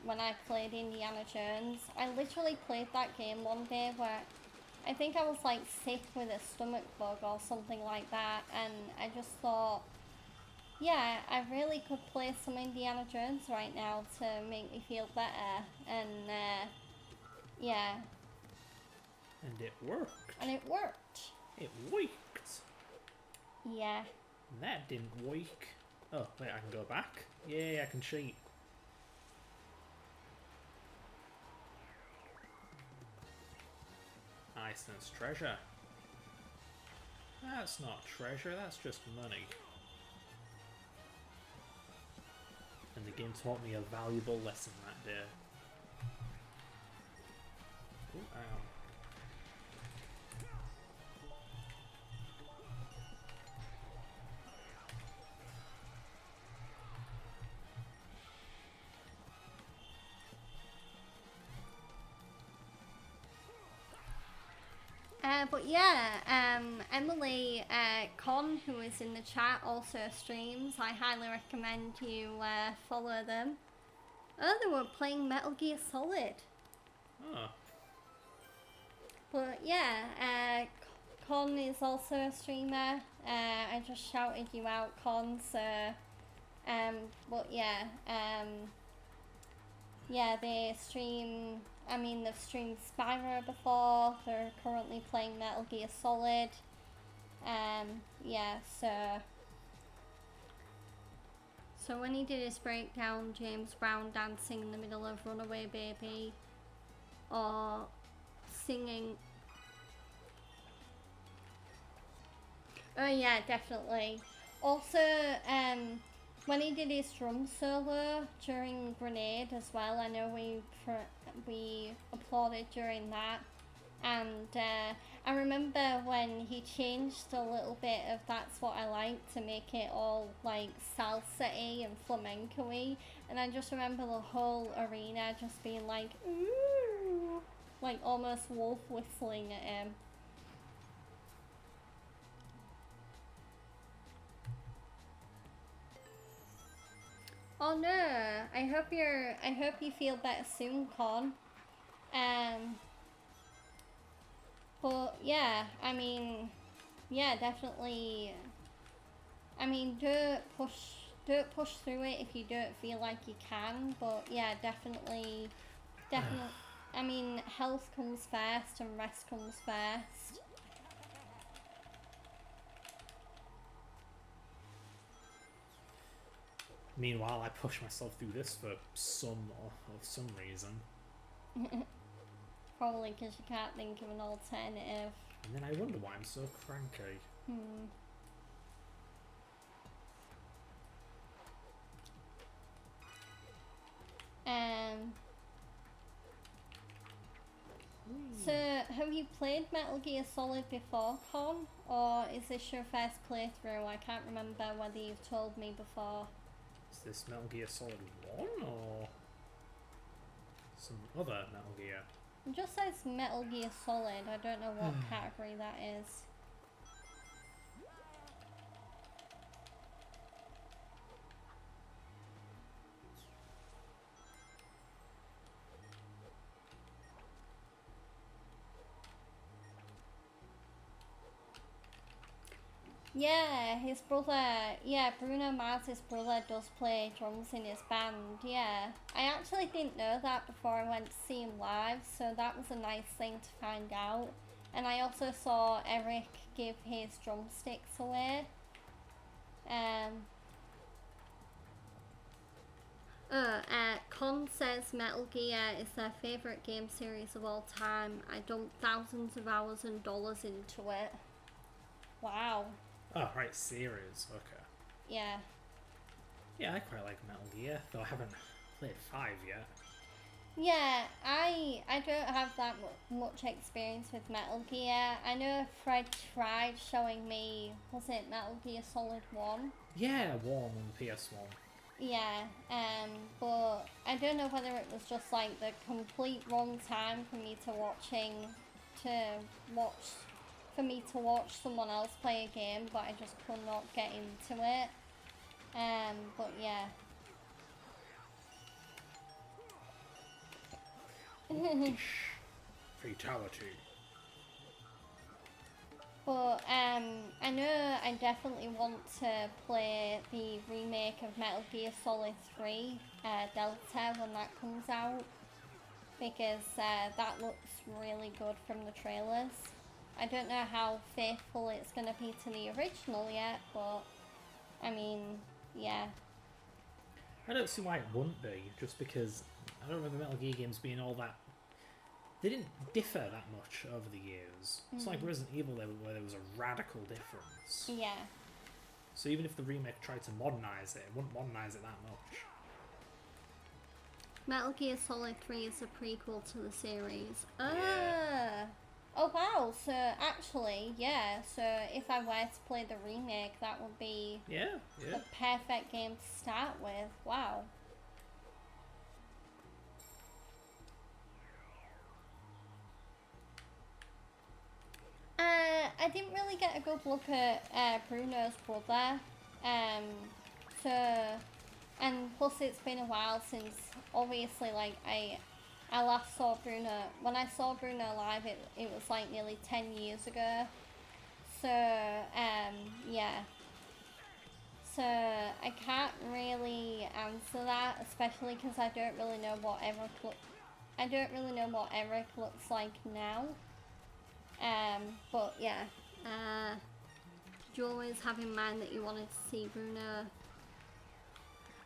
I played Indiana Jones, I literally played that game one day where I think I was like sick with a stomach bug or something like that, and I just thought, yeah, I really could play some Indiana Jones right now to make me feel better, and yeah. And it worked. And it worked. It worked. Yeah. That didn't work. Oh, wait, I can go back? Yeah, I can cheat. Iceland's treasure. That's not treasure, that's just money. And the game taught me a valuable lesson that day. Ooh, hang on. But yeah, Emily Con, who is in the chat, also streams. I highly recommend you follow them. Oh, they were playing Metal Gear Solid. Oh. But yeah, Con is also a streamer. I just shouted you out, Con, so... but yeah, yeah, they stream... I mean, they've streamed Spyro before. They're currently playing Metal Gear Solid. Yeah, so when he did his breakdown, James Brown dancing in the middle of Runaway Baby, or singing... Oh yeah, definitely. Also, when he did his drum solo during Grenade as well, I know we applauded during that. And I remember when he changed a little bit of That's What I Like to make it all like salsa-y and flamenco-y. And I just remember the whole arena just being like, ooh, like almost wolf whistling at him. Oh no, I hope you feel better soon, Con. But yeah, I mean, yeah, definitely. I mean, don't push through it if you don't feel like you can. But yeah, definitely. I mean, health comes first and rest comes first. Meanwhile, I push myself through this for some reason. Probably because you can't think of an alternative. And then I wonder why I'm so cranky. So, have you played Metal Gear Solid before, Con? Or is this your first playthrough? I can't remember whether you've told me before. Is this Metal Gear Solid 1 or some other Metal Gear? It just says Metal Gear Solid. I don't know what category that is. Yeah, his brother, Bruno Mars' brother does play drums in his band, yeah. I actually didn't know that before I went to see him live, so that was a nice thing to find out. And I also saw Eric give his drumsticks away. Con says Metal Gear is their favourite game series of all time. I dumped thousands of hours and dollars into it. Wow. Oh, right, series. Okay. Yeah. Yeah, I quite like Metal Gear, though I haven't played 5 yet. Yeah, I don't have that much experience with Metal Gear. I know Fred tried showing me, was it Metal Gear Solid 1? Yeah, 1 on the PS1. Yeah, but I don't know whether it was just like the complete wrong time for me to watch someone else play a game, but I just could not get into it. But yeah. Fatality. But I know I definitely want to play the remake of Metal Gear Solid 3 Delta when that comes out, because that looks really good from the trailers. I don't know how faithful it's going to be to the original yet, but I mean, yeah. I don't see why it wouldn't be, just because I don't remember Metal Gear games being all that. They didn't differ that much over the years. It's like Resident Evil where there was a radical difference. Yeah. So even if the remake tried to modernise it wouldn't modernise it that much. Metal Gear Solid 3 is a prequel to the series. Yeah. Oh wow, so actually, yeah, so if I were to play the remake, that would be the perfect game to start with. Wow. I didn't really get a good look at Bruno's brother. So, and plus it's been a while since, obviously, like, I last saw Bruno, when I saw Bruno live, it was like nearly 10 years ago. So, yeah. So, I can't really answer that, especially because I don't really know what Eric looks like now. But yeah, did you always have in mind that you wanted to see Bruno?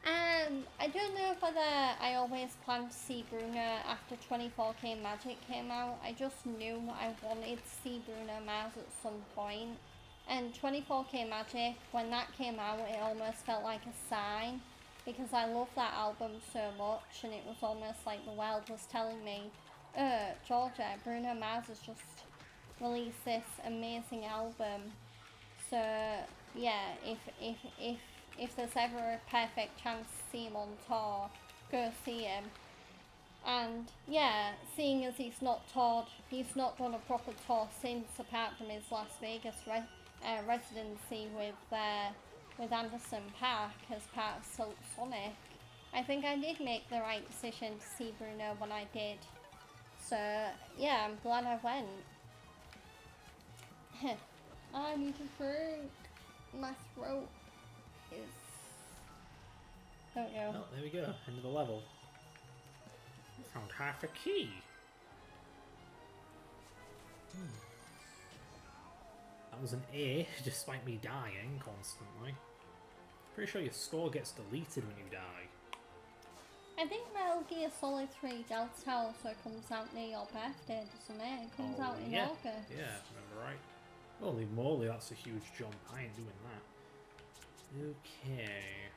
I don't know whether I always planned to see Bruno after 24K Magic came out. I just knew I wanted to see Bruno Mars at some point. And 24K Magic, when that came out, it almost felt like a sign, because I love that album so much, and it was almost like the world was telling me, Georgia, Bruno Mars has just released this amazing album. So yeah, if there's ever a perfect chance to see him on tour, go see him. And yeah, seeing as he's not done a proper tour since, apart from his Las Vegas residency with Anderson .Paak as part of Silk Sonic, I think I did make the right decision to see Bruno when I did. So yeah, I'm glad I went. I need a drink. My throat is... There we go. Oh, there we go. End of the level. I found half a key. That was an A, despite me dying constantly. Pretty sure your score gets deleted when you die. I think Metal Gear Solid 3 Delta also comes out near your birthday, doesn't it? It comes out in August. Yeah, remember right. Holy moly, that's a huge jump. I ain't doing that. Okay.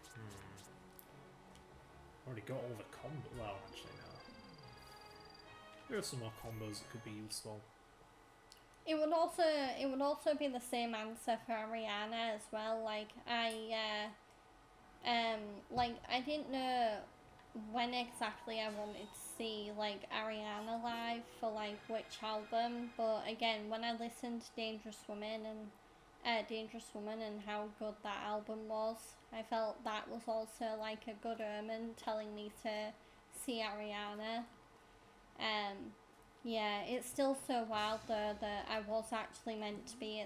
Already got all the combos. Well, actually, no. There are some more combos that could be useful. It would also be the same answer for Ariana as well. Like I didn't know when exactly I wanted to see like Ariana live for like which album, but again, when I listened to Dangerous Woman and how good that album was, I felt that was also like a good omen telling me to see Ariana. Yeah, it's still so wild though that I was actually meant to be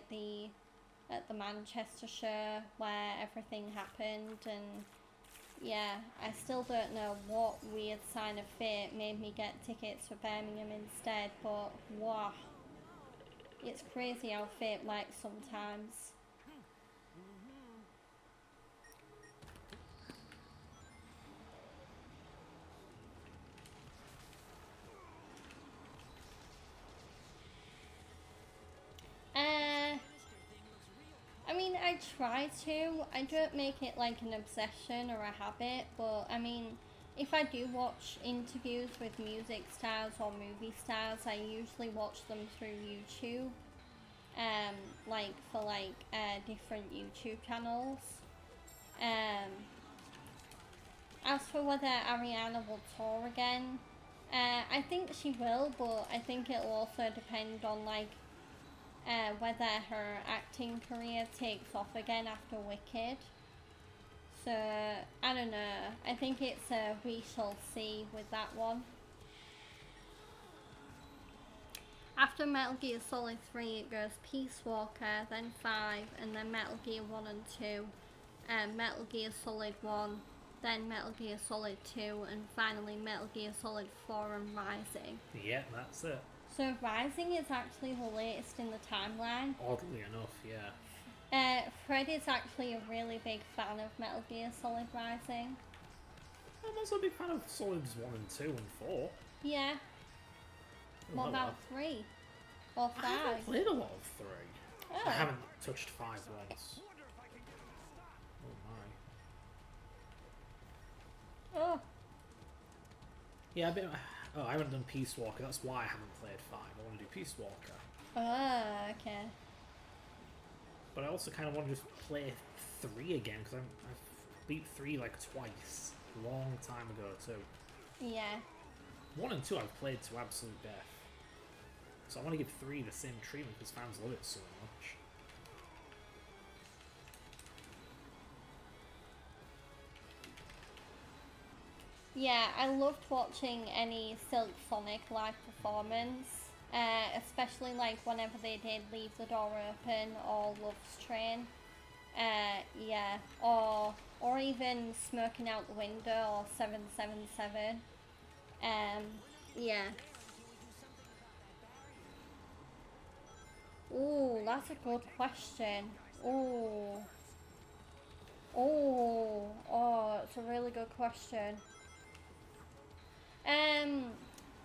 at the Manchester show where everything happened, and yeah, I still don't know what weird sign of fate made me get tickets for Birmingham instead, but wow, it's crazy how fate works sometimes. I mean, I try to. I don't make it like an obsession or a habit, but I mean, if I do watch interviews with music stars or movie stars, I usually watch them through YouTube. Like for different YouTube channels. Um, as for whether Ariana will tour again, I think she will, but I think it'll also depend on whether her acting career takes off again after Wicked. So I don't know. I think it's we shall see with that one. After Metal Gear Solid 3, it goes Peace Walker, then 5, and then Metal Gear 1 and 2, Metal Gear Solid 1, then Metal Gear Solid 2, and finally Metal Gear Solid 4 and Rising. Yeah, that's it. So Rising is actually the latest in the timeline. Oddly enough, yeah. Fred is actually a really big fan of Metal Gear Solid Rising. I'm also a big fan of Solids 1 and 2 and 4. Yeah. What about 3? Or 5? I haven't played a lot of 3. Oh. I haven't touched 5 once. Oh my. Oh. Yeah, I haven't done Peace Walker, that's why I haven't played 5. I want to do Peace Walker. Oh, okay. But I also kind of want to just play 3 again, because I've beat 3 like twice. A long time ago, too. Yeah. 1 and 2 I've played to absolute death. So I want to give 3 the same treatment because fans love it so much. Yeah, I loved watching any Silk Sonic live performance, especially like whenever they did Leave the Door Open or Love's Train. Yeah, or even Smoking Out the Window or 777. Yeah. Ooh, that's a good question. Ooh. It's a really good question.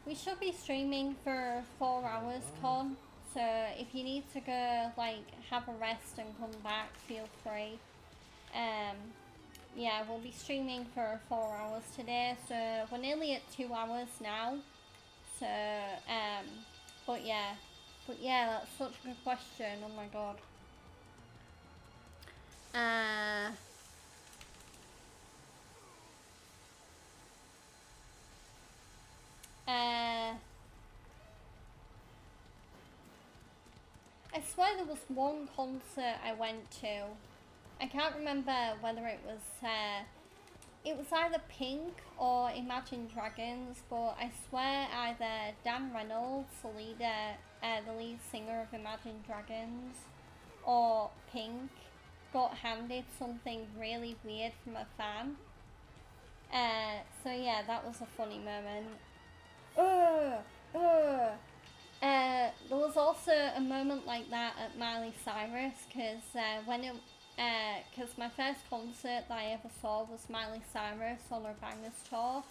We should be streaming for 4 hours, Con. So if you need to go, have a rest and come back, feel free. Yeah, we'll be streaming for 4 hours today. So we're nearly at 2 hours now. So, but yeah, that's such a good question. Oh my god. I swear there was one concert I went to. I can't remember whether it was either Pink or Imagine Dragons, but I swear either Dan Reynolds, the lead singer of Imagine Dragons, or Pink got handed something really weird from a fan. So yeah, that was a funny moment. There was also a moment like that at Miley Cyrus, because my first concert that I ever saw was Miley Cyrus on her Bangers tour,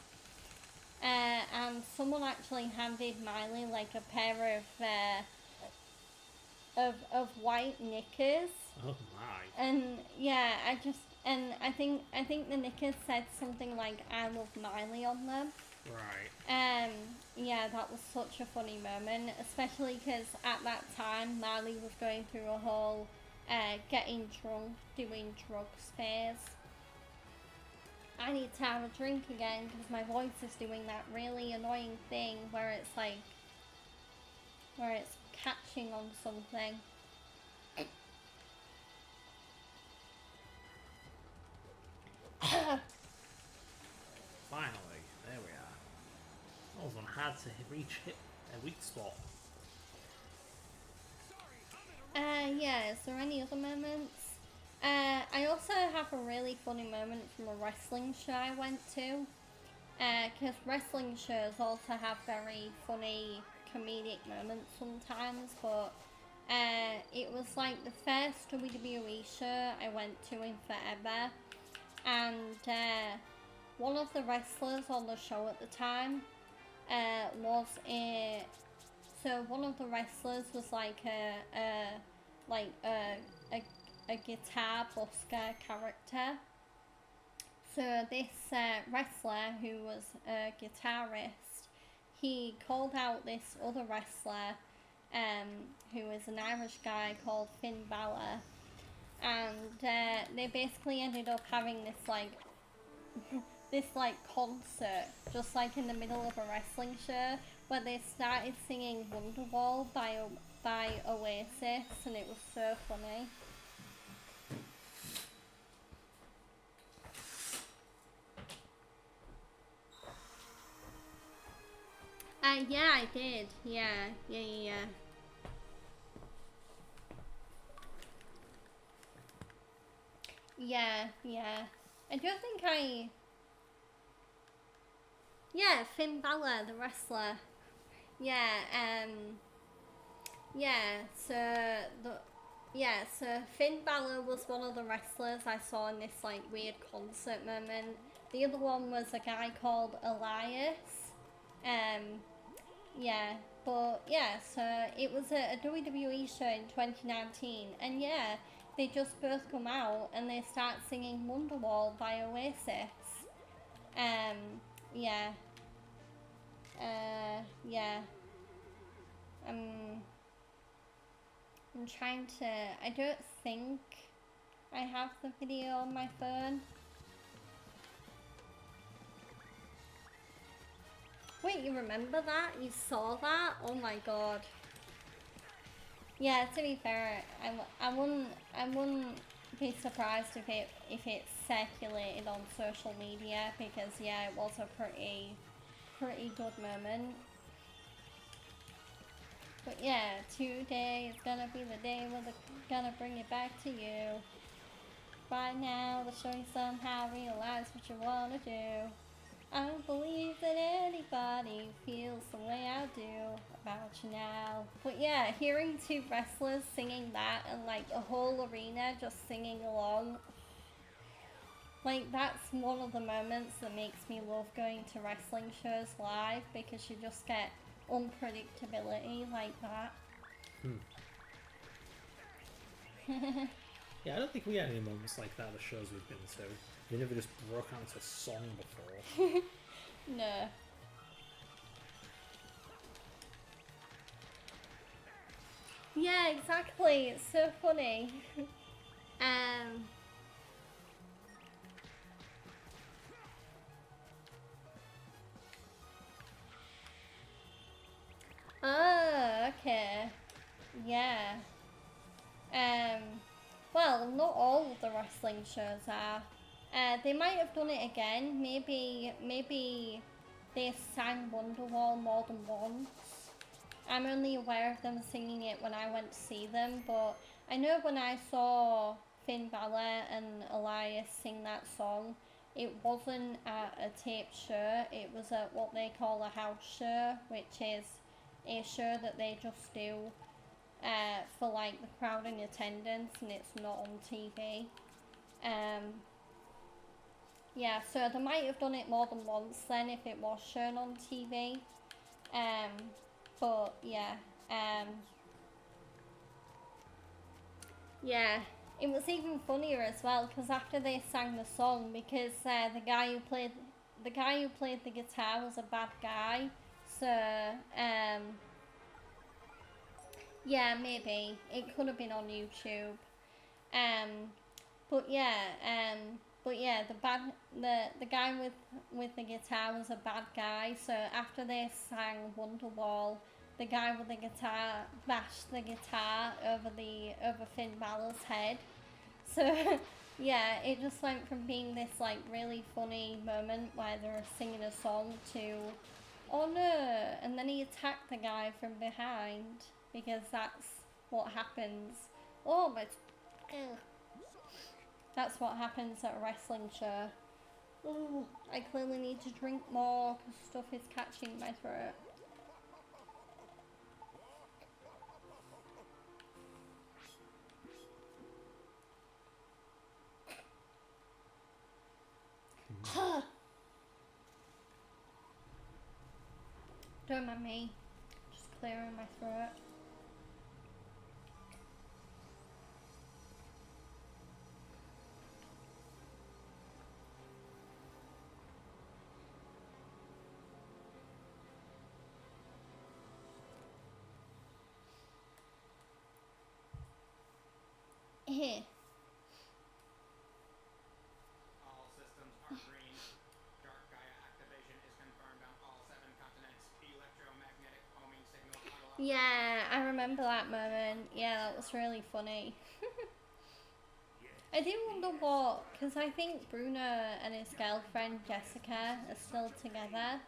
and someone actually handed Miley a pair of white knickers. Oh my! And yeah, I think the knickers said something like "I love Miley" on them. Right. Yeah, that was such a funny moment, especially because at that time Miley was going through a whole getting drunk, doing drugs phase. I need to have a drink again because my voice is doing that really annoying thing where it's catching on something. Finally, there we are. That was one hard to hit a weak spot. Yeah, is there any other moments? I also have a really funny moment from a wrestling show I went to. Because wrestling shows also have very funny comedic moments sometimes, but it was the first WWE show I went to in forever, and one of the wrestlers on the show at the time one of the wrestlers was a a guitar busker character. So this wrestler who was a guitarist, he called out this other wrestler who was an Irish guy called Finn Balor, and they basically ended up having this like this like concert just like in the middle of a wrestling show where they started singing Wonderwall by Oasis, and it was so funny. Yeah, I did. Yeah. Yeah. I don't think I... Yeah, Finn Balor, the wrestler. Yeah, so Finn Balor was one of the wrestlers I saw in this like weird concert moment. The other one was a guy called Elias. Yeah, but yeah, so it was a WWE show in 2019, and yeah, they just both come out and they start singing Wonderwall by Oasis. Yeah. Yeah. I'm trying to... I don't think I have the video on my phone. Wait, you remember that? You saw that? Oh my god. Yeah, to be fair, I wouldn't be surprised if it circulated on social media, because yeah, it was a pretty good moment. But yeah, today is gonna be the day where they're gonna bring it back to you. By now, the show you somehow realize what you wanna do. I don't believe that anybody feels the way I do about you now. But yeah, hearing two wrestlers singing that and like a whole arena just singing along, like that's one of the moments that makes me love going to wrestling shows live, because you just get unpredictability like that. Yeah, I don't think we had any moments like that at the shows we've been to. We never just broke out into song before. No. Yeah, exactly. It's so funny. Oh, okay. Yeah. Well, not all of the wrestling shows are. They might have done it again. Maybe they sang Wonderwall more than once. I'm only aware of them singing it when I went to see them, but I know when I saw Finn Balor and Elias sing that song, it wasn't at a taped show, it was at what they call a house show, which is a show that they just do for like the crowd in attendance, and it's not on TV. Yeah, so they might have done it more than once then if it was shown on TV. But yeah, yeah, it was even funnier as well because after they sang the song, because the guy who played the guitar was a bad guy, so yeah, maybe it could have been on YouTube. But yeah, the guy with the guitar was a bad guy. So after they sang Wonderwall, the guy with the guitar bashed the guitar over Finn Balor's head. So yeah, it just went from being this like really funny moment where they're singing a song to, oh no, and then he attacked the guy from behind, because that's what happens. Oh my. That's what happens at a wrestling show. Ooh, I clearly need to drink more because stuff is catching my throat. Don't mind me. Just clearing my throat. remember that moment. Yeah, that was really funny. I do wonder what, because I think Bruno and his girlfriend Jessica are still together.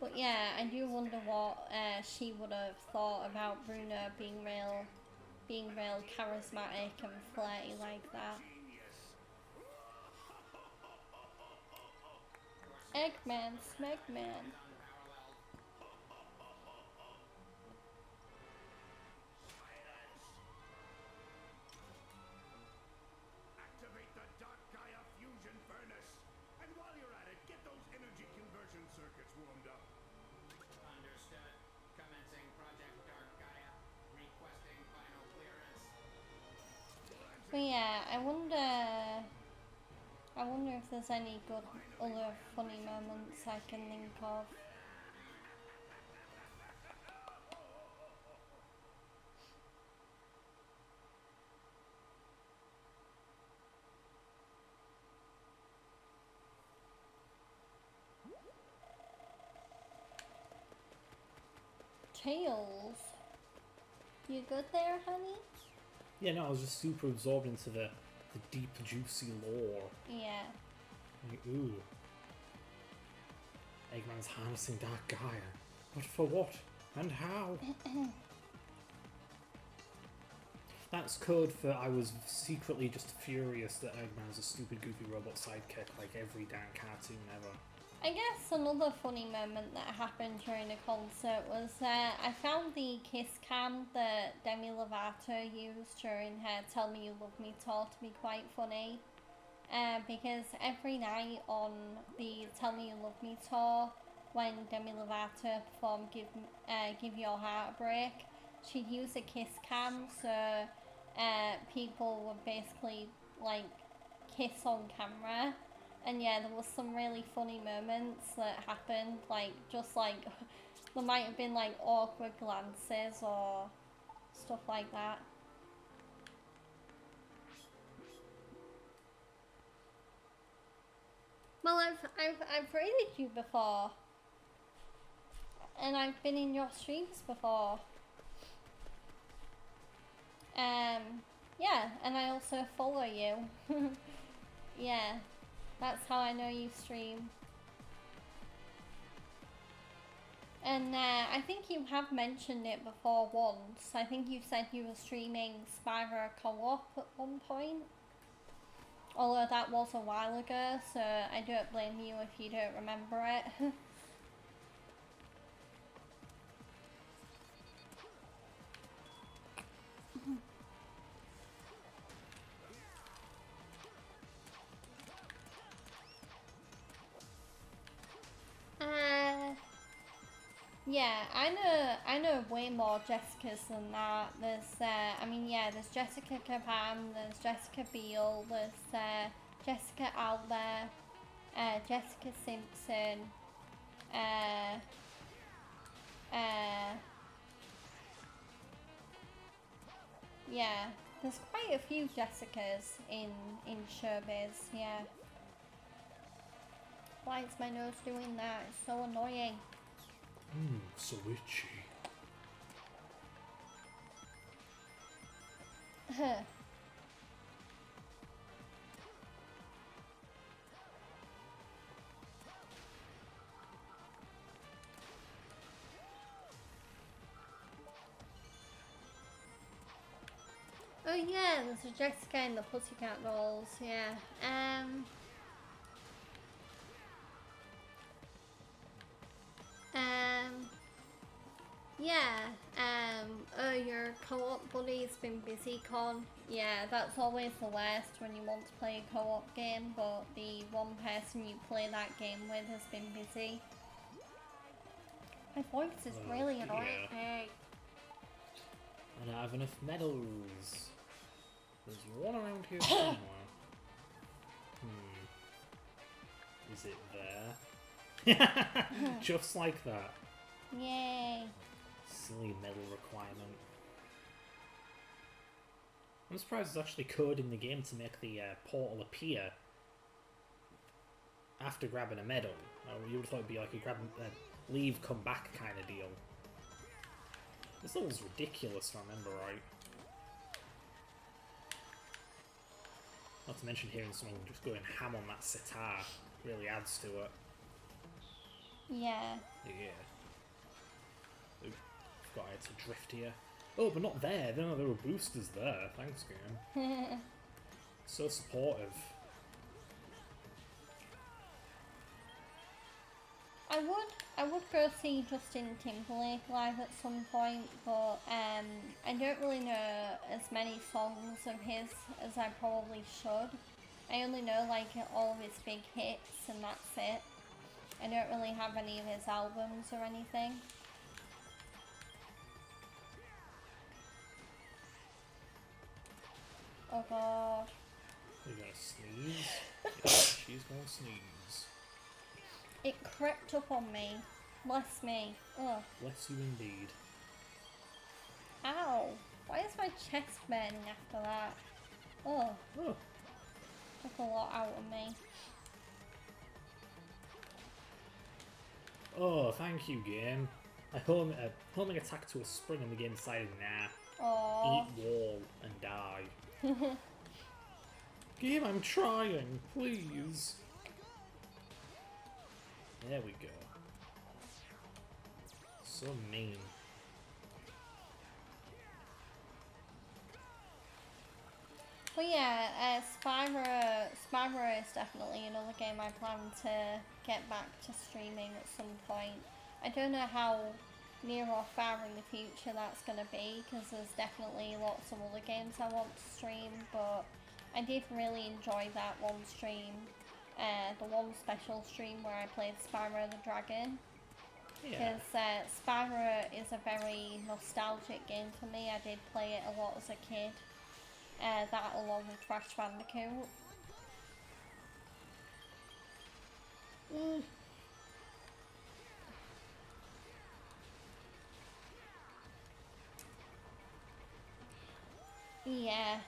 But yeah, I do wonder what she would have thought about Bruno being real charismatic and flirty like that. Eggman, Smegman. Activate the Dark Gaia fusion furnace. And while you're at it, get those energy conversion circuits warmed up. Understood. Commencing Project Dark Gaia. Requesting final clearance. But yeah, I wonder if there's any good other funny moments I can think of. Tails, you good there, honey? Yeah, no, I was just super absorbed into the deep, juicy lore. Yeah. Like, ooh. Eggman's harnessing Dark Gaia. But for what? And how? That's code for I was secretly just furious that Eggman's a stupid, goofy robot sidekick like every damn cartoon ever. I guess another funny moment that happened during the concert was I found the kiss cam that Demi Lovato used during her Tell Me You Love Me tour to be quite funny. Because every night on the Tell Me You Love Me tour, when Demi Lovato performed Give Your Heart a Break, she'd use a kiss cam so people would basically like kiss on camera. And yeah, there was some really funny moments that happened, like, just like, there might have been like awkward glances or stuff like that. Well, I've rated you before. And I've been in your streams before. Yeah, and I also follow you. Yeah. That's how I know you stream. And I think you have mentioned it before once. I think you said you were streaming Spyro Co-op at one point. Although that was a while ago, so I don't blame you if you don't remember it. Yeah, I know way more Jessicas than that. There's, there's Jessica Caban, there's Jessica Biel, there's Jessica Alba, Jessica Simpson, yeah, there's quite a few Jessicas in showbiz, yeah. Why is my nose doing that? It's so annoying. So itchy. Oh yeah, there's a Jessica and the Pussycat Dolls, yeah. Oh, your co-op buddy's been busy, Con. Yeah, that's always the worst when you want to play a co-op game, but the one person you play that game with has been busy. My voice is really annoying. Hey. I don't have enough medals. There's one around here somewhere. Is it there? Just like that. Yay. Silly medal requirement. I'm surprised there's actually code in the game to make the portal appear after grabbing a medal. You would have thought it'd be like a grab, leave, come back kind of deal. This level's ridiculous, if I remember right. Not to mention hearing someone just going ham on that sitar really adds to it. Yeah. Yeah. Oop, forgot I had to drift here. Oh, but not there. No, there were boosters there. Thanks, game. So supportive. I would go see Justin Timberlake live at some point, but I don't really know as many songs of his as I probably should. I only know like all of his big hits and that's it. I don't really have any of his albums or anything. Oh god. You're gonna sneeze? Yeah, she's gonna sneeze. It crept up on me. Bless me. Ugh. Bless you indeed. Ow. Why is my chest burning after that? Oh. Oh. Took a lot out of me. Oh, thank you, game. A homing attack to a spring and the game decided, nah. Aww. Eat wall and die. Game, I'm trying, please. There we go. So mean. But yeah, Spyro is definitely another game I plan to get back to streaming at some point. I don't know how near or far in the future that's going to be, because there's definitely lots of other games I want to stream, but I did really enjoy that one stream, the one special stream where I played Spyro the Dragon. Because Spyro is a very nostalgic game for me. I did play it a lot as a kid. That along with Crash Bandicoot. Yeah.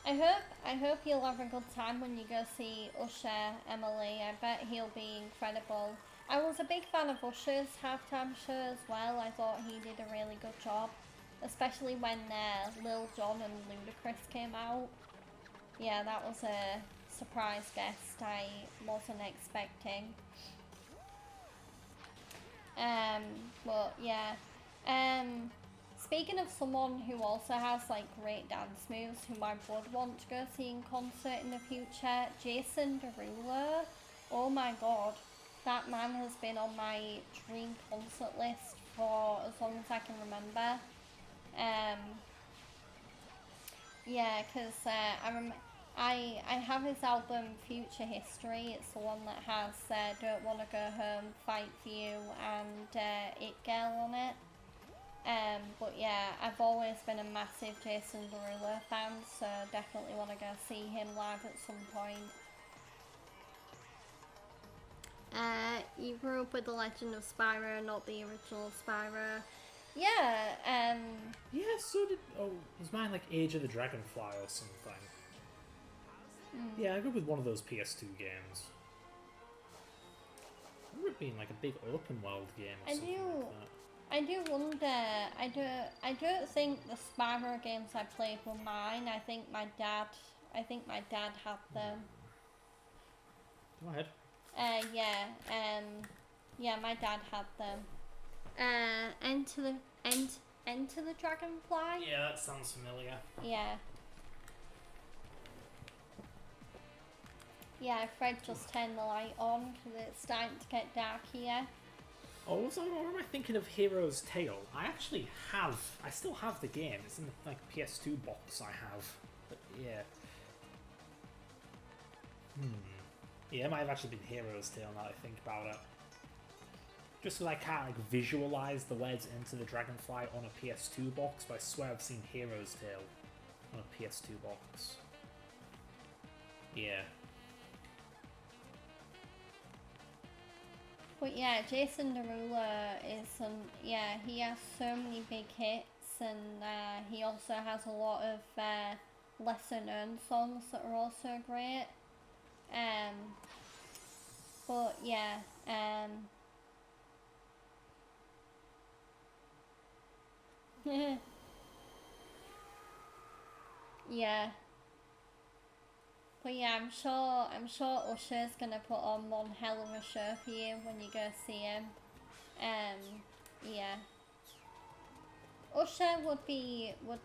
I hope you'll have a good time when you go see Usher, Emily. I bet he'll be incredible. I was a big fan of Usher's halftime show as well. I thought he did a really good job. Especially when Lil Jon and Ludacris came out. Yeah, that was a surprise guest I wasn't expecting. But yeah. Speaking of someone who also has like great dance moves, whom I would want to go see in concert in the future, Jason Derulo. Oh my god, that man has been on my dream concert list for as long as I can remember. Yeah, because I have his album Future History. It's the one that has Don't Wanna Go Home, Fight For You and It Girl on it. But yeah, I've always been a massive Jason Derulo fan, so definitely want to go see him live at some point. You grew up with The Legend of Spyro, not the original Spyro. Yeah, yeah, so did... Oh, was mine like Age of the Dragonfly or something? Yeah, I grew up with one of those PS2 games. I remember it being like a big open world game or something like that. I do wonder, I don't think the Spyro games I played were mine. I think my dad had them. Go ahead. Yeah, my dad had them. Enter the Dragonfly? Yeah, that sounds familiar. Yeah. Yeah, Fred just turned the light on because it's starting to get dark here. Oh, so what am I thinking of Hero's Tale? I still have the game. It's in the like PS2 box I have. But yeah. Yeah, it might have actually been Hero's Tale now that I think about it. Just because I can't like visualise the words Into the Dragonfly on a PS2 box, but I swear I've seen Hero's Tale on a PS2 box. Yeah. But yeah, Jason Derulo is he has so many big hits, and he also has a lot of lesser known songs that are also great. But yeah, Yeah. But yeah, I'm sure Usher's gonna put on one hell of a show for you when you go see him. Yeah. Usher would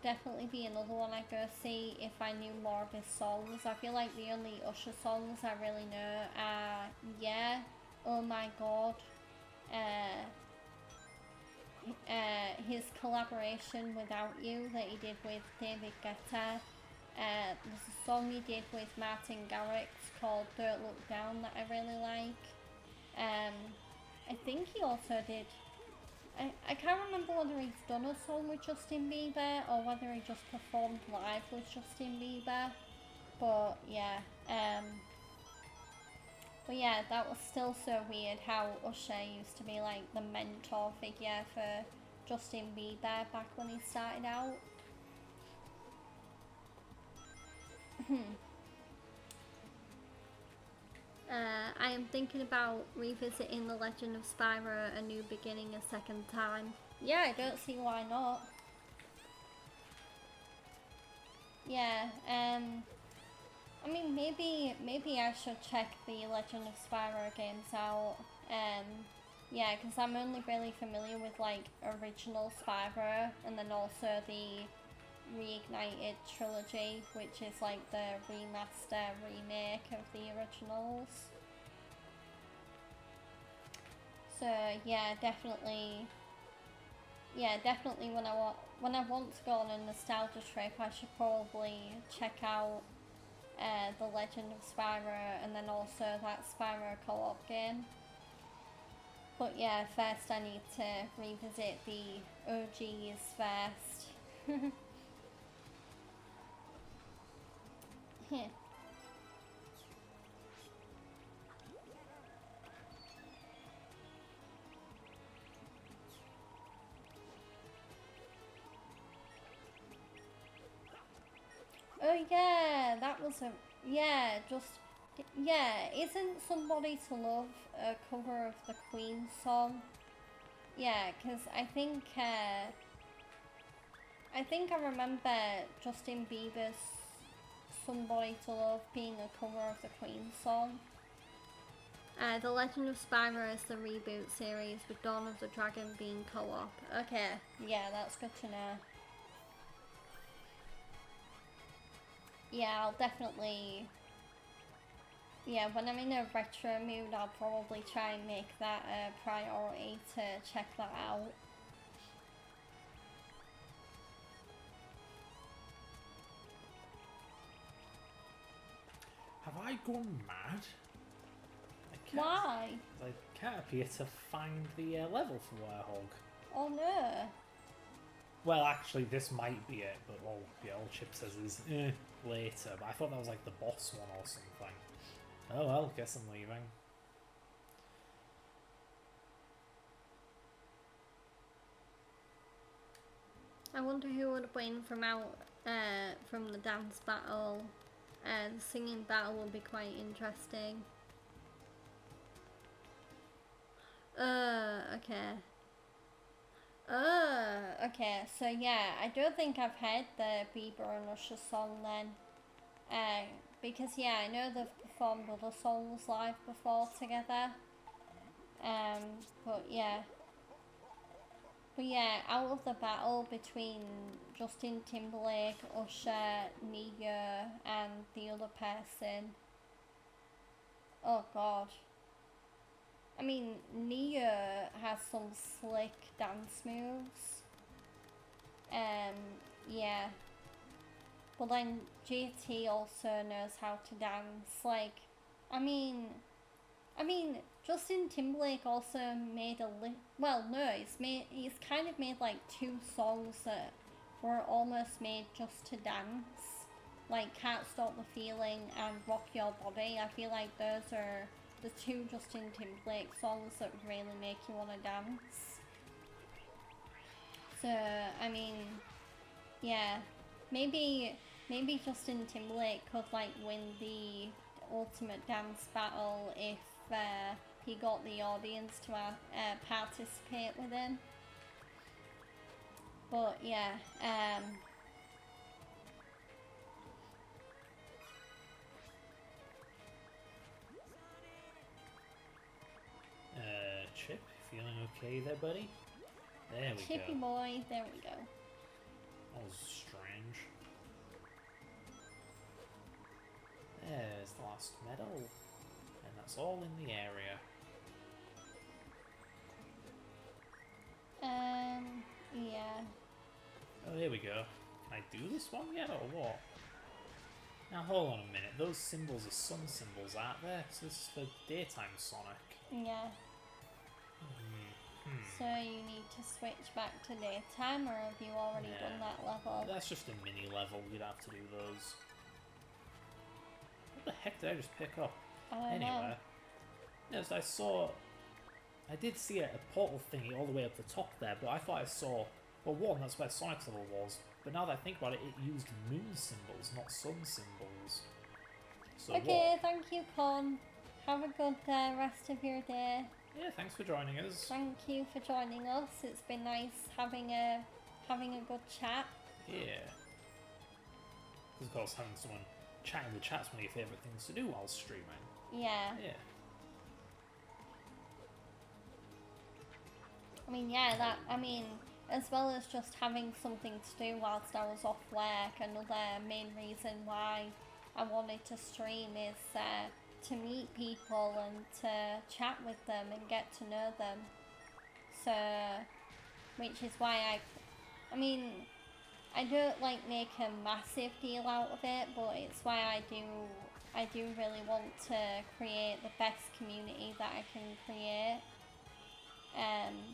definitely be another one I'd go see if I knew more of his songs. I feel like the only Usher songs I really know are Yeah, Oh My God, his collaboration Without You that he did with David Guetta. There's a song he did with Martin Garrix called Don't Look Down that I really like. I think he also did, I can't remember whether he's done a song with Justin Bieber or whether he just performed live with Justin Bieber. But yeah, that was still so weird how Usher used to be like the mentor figure for Justin Bieber back when he started out. I am thinking about revisiting The Legend of Spyro A New Beginning a second time. Yeah, I don't see why not. Yeah, I mean, maybe I should check the Legend of Spyro games out. Yeah, because I'm only really familiar with like original Spyro, and then also the Reignited trilogy, which is like the remaster remake of the originals. So yeah, definitely when I want to go on a nostalgia trip, I should probably check out The Legend of Spyro and then also that Spyro co-op game. But yeah, first I need to revisit the OGs first. Oh yeah, that was a Isn't Somebody to Love a cover of the Queen song? Yeah, because I remember Justin Bieber's Somebody to Love being a cover of the Queen song. The Legend of Spyro is the reboot series with Dawn of the Dragon being co-op. Okay, yeah, that's good to know. Yeah, I'll definitely... Yeah, when I'm in a retro mood, I'll probably try and make that a priority to check that out. Have I gone mad? Why? I can't appear to find the level for Werehog. Oh no. Well, actually, this might be it, but all Chip says is later. But I thought that was like the boss one or something. Oh well, guess I'm leaving. I wonder who would win from the dance battle. The singing battle would be quite interesting. Okay. Okay, so yeah, I don't think I've heard the Bieber and Usher song then. Because yeah, I know they've performed other songs live before together. But yeah, out of the battle between Justin Timberlake, Usher, Neo, and the other person, oh god. I mean, Neo has some slick dance moves. Yeah. But then JT also knows how to dance. Like, I mean, Justin Timberlake also made he's kind of made like 2 songs that were almost made just to dance. Like Can't Stop the Feeling and Rock Your Body. I feel like those are the 2 Justin Timberlake songs that really make you want to dance. So, I mean, yeah, maybe Justin Timberlake could like win the ultimate dance battle if he got the audience to participate with him. But yeah, Chip, feeling okay there, buddy? There we Chippy go. boy, there we go. That was strange. There's the last medal. And that's all in the area. Yeah. Oh, here we go. Can I do this one yet, or what? Now, hold on a minute. Those symbols are sun symbols, aren't they? So this is for daytime Sonic. Yeah. So you need to switch back to daytime, or have you already done that level? That's just a mini level. You'd have to do those. What the heck did I just pick up? I don't know. Yes, I did see a portal thingy all the way up the top there, but I thought I saw, well, one, that's where Sonic's level was, but now that I think about it, it used moon symbols, not sun symbols. So Okay, thank you, Con. Have a good rest of your day. Yeah, thanks for joining us. Thank you for joining us. It's been nice having a good chat. Yeah. Of course, having someone chat in the chat's one of your favourite things to do while streaming. Yeah. Yeah. I mean, as well as just having something to do whilst I was off work, another main reason why I wanted to stream is to meet people and to chat with them and get to know them. So, which is why I mean, I don't like make a massive deal out of it, but it's why I do really want to create the best community that I can create.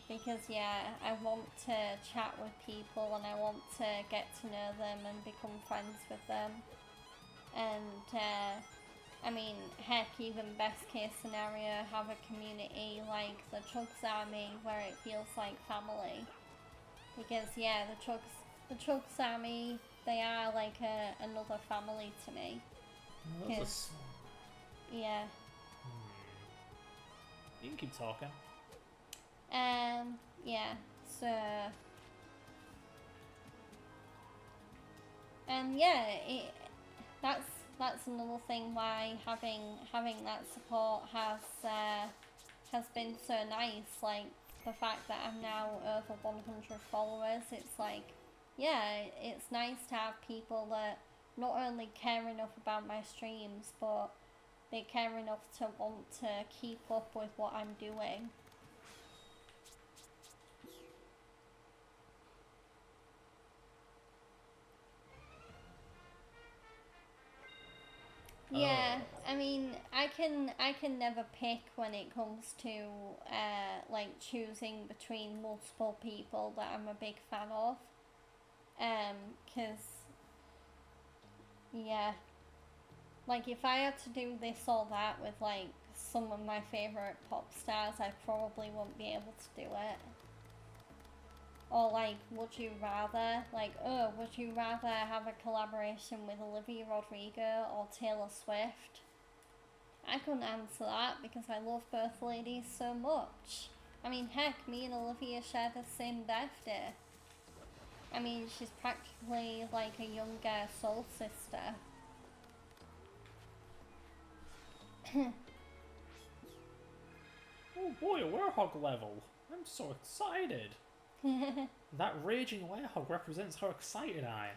Because yeah, I want to chat with people and I want to get to know them and become friends with them. And I mean, heck, even best case scenario, have a community like the Chugs Army where it feels like family. Because yeah, the Chugs Army, they are like another family to me. Yeah. You can keep talking. Yeah, so yeah, that's another thing why having that support has been so nice. Like the fact that I'm now over 100 followers, it's like, yeah, it's nice to have people that not only care enough about my streams, but they care enough to want to keep up with what I'm doing. Yeah, I mean, I can never pick when it comes to like choosing between multiple people that I'm a big fan of, 'cause yeah, like if I had to do this or that with like some of my favorite pop stars, I probably wouldn't be able to do it. Or like, would you rather, like, would you rather have a collaboration with Olivia Rodrigo or Taylor Swift? I couldn't answer that because I love both ladies so much. I mean, heck, me and Olivia share the same birthday. I mean, she's practically like a younger soul sister. Oh boy, a Werehog level! I'm so excited! That raging Werehog represents how excited I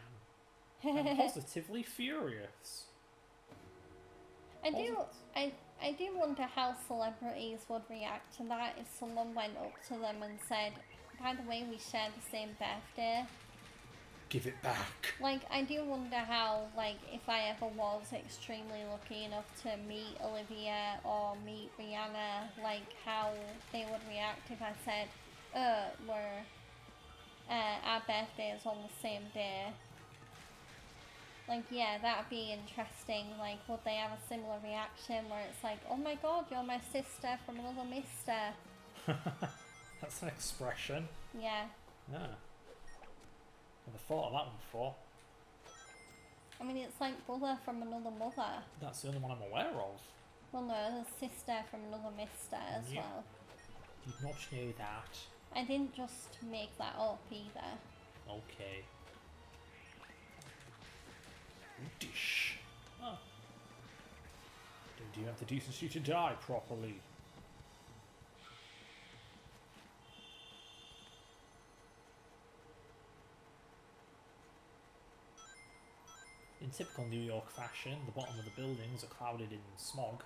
am. I'm positively furious. I do wonder how celebrities would react to that if someone went up to them and said, by the way, we share the same birthday. Give it back. Like, I do wonder how, like, if I ever was extremely lucky enough to meet Olivia or meet Rihanna, like, how they would react if I said, our birthday is on the same day. Like, yeah, that'd be interesting. Like, would they have a similar reaction where it's like, oh my god, you're my sister from another mister? That's an expression. Yeah. Yeah. Never thought of that one before. I mean, it's like brother from another mother. That's the only one I'm aware of. Well, no, there's sister from another mister as well. Did not know that. I didn't just make that up either. Okay. Dish. Oh. Don't you have the decency to die properly? In typical New York fashion, the bottom of the buildings are clouded in smog.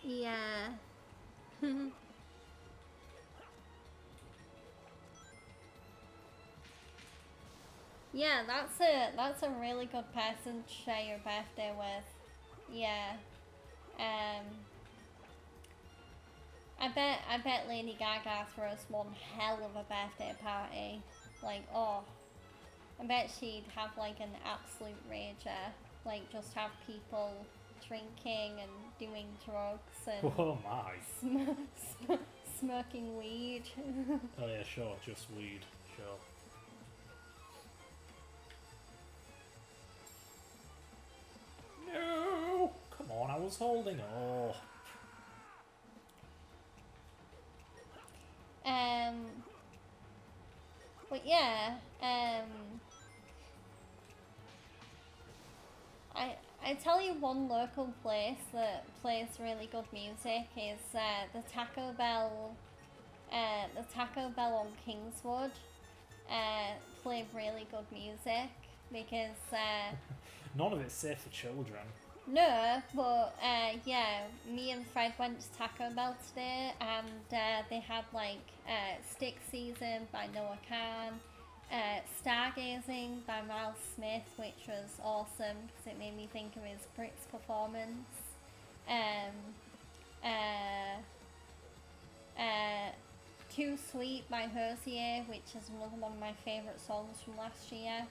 Yeah. Yeah, that's a really good person to share your birthday with. Yeah. Um I bet Lady Gaga throws one hell of a birthday party. Like, oh, I bet she'd have like an absolute rager. Like, just have people drinking and doing drugs and Oh my. smoking weed. Oh yeah, sure, just weed, sure. No! Come on, I was holding. Oh. But yeah, I tell you one local place that plays really good music is the Taco Bell on Kingswood. Play really good music because None of it's safe for children. no, but yeah, me and Fred went to Taco Bell today and they had like Stick Season by Noah Khan, Stargazing by Miles Smith, which was awesome because it made me think of his Brits performance. Too Sweet by Hosier, which is another one of my favourite songs from last year.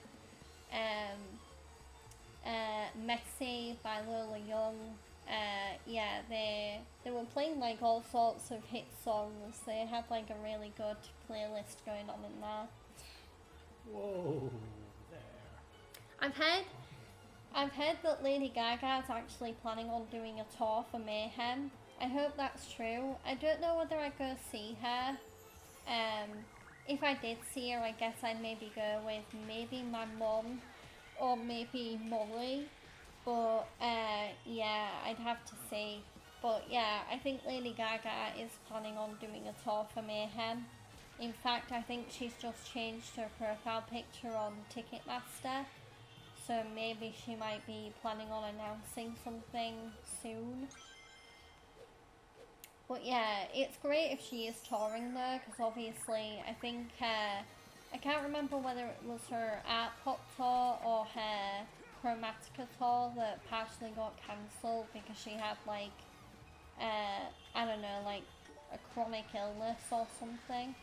Messy by Lola Young. Yeah, they were playing like all sorts of hit songs. They had like a really good playlist going on in there. Whoa, there. I've heard that Lady Gaga is actually planning on doing a tour for Mayhem. I hope that's true. I don't know whether I'd go see her. If I did see her, I guess I'd maybe go with maybe my mum or maybe Molly. But yeah, I'd have to see. But yeah, I think Lady Gaga is planning on doing a tour for Mayhem. In fact, I think she's just changed her profile picture on Ticketmaster. So maybe she might be planning on announcing something soon. But yeah, it's great if she is touring though, because obviously I think, I can't remember whether it was her Art Pop tour or her Chromatica tour that partially got cancelled because she had like, I don't know, like a chronic illness or something.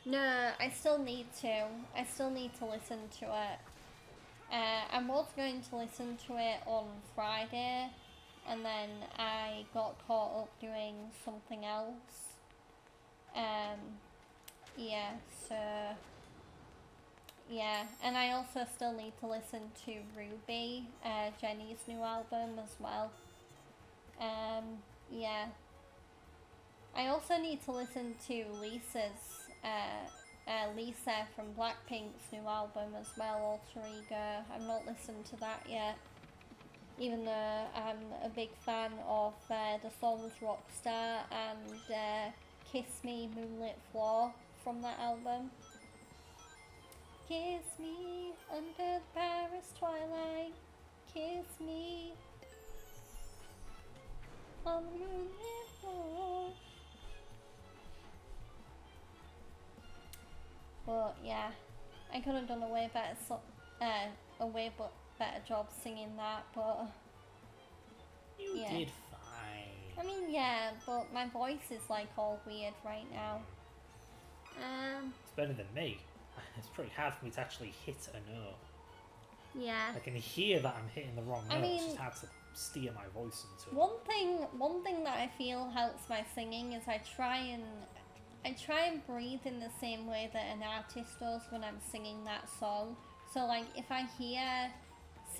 No, I still need to listen to it. I was going to listen to it on Friday, and then I got caught up doing something else. Yeah, so yeah, and I also still need to listen to Ruby, Jenny's new album as well. Yeah. I also need to listen to Lisa's, Lisa from Blackpink's new album as well, Alter Ego. I've not listened to that yet, even though I'm a big fan of the songs Rockstar and Kiss Me Moonlit Floor from that album. Kiss me under the Paris twilight, kiss me on the moonlit floor. But yeah, I could have done a way better job singing that, but You yeah. did fine. I mean, yeah, but my voice is like all weird right now. It's better than me. It's pretty hard for me to actually hit a note. Yeah. I can hear that I'm hitting the wrong note. I mean, it's just hard to steer my voice into it. One thing that I feel helps my singing is I try and breathe in the same way that an artist does when I'm singing that song. So like if I hear,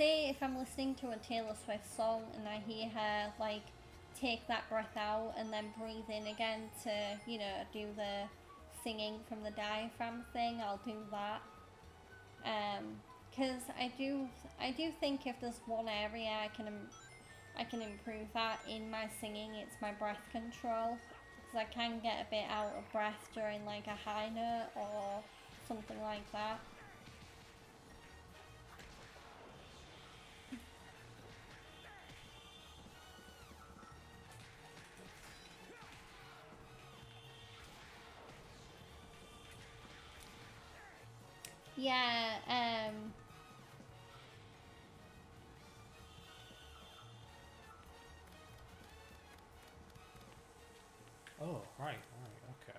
say if I'm listening to a Taylor Swift song and I hear her like take that breath out and then breathe in again to, you know, do the singing from the diaphragm thing, I'll do that. Because I do think if there's one area I can improve that in my singing, it's my breath control. Because I can get a bit out of breath during like a high note or something like that. Yeah, Oh, right, okay.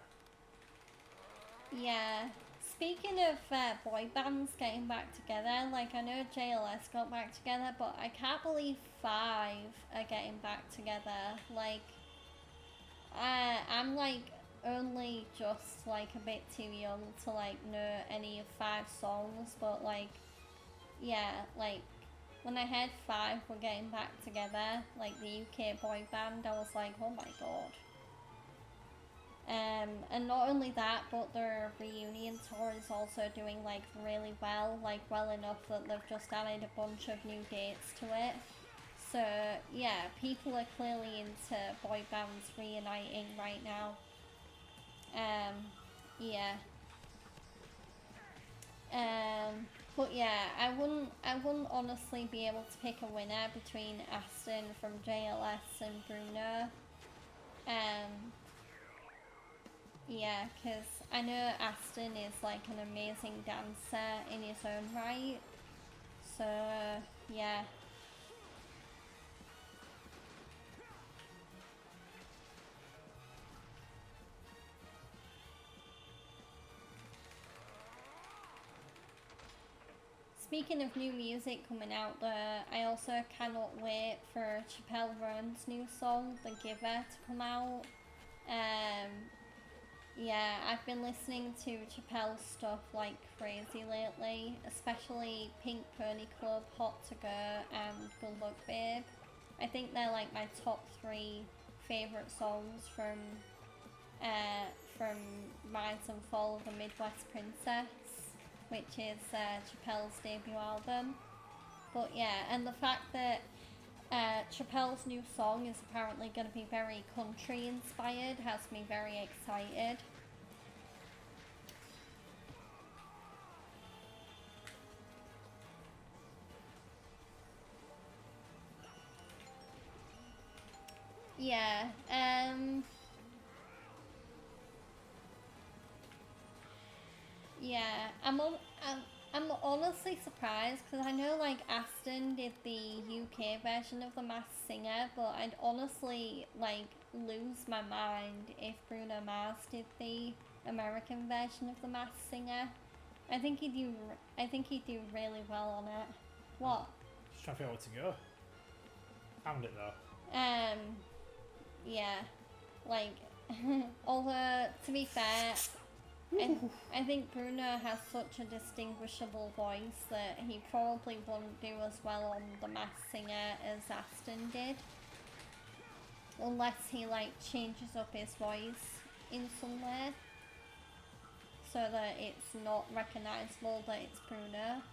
yeah. Speaking of boy bands getting back together, like I know JLS got back together, but I can't believe Five are getting back together. Like, I'm like only just like a bit too young to like know any of Five songs, but like, yeah, like when I heard Five were getting back together, like the UK boy band, I was like, oh my god. And not only that, but their reunion tour is also doing like really well, like well enough that they've just added a bunch of new dates to it. So yeah, people are clearly into boy bands reuniting right now. Yeah. But yeah, I wouldn't honestly be able to pick a winner between Aston from JLS and Bruno. Yeah, because I know Aston is like an amazing dancer in his own right. So yeah. Speaking of new music coming out there, I also cannot wait for Chappelle Roan's new song, The Giver, to come out. Yeah, I've been listening to Chappelle's stuff like crazy lately, especially Pink Pony Club, Hot to Go, and Good Luck Babe. I think they're like my top 3 favourite songs from Rise and Fall of the Midwest Princess, which is Chappelle's debut album. But yeah, and the fact that Chappelle's new song is apparently going to be very country inspired has me very excited. Yeah, yeah, I'm honestly surprised because I know like Aston did the UK version of The Masked Singer, but I'd honestly like lose my mind if Bruno Mars did the American version of The Masked Singer. I think he'd do really well on it. What? Just trying to figure out where to go. Found it though. Yeah, like although to be fair, I think Bruno has such a distinguishable voice that he probably wouldn't do as well on The Masked Singer as Aston did. Unless he like changes up his voice in some way. So that it's not recognisable that it's Bruno.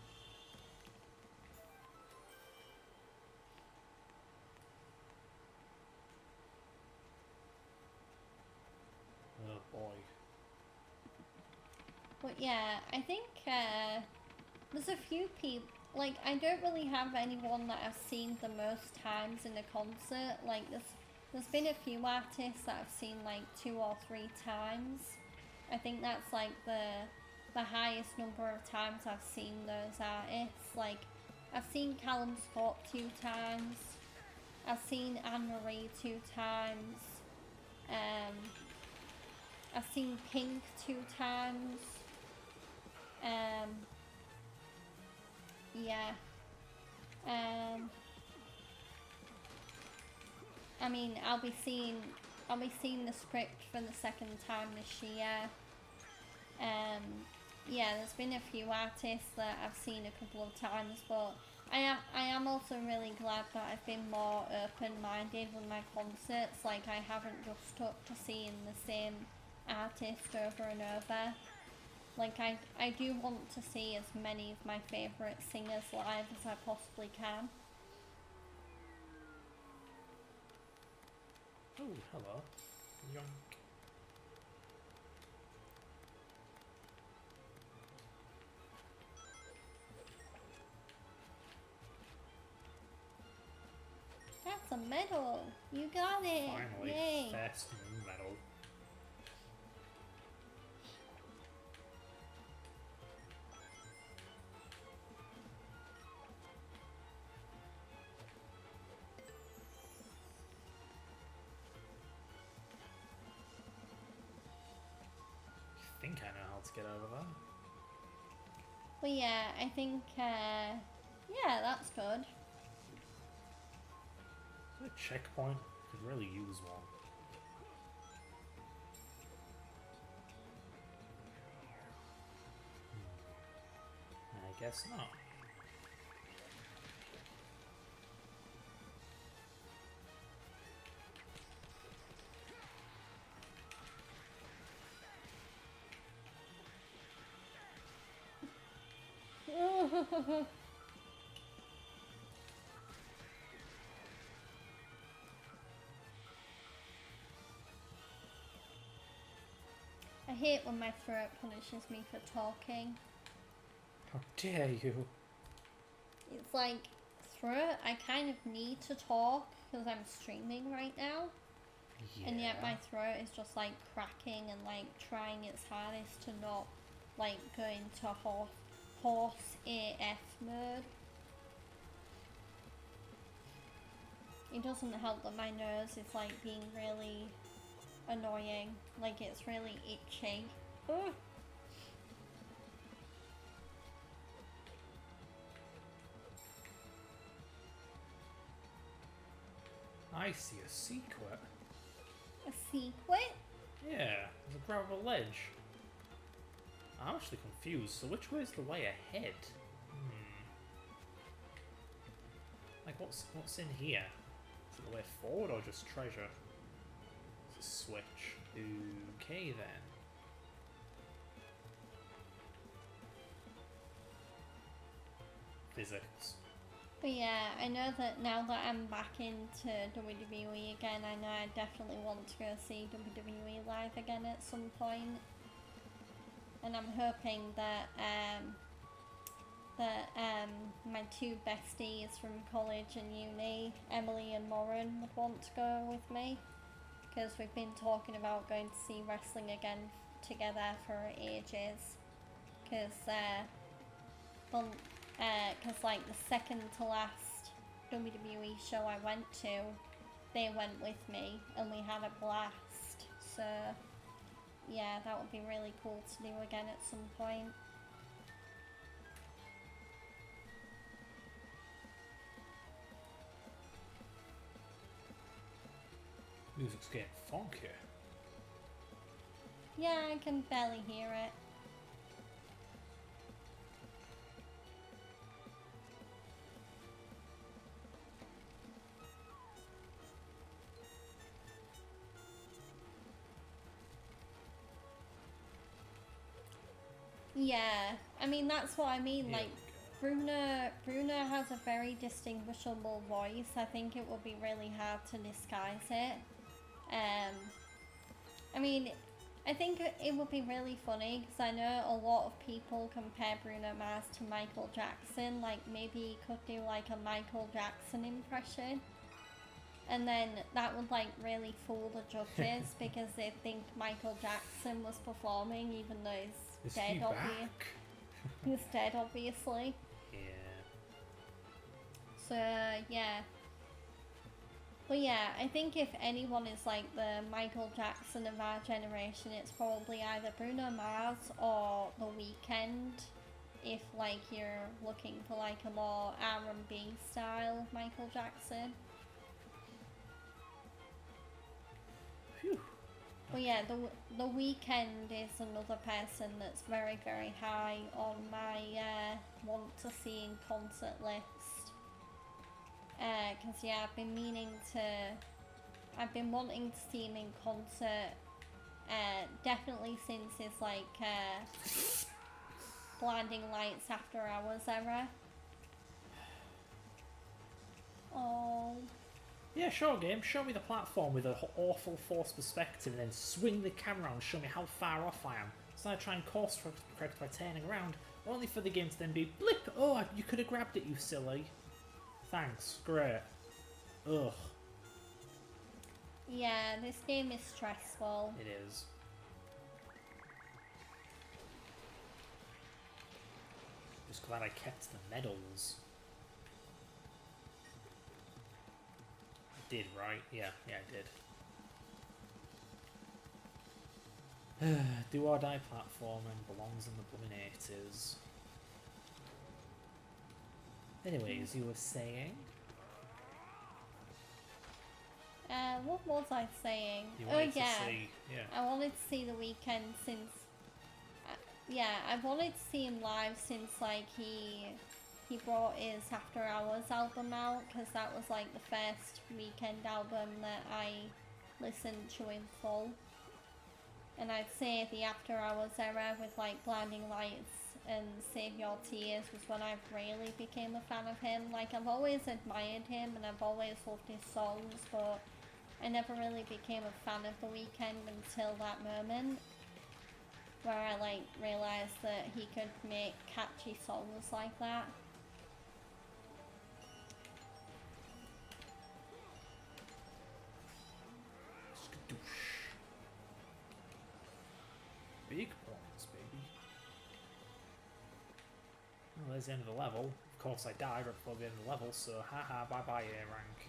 Oh boy. But yeah, I think there's a few people, like I don't really have anyone that I've seen the most times in a concert. Like there's been a few artists that I've seen like 2 or 3 times. I think that's like the highest number of times I've seen those artists. Like I've seen Callum Scott 2 times. I've seen Anne Marie 2 times. I've seen Pink 2 times. Yeah. I mean, I'll be seeing the script for the second time this year. Yeah, there's been a few artists that I've seen a couple of times, but I am also really glad that I've been more open-minded with my concerts. Like, I haven't just stuck to seeing the same artist over and over. Like, I do want to see as many of my favourite singers live as I possibly can. Oh, hello. Yoink. That's a medal! You got it! Finally, Yay! first medal. I think I know how to get over there. But yeah, I think, yeah, that's good. Is there a checkpoint? Could really use one. I guess not. I hate when my throat punishes me for talking. How dare you? It's like, throat, I kind of need to talk because I'm streaming right now. Yeah. And yet my throat is just like cracking and like trying its hardest to not like go into horse AF mode. It doesn't help that my nose is like being really annoying, like it's really itchy. Ugh. I see a secret. A secret? Yeah, there's a gravel ledge. I'm actually confused, so which way is the way ahead? Like, what's in here? Is it the way forward or just treasure? It's a switch. Okay, then. Physics. But yeah, I know that now that I'm back into WWE again, I know I definitely want to go see WWE live again at some point. And I'm hoping that my two besties from college and uni, Emily and Lauren, would want to go with me. Because we've been talking about going to see wrestling again together for ages. Because like the second to last WWE show I went to, they went with me and we had a blast. So yeah, that would be really cool to do again at some point. Music's getting funky. Yeah, I can barely hear it. Yeah, I mean that's what I mean. Here Like Bruno has a very distinguishable voice. I think it would be really hard to disguise it. I mean, I think it would be really funny because I know a lot of people compare Bruno Mars to Michael Jackson. Like maybe he could do like a Michael Jackson impression. And then that would like really fool the judges because they think Michael Jackson was performing even though he's dead, he's dead, obviously. Yeah. So yeah. But yeah, I think if anyone is like the Michael Jackson of our generation, it's probably either Bruno Mars or The Weeknd. If like you're looking for like a more R&B style Michael Jackson. Phew. Well, yeah, the Weeknd is another person that's very, very high on my want to see in concert list. Because yeah, I've been wanting to see him in concert, definitely since his like Blinding Lights After Hours era. Oh. Yeah, sure, game. Show me the platform with an awful forced perspective and then swing the camera and show me how far off I am. So I try and course correct by turning around, only for the game to then be blip! Oh, you could have grabbed it, you silly. Thanks, great. Ugh. Yeah, this game is stressful. It is. Just glad I kept the medals. I did, right? Yeah, I did. Do or die platforming belongs in the blooming 80s. Anyways, you were saying? What was I saying? You Oh wanted yeah. to see, yeah. I wanted to see The Weeknd since... yeah, I wanted to see him live since like he brought his After Hours album out, because that was like the first Weeknd album that I listened to in full. And I'd say the After Hours era with like Blinding Lights and Save Your Tears was when I really became a fan of him. Like, I've always admired him and I've always loved his songs, but I never really became a fan of The Weeknd until that moment, where I like realised that he could make catchy songs like that. Skadoosh. Big points, baby. Well, there's the end of the level. Of course I died right before the end of the level, so haha, bye-bye A rank.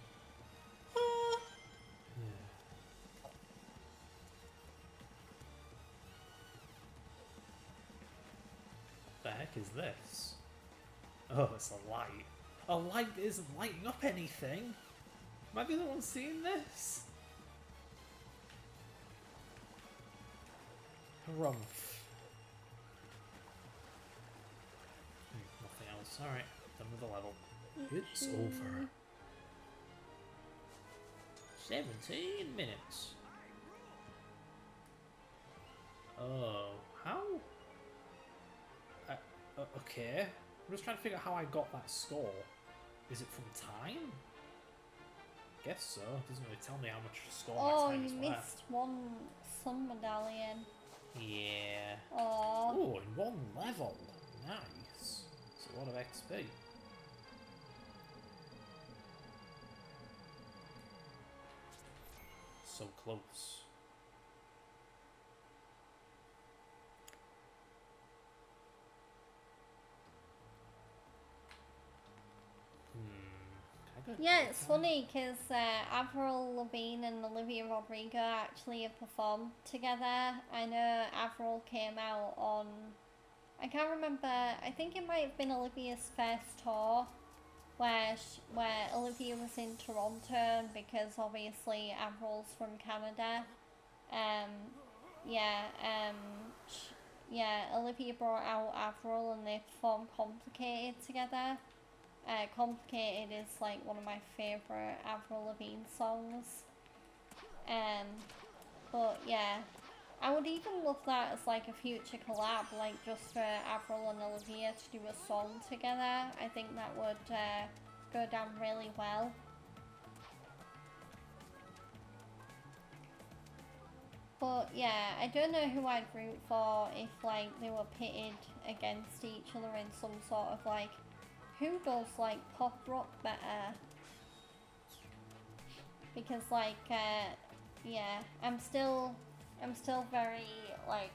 The heck is this? Oh, it's a light. A light that isn't lighting up anything? Am I the only one seeing this? Harumph. Nothing else. Alright, done with the level. It's over. 17 minutes. Oh, how? Okay. I'm just trying to figure out how I got that score. Is it from time? Guess so. It doesn't really tell me how much score my time is worth. Oh, you missed one sun medallion. Yeah. Oh. Oh, in one level. Nice. It's a lot of XP. So close. Yeah, it's funny because Avril Lavigne and Olivia Rodrigo actually have performed together. I know Avril came out on, I can't remember, I think it might have been Olivia's first tour, where Olivia was in Toronto, because obviously Avril's from Canada. Olivia brought out Avril and they performed Complicated together. Complicated is like one of my favourite Avril Lavigne songs. But yeah, I would even love that as like a future collab, like just for Avril and Olivia to do a song together. I think that would go down really well. But yeah, I don't know who I'd root for if like they were pitted against each other in some sort of like, who does like pop rock better? Because like yeah, I'm still very like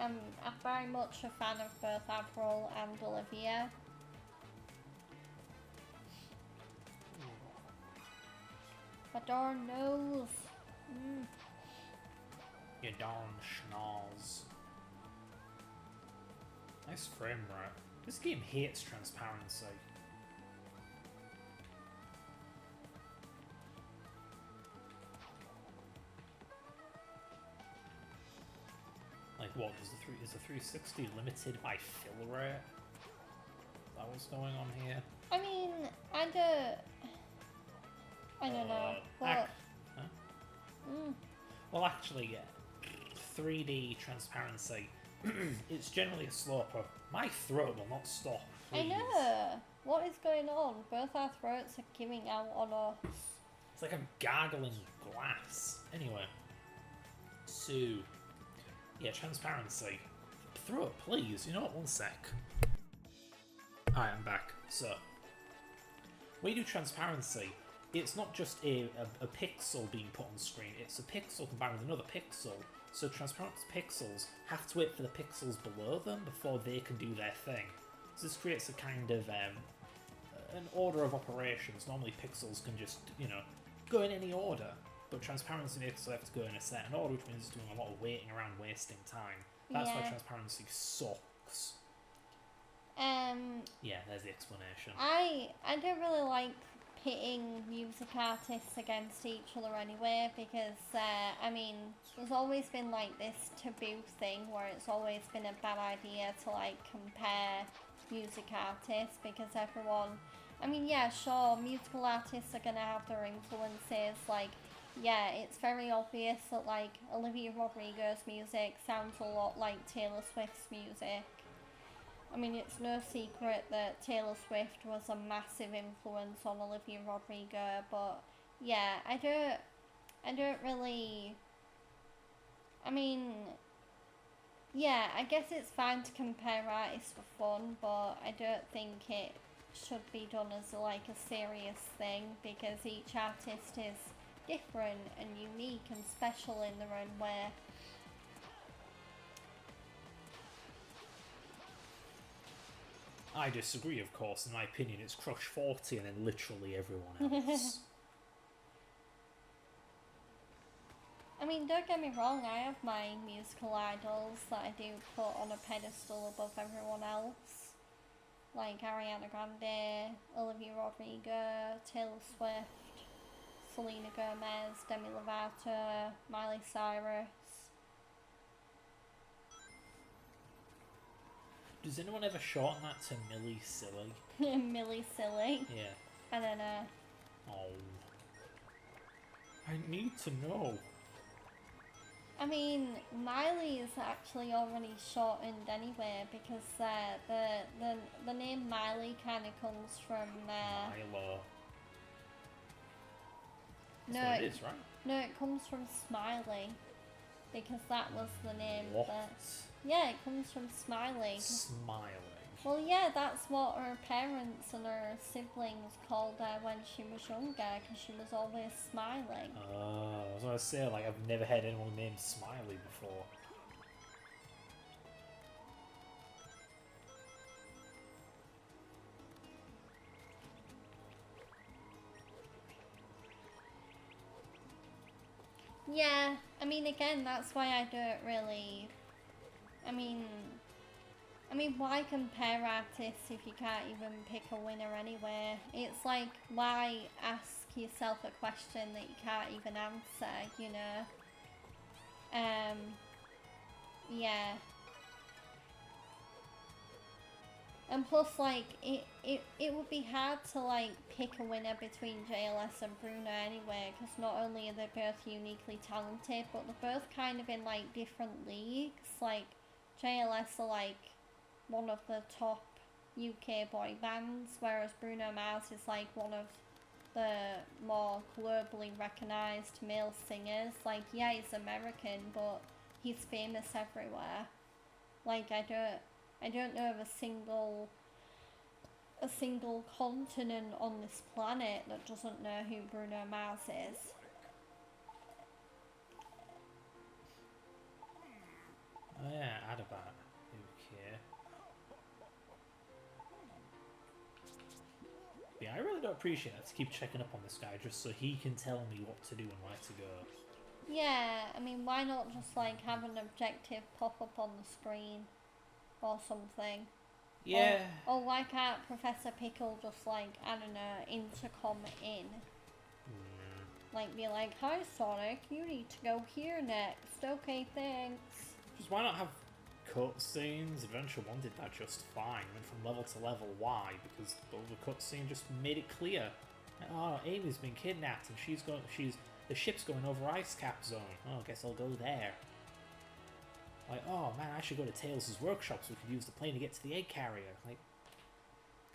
I'm very much a fan of both Avril and Olivia. But darn knows. You darn schnoz. Nice frame rate. This game hates transparency. Like what, is the 360 limited by fill rate? Is that what's going on here? I mean, I don't know. Huh? Well, actually, yeah. 3D transparency. It's generally a slow pro. My throat will not stop. Please. I know. What is going on? Both our throats are giving out on us. It's like I'm gargling glass. Anyway. So, yeah, transparency. Throat, please. You know what? One sec. Alright, I'm back. So, when you do transparency, it's not just a pixel being put on screen, it's a pixel combined with another pixel. So transparent pixels have to wait for the pixels below them before they can do their thing. So this creates a kind of an order of operations. Normally pixels can just, go in any order, but transparency makes it have to go in a certain order, which means it's doing a lot of waiting around, wasting time. That's why transparency sucks. Yeah, there's the explanation. I don't really like pitting music artists against each other anyway, because there's always been like this taboo thing where it's always been a bad idea to like compare music artists, because everyone, sure, musical artists are gonna have their influences. Like, yeah, it's very obvious that like Olivia Rodrigo's music sounds a lot like Taylor Swift's music. It's no secret that Taylor Swift was a massive influence on Olivia Rodrigo, but yeah, I don't really, I guess it's fine to compare artists for fun, but I don't think it should be done as like a serious thing, because each artist is different and unique and special in their own way. I disagree, of course. In my opinion, it's Crush 40 and then literally everyone else. Don't get me wrong, I have my musical idols that I do put on a pedestal above everyone else. Like Ariana Grande, Olivia Rodrigo, Taylor Swift, Selena Gomez, Demi Lovato, Miley Cyrus. Does anyone ever shorten that to Millie Silly? Millie Silly? Yeah. I don't know. Oh. I need to know. Miley is actually already shortened anyway, because the name Miley kind of comes from... Milo. No, That's what it is, right? No, it comes from Smiley, because that was the name. What? Yeah, it comes from Smiley. Smiling. Well, yeah, that's what her parents and her siblings called her when she was younger, because she was always smiling. I was going to say, like, I've never had anyone named Smiley before. Yeah, again, that's why I don't really... why compare artists if you can't even pick a winner anyway? It's like, why ask yourself a question that you can't even answer, Yeah. And plus, like, it would be hard to, like, pick a winner between JLS and Bruno anyway, because not only are they both uniquely talented, but they're both kind of in, like, different leagues. Like, JLS are, like, one of the top UK boy bands, whereas Bruno Mars is, like, one of the more globally recognised male singers. Like, yeah, he's American, but he's famous everywhere. Like, I don't know of a single continent on this planet that doesn't know who Bruno Mars is. Oh yeah, Adabat. Okay. Yeah, I really don't appreciate that, to keep checking up on this guy just so he can tell me what to do and where to go. Yeah, why not just, like, have an objective pop up on the screen or something? Yeah. Or why can't Professor Pickle just, like, I don't know, intercom in? Like, be like, hi Sonic, you need to go here next. Okay, thanks. Just why not have cutscenes? Adventure 1 did that just fine. Went from level to level. Why? Because the cutscene just made it clear. Oh, Amy's been kidnapped and the ship's going over ice cap zone. Oh, I guess I'll go there. Like, oh man, I should go to Tails' workshop so we could use the plane to get to the egg carrier. Like,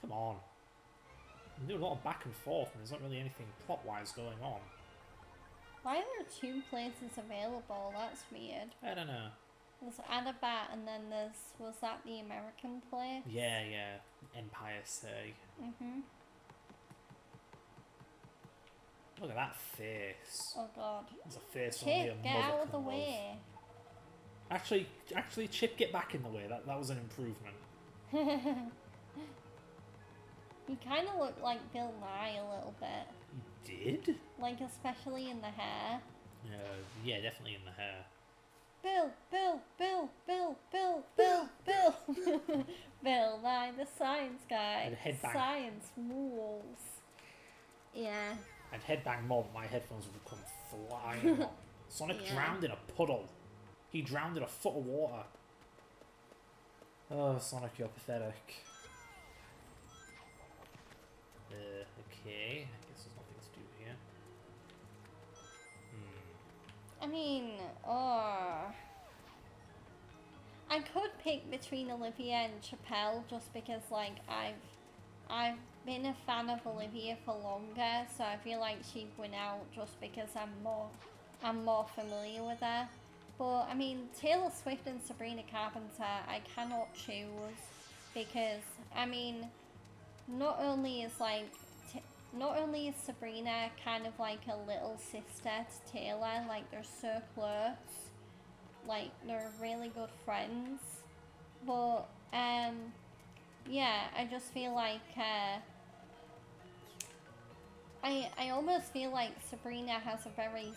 come on. I'm doing a lot of back and forth and there's not really anything plot-wise going on. Why are there 2 places available? That's weird. I don't know. There's Adabat and then was that the American place? Yeah, Empire Say. Look at that face. Oh god. There's a face only a Chip, get mother out of the can love. way. Actually, Chip, get back in the way. That was an improvement. He kind of looked like Bill Nye a little bit. He did? Like, especially in the hair. Yeah, definitely in the hair. Bill. Bill Nye, the science guy. And headbang. Science rules. Yeah. I'd headbang more, but my headphones would come flying off. Sonic drowned in a puddle. He drowned in a foot of water. Oh, Sonic, you're pathetic. Okay. I guess there's nothing to do here. I mean, I could pick between Olivia and Chappelle just because, like, I've been a fan of Olivia for longer, so I feel like she'd win out just because I'm more familiar with her. But I mean, Taylor Swift and Sabrina Carpenter, I cannot choose because I mean, not only is Sabrina kind of like a little sister to Taylor, like they're so close, like they're really good friends, but yeah, I just feel like I almost feel like Sabrina has a very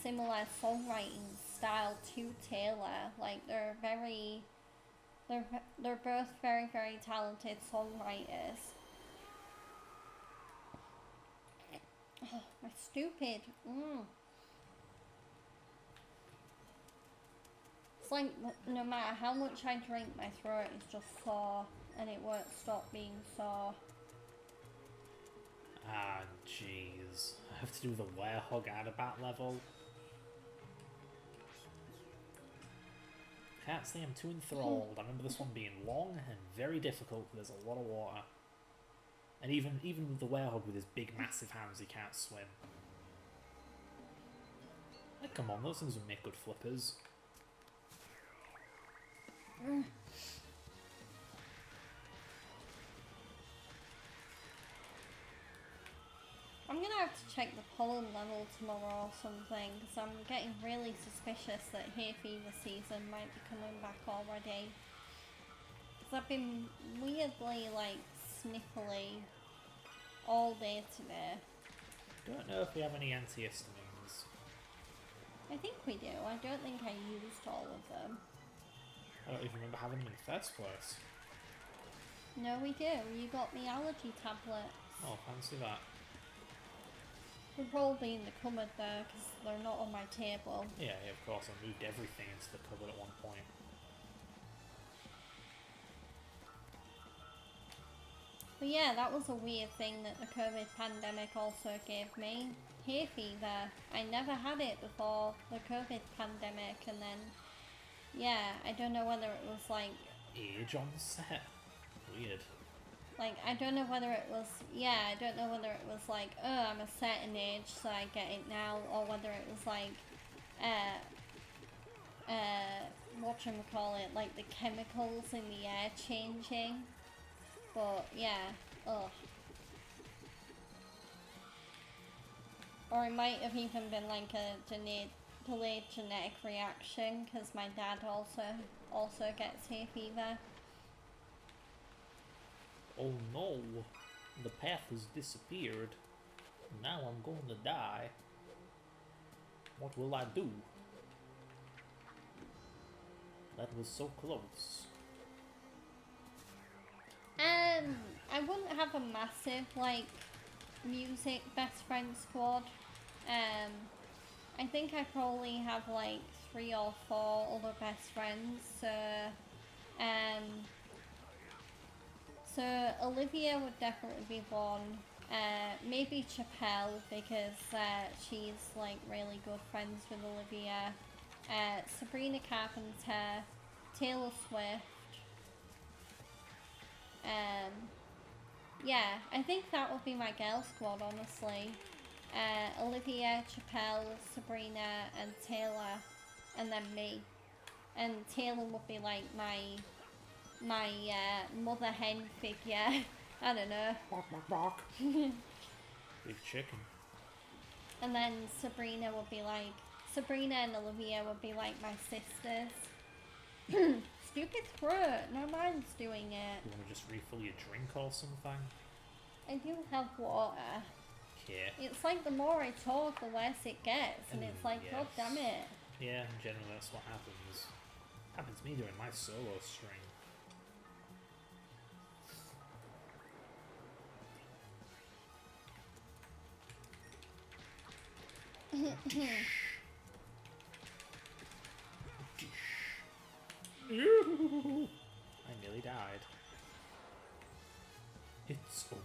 similar songwriting style to Taylor. Like they're both very, very talented songwriters. Oh, my stupid. It's like no matter how much I drink, my throat is just sore, and it won't stop being sore. Ah, jeez. I have to do the Werehog Adabat level. Can't say I'm too enthralled. I remember this one being long and very difficult. There's a lot of water. And even with the Werehog with his big massive hands, he can't swim. Like, come on, those things would make good flippers. I'm gonna have to check the pollen level tomorrow or something, because I'm getting really suspicious that hay fever season might be coming back already. Because I've been weirdly, like, sniffly all day today. Don't know if we have any antihistamines. I think we do. I don't think I used all of them. I don't even remember having them in the first place. No, we do. You got me allergy tablets. Oh, fancy that. They're probably in the cupboard there, because they're not on my table. Yeah, of course. I moved everything into the cupboard at one point. But yeah, that was a weird thing that the COVID pandemic also gave me. Hay fever. I never had it before the COVID pandemic, and then, yeah, I don't know whether it was like... Age on set? Weird. Like, I don't know whether it was, I don't know whether it was like, oh, I'm a certain age, so I get it now, or whether it was like, whatchamacallit, like the chemicals in the air changing. But, yeah, ugh. Or it might have even been like a delayed genetic reaction, because my dad also gets hay fever. Oh no, the path has disappeared. Now I'm going to die. What will I do? That was so close. I wouldn't have a massive, like, music best friend squad. I think I probably have, like, 3 or 4 other best friends, so Olivia would definitely be one, Maybe Chappelle because she's like really good friends with Olivia. Sabrina Carpenter, Taylor Swift. Yeah, I think that would be my girl squad, honestly. Olivia, Chappelle, Sabrina, and Taylor, and then me. And Taylor would be like my mother hen figure. I don't know. Bark, bark, bark. Big chicken. And then Sabrina and Olivia would be like my sisters. Stupid throat, no mine's doing it. You want to just refill your drink or something? I do have water. Yeah. It's like the more I talk, the worse it gets, and it's like, yes. God damn it. Yeah, generally that's what happens. Happens to me during my solo stream. I nearly died. It's over.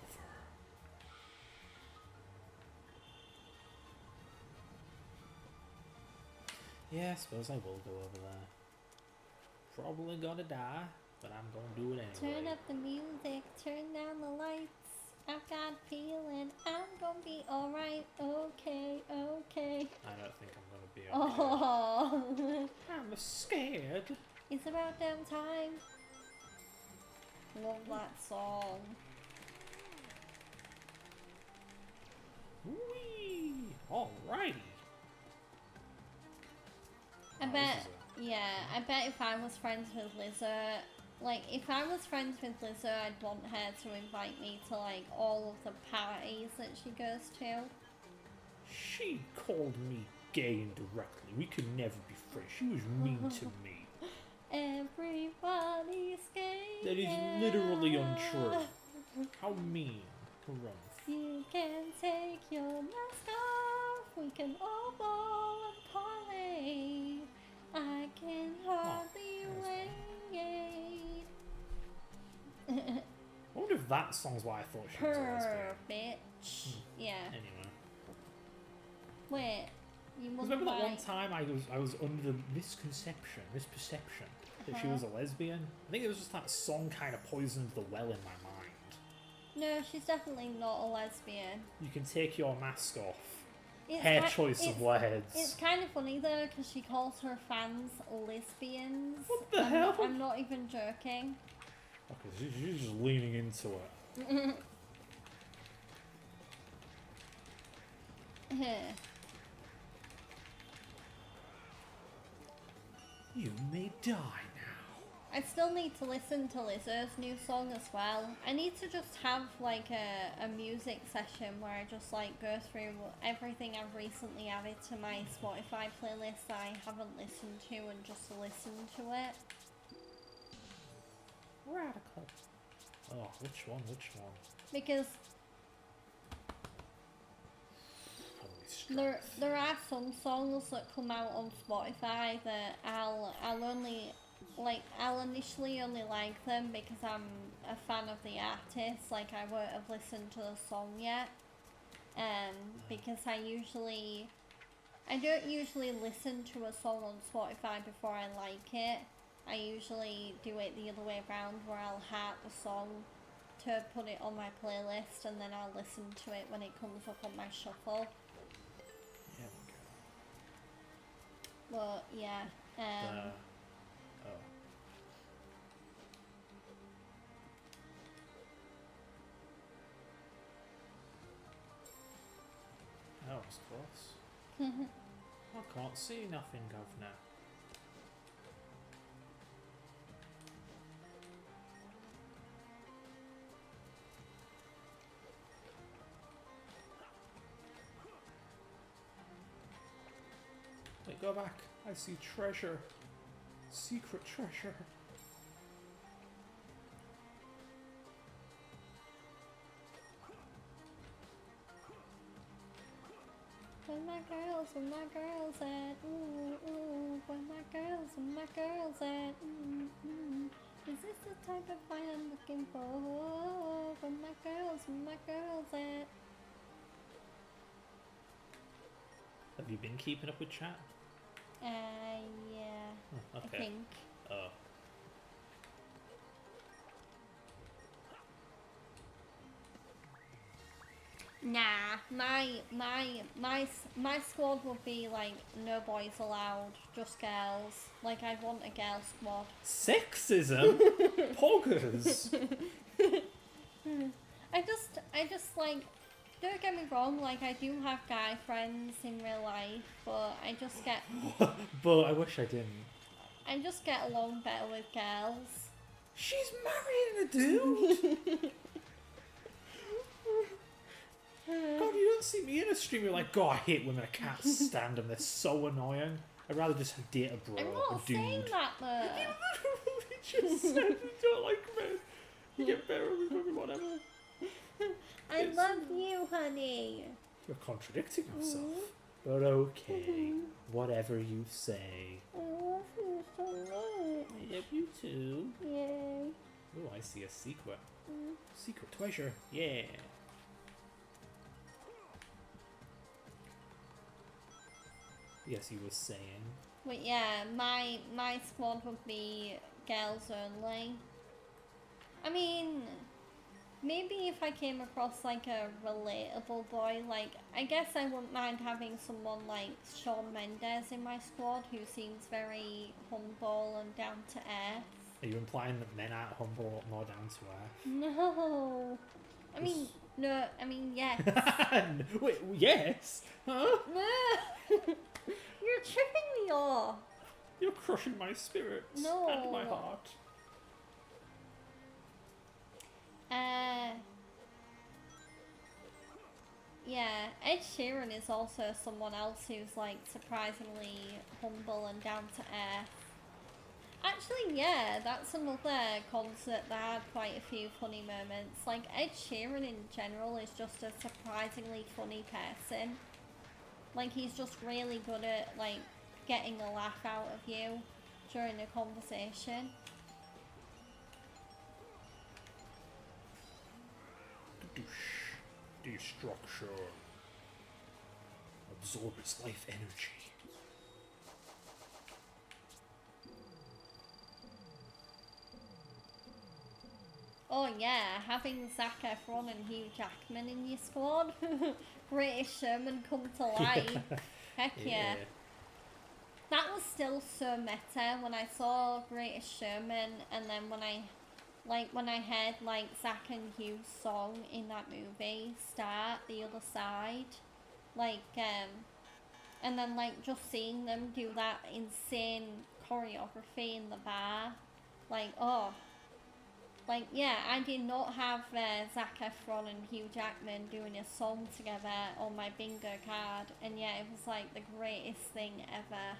Yeah, I suppose I will go over there. Probably gonna die, but I'm gonna do it anyway. Turn up the music, turn down the lights. I've got a feeling I'm gonna be alright. Okay, okay. I don't think I'm gonna be okay. Oh, I'm scared. it's about damn time. Love that song. Whee! Alrighty. I bet, I bet if I was friends with Lizzo, like, if I was friends with Lizzo, I'd want her to invite me to, like, all of the parties that she goes to. She called me gay indirectly. We could never be friends. She was mean to me. Everybody's gay. That is literally untrue. How mean. Grumph. You can take your mask off. We can all ball and parlay. I can hardly wait. I wonder if that song's why I thought she was a lesbian. Bitch. Yeah. Anyway. Wait. You must Remember that one time I was under the misperception that she was a lesbian? I think it was just that song kind of poisoned the well in my mind. No, she's definitely not a lesbian. You can take your mask off. Choice of words. It's kind of funny though, because she calls her fans lesbians. What the hell? I'm not even joking. Okay, she's just leaning into it. You may die now. I still need to listen to Lizzo's new song as well. I need to just have like a music session where I just like go through everything I've recently added to my Spotify playlist that I haven't listened to and just listen to it. Radical. Oh, which one? Because there are some songs that come out on Spotify that I'll initially only like them because I'm a fan of the artist. Like, I won't have listened to the song yet. Because I don't usually listen to a song on Spotify before I like it. I usually do it the other way around, where I'll heart the song to put it on my playlist, and then I'll listen to it when it comes up on my shuffle. Yeah. But yeah. That was close. I can't see nothing, Governor. Wait, go back. I see treasure. Secret treasure. Where my girls at? Ooh, ooh. Where my girls at? Ooh, ooh. Is this the type of fight I'm looking for? Where my girls at? Have you been keeping up with chat? Yeah. Oh, okay. I think. Oh. Nah, my squad would be like no boys allowed, just girls. Like I'd want a girl squad. Sexism? Poggers! I just like, don't get me wrong, like I do have guy friends in real life, but I just get But I wish I didn't. I just get along better with girls. She's marrying a dude! God, you don't see me in a stream, you're like, God, I hate women, I can't stand them, they're so annoying. I'd rather just date a bro, I'm not a dude. saying that though. You just said you don't like men. You get better with women, whatever. I love you, honey. You're contradicting yourself. But okay, whatever you say. I love you so much. I love you too. Yay. Oh, I see a secret. Secret treasure. Yeah. Yes, you were saying. But yeah, my squad would be girls only. I mean, maybe if I came across like a relatable boy, like I guess I wouldn't mind having someone like Shawn Mendes in my squad who seems very humble and down to earth. Are you implying that men aren't humble or more down to earth? No. I mean, no, I mean, yes. Wait, yes? Huh? No. You're tripping me off. You're crushing my spirits No. and my heart. Yeah, Ed Sheeran is also someone else who's like surprisingly humble and down to earth. Actually, yeah, that's another concert that had quite a few funny moments. Like, Ed Sheeran in general is just a surprisingly funny person. Like, he's just really good at, like, getting a laugh out of you during a conversation. Destruction. Absorb its life energy. Oh yeah, having Zac Efron and Hugh Jackman in your squad. Greatest Showman come to life. Heck yeah. That was still so meta when I saw Greatest Showman, and then when I heard like Zac and Hugh's song in that movie start The Other Side, and then like just seeing them do that insane choreography in the bar, yeah, I did not have Zac Efron and Hugh Jackman doing a song together on my bingo card, and yeah, it was like the greatest thing ever.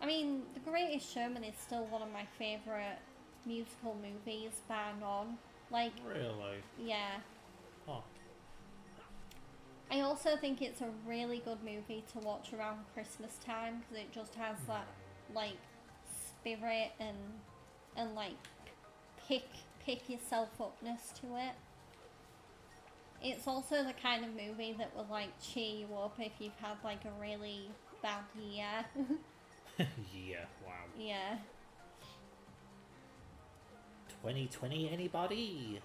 I mean, The Greatest Showman is still one of my favourite musical movies, bar none. Like, really? Yeah. Oh. I also think it's a really good movie to watch around Christmas time, because it just has that, like, spirit and like, pick yourself upness to it. It's also the kind of movie that will like cheer you up if you've had like a really bad year. Yeah, wow. Yeah. 2020 anybody?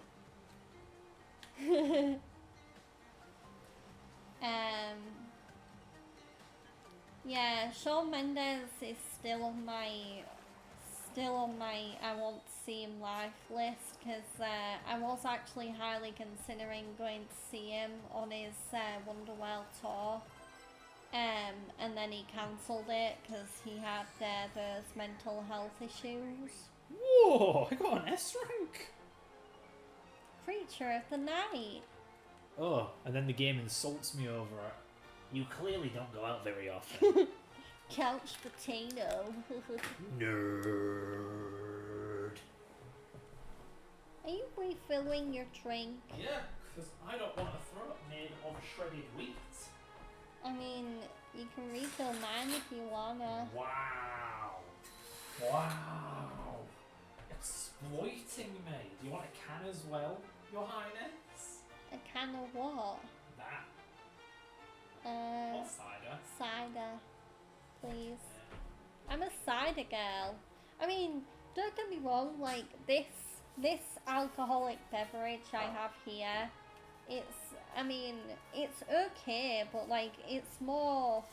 Yeah, Shawn Mendes is still on my I want to see him live list, because I was actually highly considering going to see him on his Wonderworld tour, and then he cancelled it because he had those mental health issues. Whoa, I got an S rank! Creature of the night. Oh, and then the game insults me over it. You clearly don't go out very often. Couch potato. Nerd. Are you refilling your drink? Yeah, because I don't want a throat made of shredded wheat. I mean, you can refill mine if you wanna. Wow. Wow. Waiting me. Do you want a can as well, Your Highness? A can of what? That. Or cider. Cider, please. I'm a cider girl. I mean, don't get me wrong, like, this alcoholic beverage I have here, it's okay, but, like, it's more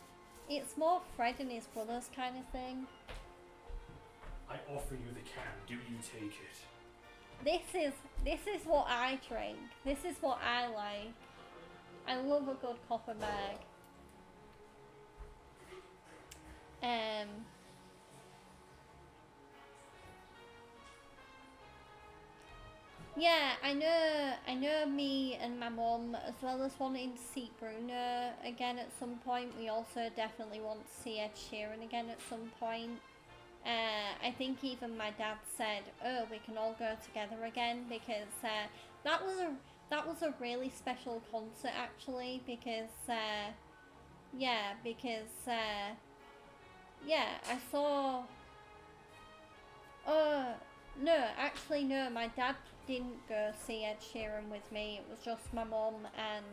Fred and his brothers kind of thing. I offer you the can. Do you take it? This is what I drink. This is what I like. I love a good copper bag. Yeah, I know me and my mum, as well as wanting to see Bruno again at some point, we also definitely want to see Ed Sheeran again at some point. I think even my dad said, oh, we can all go together again, because that was a really special concert actually, because I saw. No, my dad didn't go see Ed Sheeran with me. It was just my mum and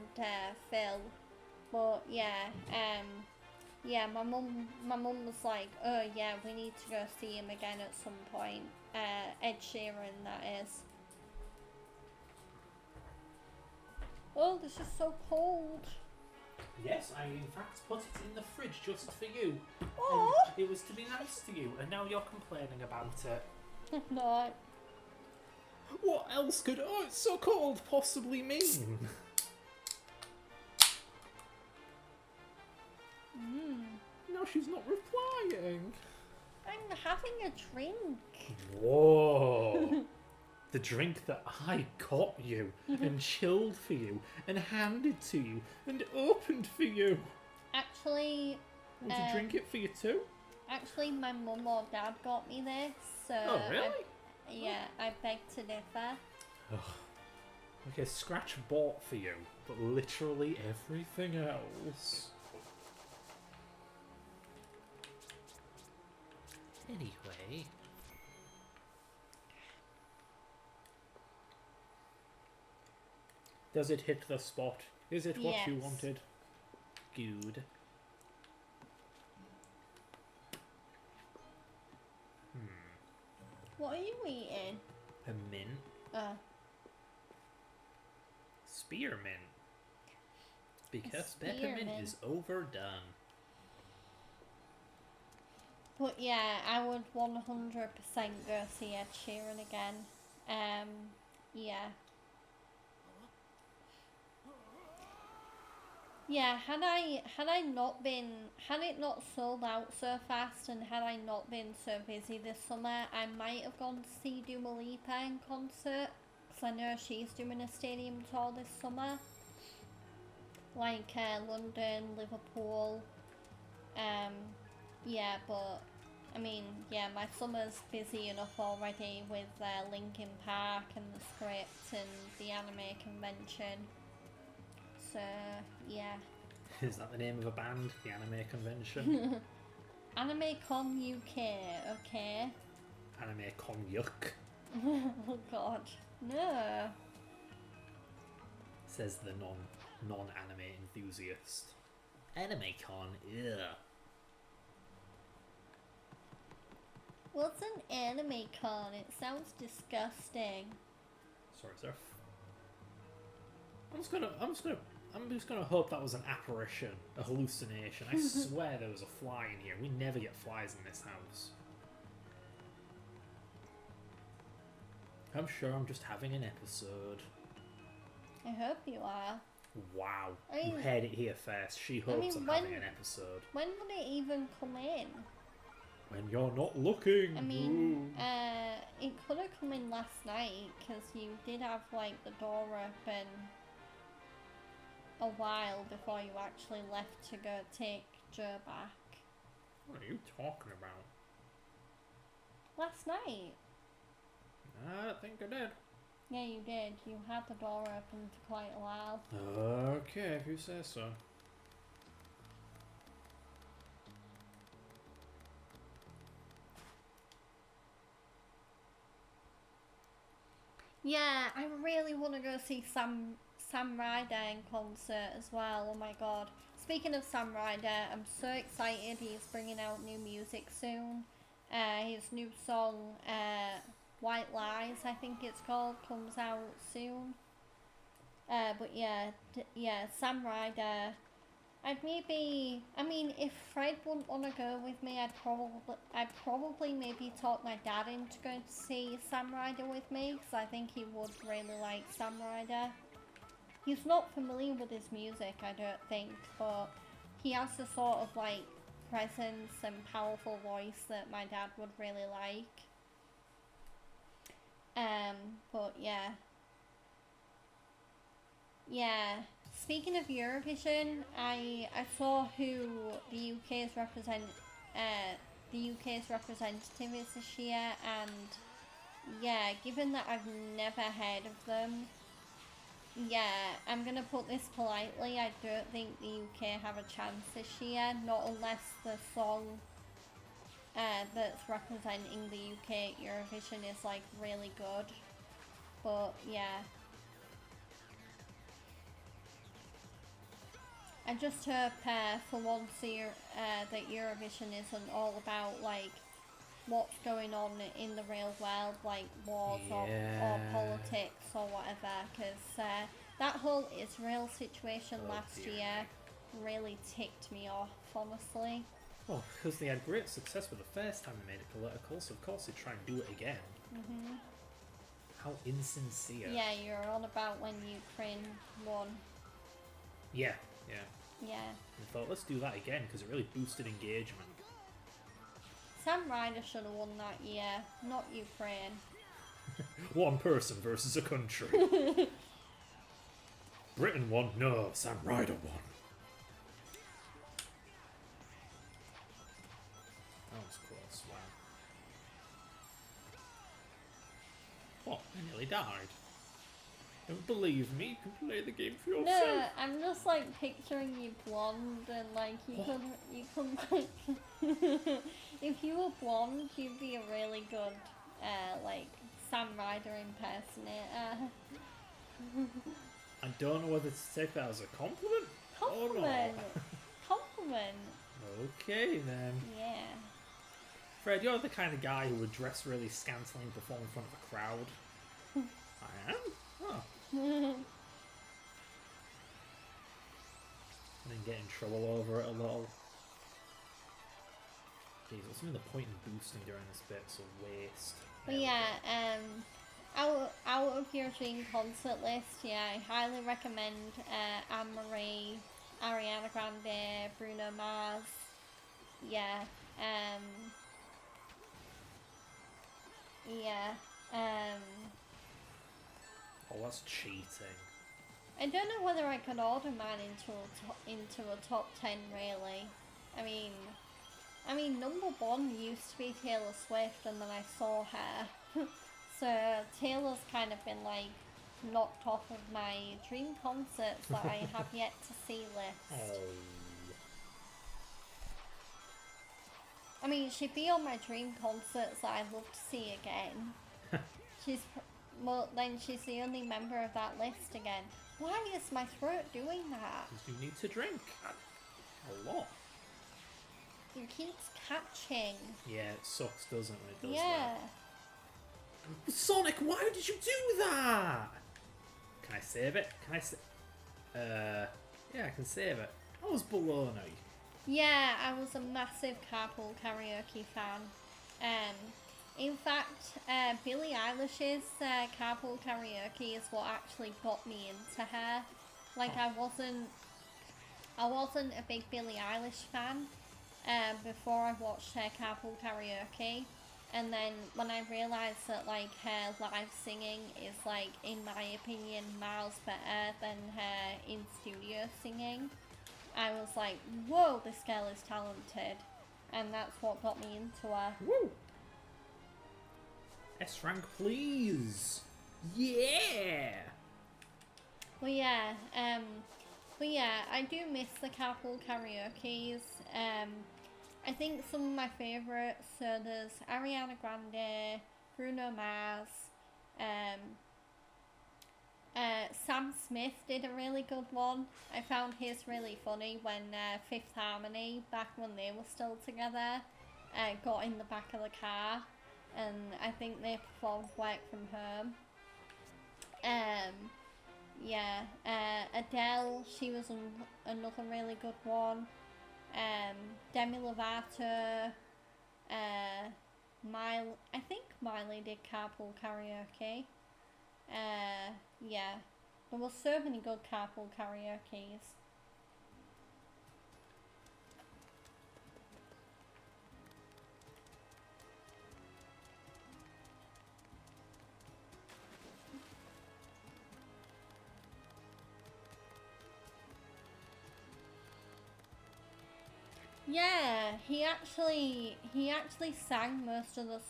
Phil. But my mum was like, oh yeah, we need to go see him again at some point. Ed Sheeran, that is. Oh, this is so cold. Yes, I in fact put it in the fridge just for you. Oh. And it was to be nice to you, and now you're complaining about it. No. What else could "oh, it's so cold" possibly mean? No, she's not replying. I'm having a drink. Whoa. The drink that I got you, and chilled for you, and handed to you, and opened for you. Actually... Would you drink it for you too? Actually, my mum or dad got me this, so... Oh, really? I beg to differ. Okay, Scratch bought for you, but literally everything else. Anyway... Does it hit the spot? Is it what you wanted? Good. What are you eating? A mint. Spearmint. Because peppermint is overdone. But yeah, I would 100% go see Ed Sheeran again. Yeah. Yeah, had it not sold out so fast, and had I not been so busy this summer, I might have gone to see Dua Lipa in concert, because I know she's doing a stadium tour this summer, like London, Liverpool, yeah, but I mean, yeah, my summer's busy enough already with Linkin Park and the script and the anime convention. So, yeah. Is that the name of a band? The Anime Convention? AnimeCon UK, okay. AnimeCon Yuck. Oh god. No. Says the non-anime enthusiast. AnimeCon, ugh. What's an AnimeCon? It sounds disgusting. Sorry, sir. I'm just gonna hope that was an apparition, a hallucination. I swear there was a fly in here. We never get flies in this house. I'm sure I'm just having an episode. I hope you are. Wow. I mean, you heard it here first. She hopes I'm having an episode. When would it even come in? When you're not looking. I mean, it could have come in last night, because you did have, like, the door open a while before you actually left to go take Joe back. What are you talking about? Last night. I don't think I did. Yeah, you did. You had the door open for quite a while. Okay, if you say so. Yeah, I really want to go see Sam Ryder in concert as well. Oh my god. Speaking of Sam Ryder, I'm so excited. He's bringing out new music soon. His new song, White Lies, I think it's called, comes out soon. But yeah, Sam Ryder. I mean, if Fred wouldn't want to go with me, I'd probably maybe talk my dad into going to see Sam Ryder with me, because I think he would really like Sam Ryder. He's not familiar with his music, I don't think, but he has the sort of like presence and powerful voice that my dad would really like. But yeah. Yeah. Speaking of Eurovision, I saw who the UK's representative is this year, and yeah, given that I've never heard of them, yeah, I'm gonna put this politely, I don't think the UK have a chance this year, not unless the song that's representing the UK at Eurovision is like really good. But yeah. I just hope for once that Eurovision isn't all about like what's going on in the real world, like wars or politics or whatever, because that whole Israel situation last year really ticked me off, honestly. Well, because they had great success with the first time they made it political, so of course they'd try and do it again. Mhm. How insincere. Yeah, you're on about when Ukraine won. Yeah. Yeah. I thought, let's do that again, because it really boosted engagement. Sam Ryder should have won that year, not Ukraine. One person versus a country. Britain won? No, Sam Ryder won. That was close, wow. What? I nearly died. Don't believe me? You can play the game for yourself. No, I'm just like picturing you blonde and like you could like if you were blonde you'd be a really good like Sam Ryder impersonator. I don't know whether to take that as a compliment. Compliment. Or not. Compliment. Okay then. Yeah. Fred, you're the kind of guy who would dress really scantily and perform in front of a crowd. I am? Oh. And then get in trouble over it a little. Jeez, what's even the point in boosting during this bit? It's a waste. But yeah, out of your dream concert list, yeah, I highly recommend Anne-Marie, Ariana Grande, Bruno Mars. Yeah, Oh, that's cheating. I don't know whether I could order mine into a top 10 really. I mean number one used to be Taylor Swift, and then I saw her. So Taylor's kind of been like knocked off of my dream concerts that I have yet to see list. Oh. I mean, she'd be on my dream concerts that I'd love to see again. Then she's the only member of that list again. Why is my throat doing that? Because you need to drink. A lot. It keeps catching. Yeah, it sucks, doesn't it? It does Yeah. that. Sonic, why did you do that? Can I save it? Yeah, I can save it. That was baloney. Yeah, I was a massive Carpool Karaoke fan. In fact, Billie Eilish's Carpool Karaoke is what actually got me into her. Like, I wasn't a big Billie Eilish fan before I watched her Carpool Karaoke. And then when I realised that like her live singing is like, in my opinion, miles better than her in studio singing, I was like, whoa, this girl is talented. And that's what got me into her. Woo! S rank, please. Yeah. But yeah, I do miss the Carpool Karaoke's. I think some of my favourites, so there's Ariana Grande, Bruno Mars, Sam Smith did a really good one. I found his really funny when Fifth Harmony, back when they were still together, got in the back of the car, and I think they performed Work From Home. Yeah, Adele, she was another really good one. Demi Lovato, I think Miley did Carpool Karaoke. Yeah, there were so many good Carpool Karaokes. Yeah, he actually sang most of the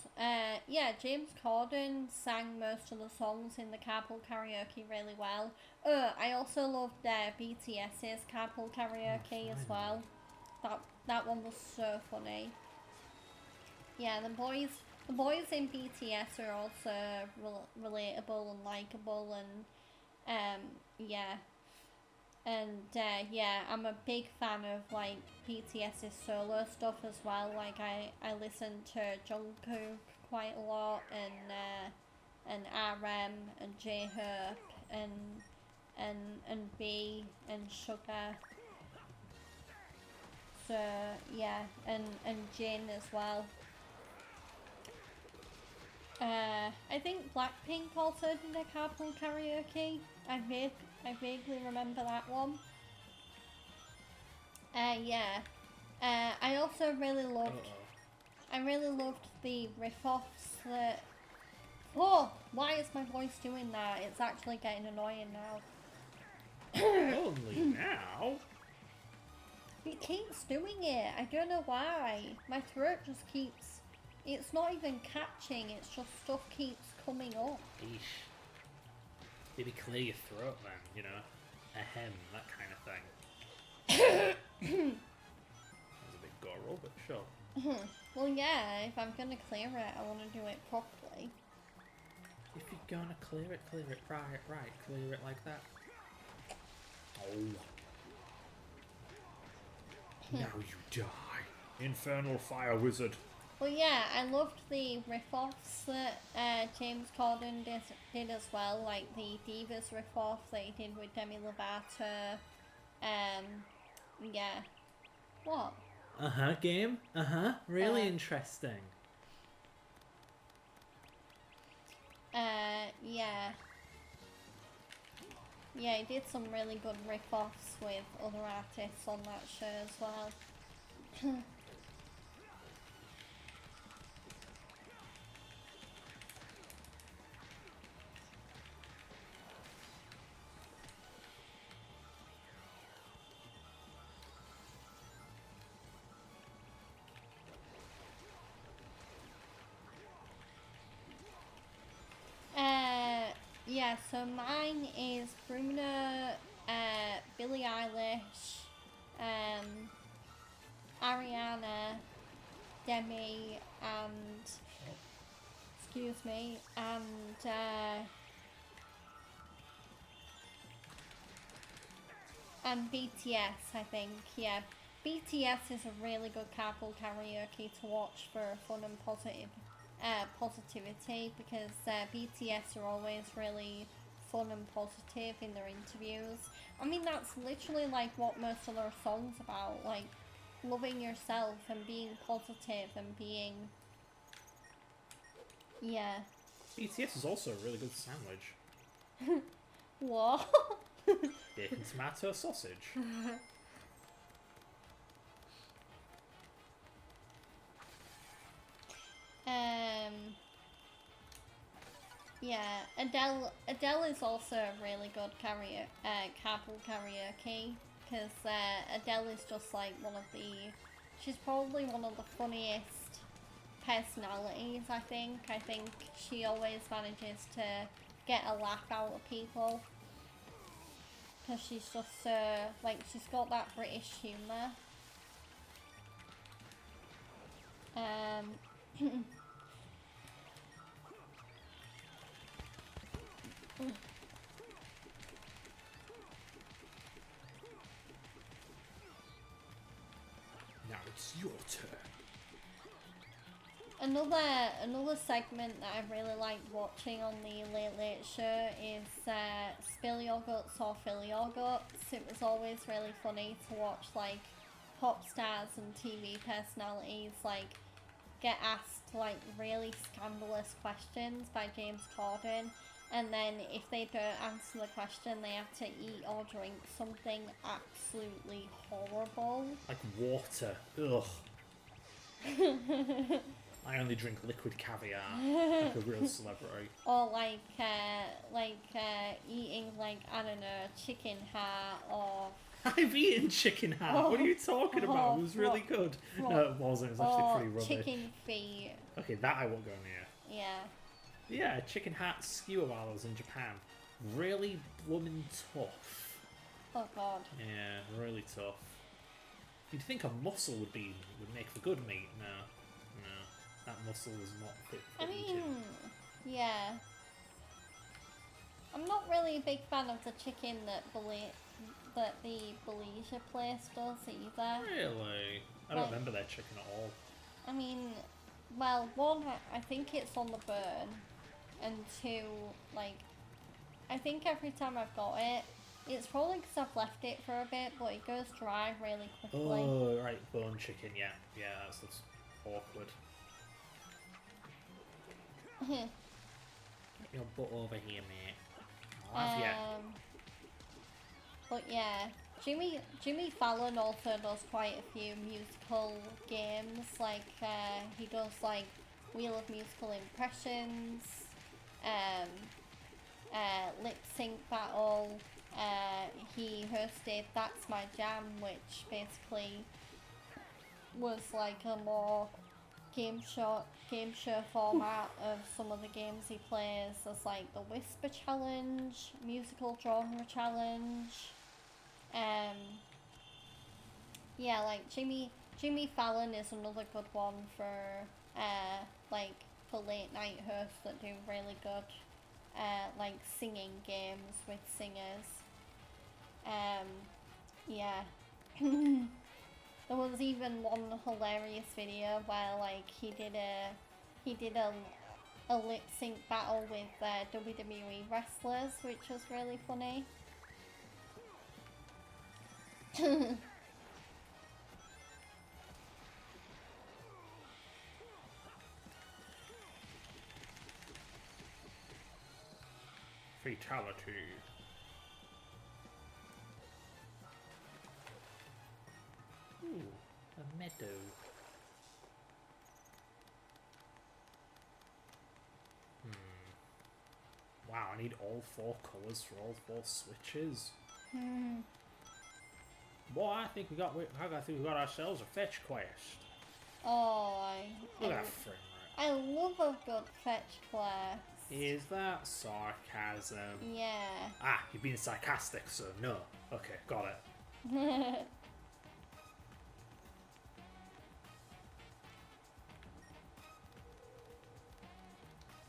yeah, James Corden sang most of the songs in the Carpool Karaoke really well. I also loved BTS's Carpool Karaoke as well. That one was so funny. Yeah, the boys in BTS are also relatable and likable, and yeah. And yeah, I'm a big fan of like BTS's solo stuff as well. Like I listen to Jungkook quite a lot, and RM and J-Hope and B and Sugar. So yeah, and Jin as well. I think Blackpink also did a Carpool Karaoke. I vaguely remember that one. Yeah. I also really loved. I really loved the riff-offs that. Oh, why is my voice doing that? It's actually getting annoying now. Only now. It keeps doing it. I don't know why. My throat just keeps. It's not even catching. It's just stuff keeps coming up. Eesh. Maybe clear your throat then, you know? Ahem, that kind of thing. That was a bit guttural, but sure. Well, yeah, if I'm gonna clear it, I want to do it properly. If you're gonna clear it right. Clear it like that. Oh. Now you die. Infernal fire wizard. Well, yeah, I loved the riff-offs that James Corden did as well, like the Divas riff-off that he did with Demi Lovato. Yeah. What? Game. Really interesting. Yeah. Yeah, he did some really good riff-offs with other artists on that show as well. Yeah, so mine is Bruno, Billie Eilish, Ariana, Demi, and excuse me, and BTS, I think. Yeah, BTS is a really good Carpool Karaoke to watch for fun and positivity, because BTS are always really fun and positive in their interviews. I mean, that's literally like what most of their songs about, like loving yourself and being positive and being, yeah. BTS is also a really good sandwich. What? Bacon tomato sausage. Yeah, Adele is also a really good Carpool Karaoke, because Adele is just like she's probably one of the funniest personalities, I think. I think she always manages to get a laugh out of people, because she's just so, like, she's got that British humour. your turn. Another segment that I really like watching on the Late Late Show is Spill Your Guts or Fill Your Guts. It was always really funny to watch like pop stars and TV personalities like get asked like really scandalous questions by James Corden, and then if they don't answer the question they have to eat or drink something absolutely horrible. Like water. Ugh. I only drink liquid caviar, like a real celebrity. Or like eating like, I don't know, chicken heart or... I've eaten chicken heart. What are you talking about? It was really good. No, it wasn't. It was actually pretty rubbish. Chicken feet. Okay, that I won't go near. Yeah. Yeah, chicken heart skewer while I was in Japan. Really bloomin' tough. Oh god. Yeah, really tough. You'd think a mussel would make for good meat. No. That mussel was not fit for eating. Yeah. I'm not really a big fan of the chicken that the Belize place does either. Really? I don't remember their chicken at all. I mean, well, one, I think it's on the burn, and two, like, I think every time I've got it, it's probably because I've left it for a bit, but it goes dry really quickly. Oh, right, bone chicken, yeah. Yeah, that's awkward. Get your butt over here, mate. I'll have ya. But yeah, Jimmy Fallon also does quite a few musical games. Like he does like Wheel of Musical Impressions, lip sync battle. He hosted That's My Jam, which basically was like a more game show format of some of the games he plays. There's like the Whisper Challenge, Musical Genre Challenge. Yeah, like Jimmy Fallon is another good one for late night hosts that do really good like singing games with singers. Yeah. There was even one hilarious video where like he did a lip sync battle with WWE wrestlers, which was really funny. Fatality. Ooh, a meadow. Wow, I need all 4 colours for all 4 switches. Boy, I think we got ourselves a fetch quest. Oh, Look at that frame rate. I love a good fetch quest. Is that sarcasm? Yeah. Ah, you're being sarcastic, so no. Okay, got it.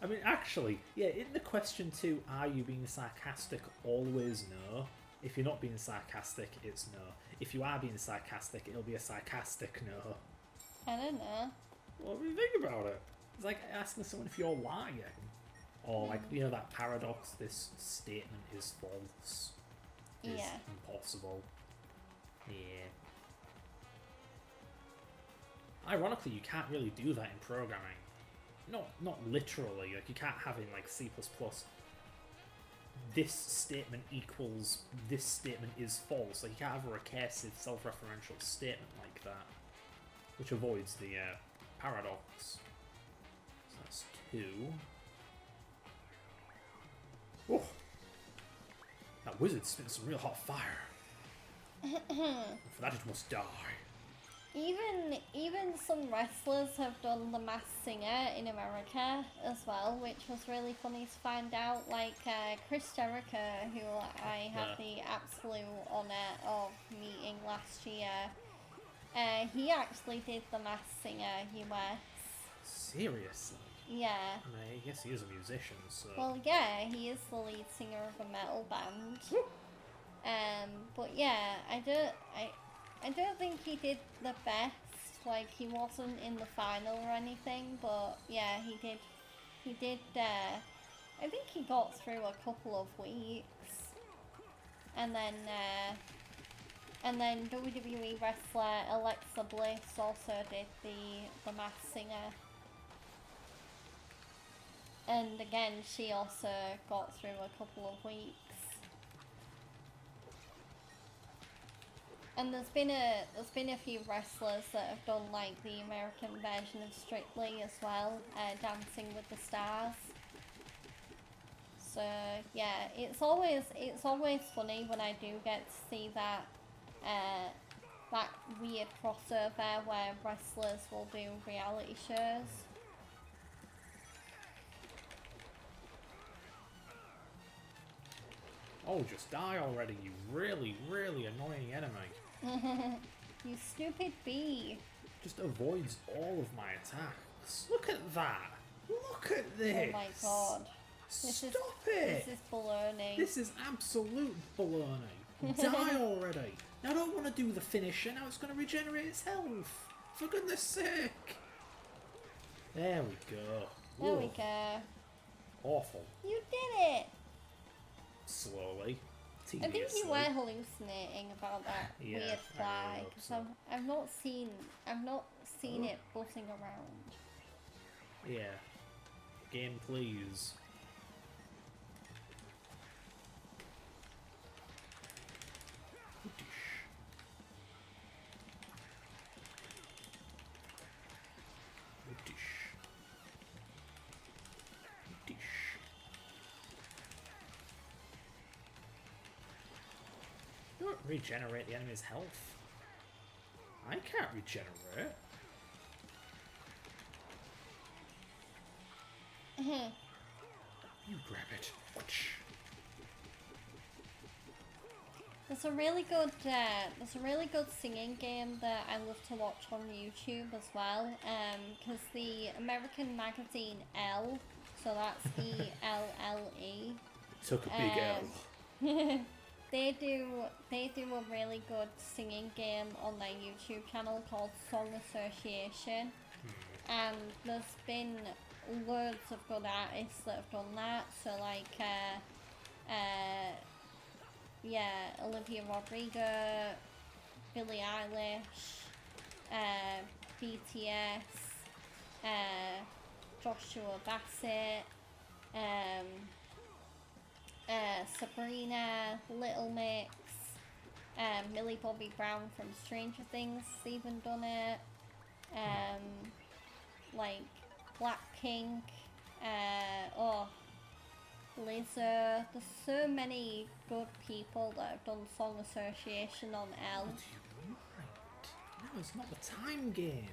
I mean, actually, yeah, in the question 2, are you being sarcastic? Always no. If you're not being sarcastic, it's no. If you are being sarcastic, it'll be a sarcastic no. I don't know. What do you think about it? It's like asking someone if you're lying. Or like, you know, that paradox, this statement is false. Is impossible. Yeah. Ironically, you can't really do that in programming. Not literally, like you can't have in like C++, this statement equals this statement is false. Like you can't have a recursive self-referential statement like that, which avoids the paradox. So that's 2. Oh, that wizard spit some real hot fire. And for that it must die. Even some wrestlers have done the Masked Singer in America as well, which was really funny to find out. Like Chris Jericho, who I had the absolute honour of meeting last year, he actually did the Masked Singer US. Seriously? Yeah. I mean, I guess he is a musician, so... Well, yeah, he is the lead singer of a metal band. But yeah, I don't think he did the best Like, he wasn't in the final or anything, but yeah, he did. He did. I think he got through a couple of weeks, and then WWE wrestler Alexa Bliss also did the Masked Singer. And again, she also got through a couple of weeks. And there's been a few wrestlers that have done like the American version of Strictly as well, Dancing with the Stars. So yeah, it's always funny when I do get to see that that weird crossover where wrestlers will do reality shows. Oh, just die already, you really, really annoying enemy. You stupid bee. Just avoids all of my attacks. Look at that! Look at this! Oh my god. Stop it! This is baloney. This is absolute baloney. Die already! Now I don't want to do the finisher, now it's going to regenerate its health. For goodness sake! There we go. There we Ugh. go. Awful. You did it! Slowly. I think Tediously. you were hallucinating about that Yeah, weird I fly. really hope 'Cause so. I've not seen it buzzing around. Yeah. Game, please. Don't regenerate the enemy's health. I can't regenerate. You grab it. Whoosh. There's a really good singing game that I love to watch on YouTube as well. Because the American magazine Elle, so that's ELLE. Took a big L. They do a really good singing game on their YouTube channel called Song Association, and there's been loads of good artists that have done that. So like, Olivia Rodrigo, Billie Eilish, BTS, Joshua Bassett, Sabrina, Little Mix, Millie Bobby Brown from Stranger Things has even done it, like Blackpink, Lizzo. There's so many good people that have done Song Association on Elle. What do you mind? No, it's not the time game.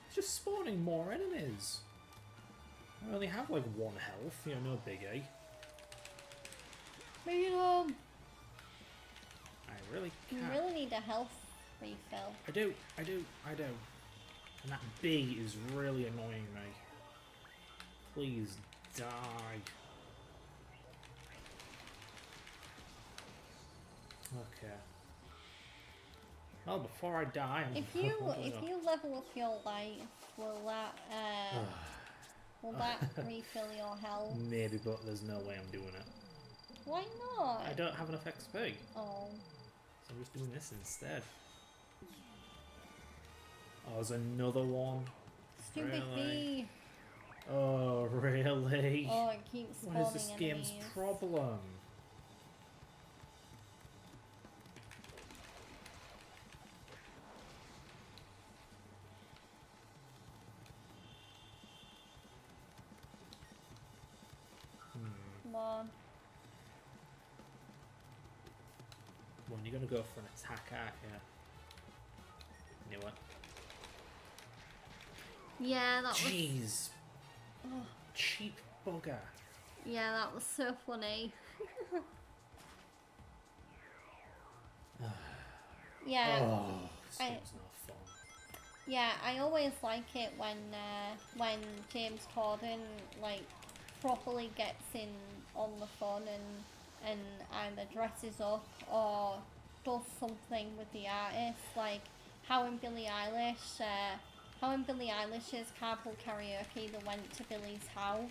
It's just spawning more enemies. I only have like 1 health, no biggie. Bring it I on! really You can't. really need a health refill. I do. And that bee is really annoying me. Please die. Okay. Well, before I die, I'm If you level up your life, will that refill your health? Maybe, but there's no way I'm doing it. Why not? I don't have enough XP, Oh. so I'm just doing this instead. Oh, there's another one. Stupid Really? bee. Oh, really? Oh, it keeps spawning What is this game's enemies. problem? Come on. Well, you're gonna go for an attack, aren't you? Knew it. Yeah, that was. Jeez. Oh, Cheap bugger. yeah, that was so funny. Yeah. Oh, this I- game's not fun. Yeah, I always like it when James Corden like properly gets in on the fun and either dresses up or does something with the artist. Like how in Billie Eilish's carpool karaoke, they went to Billy's house.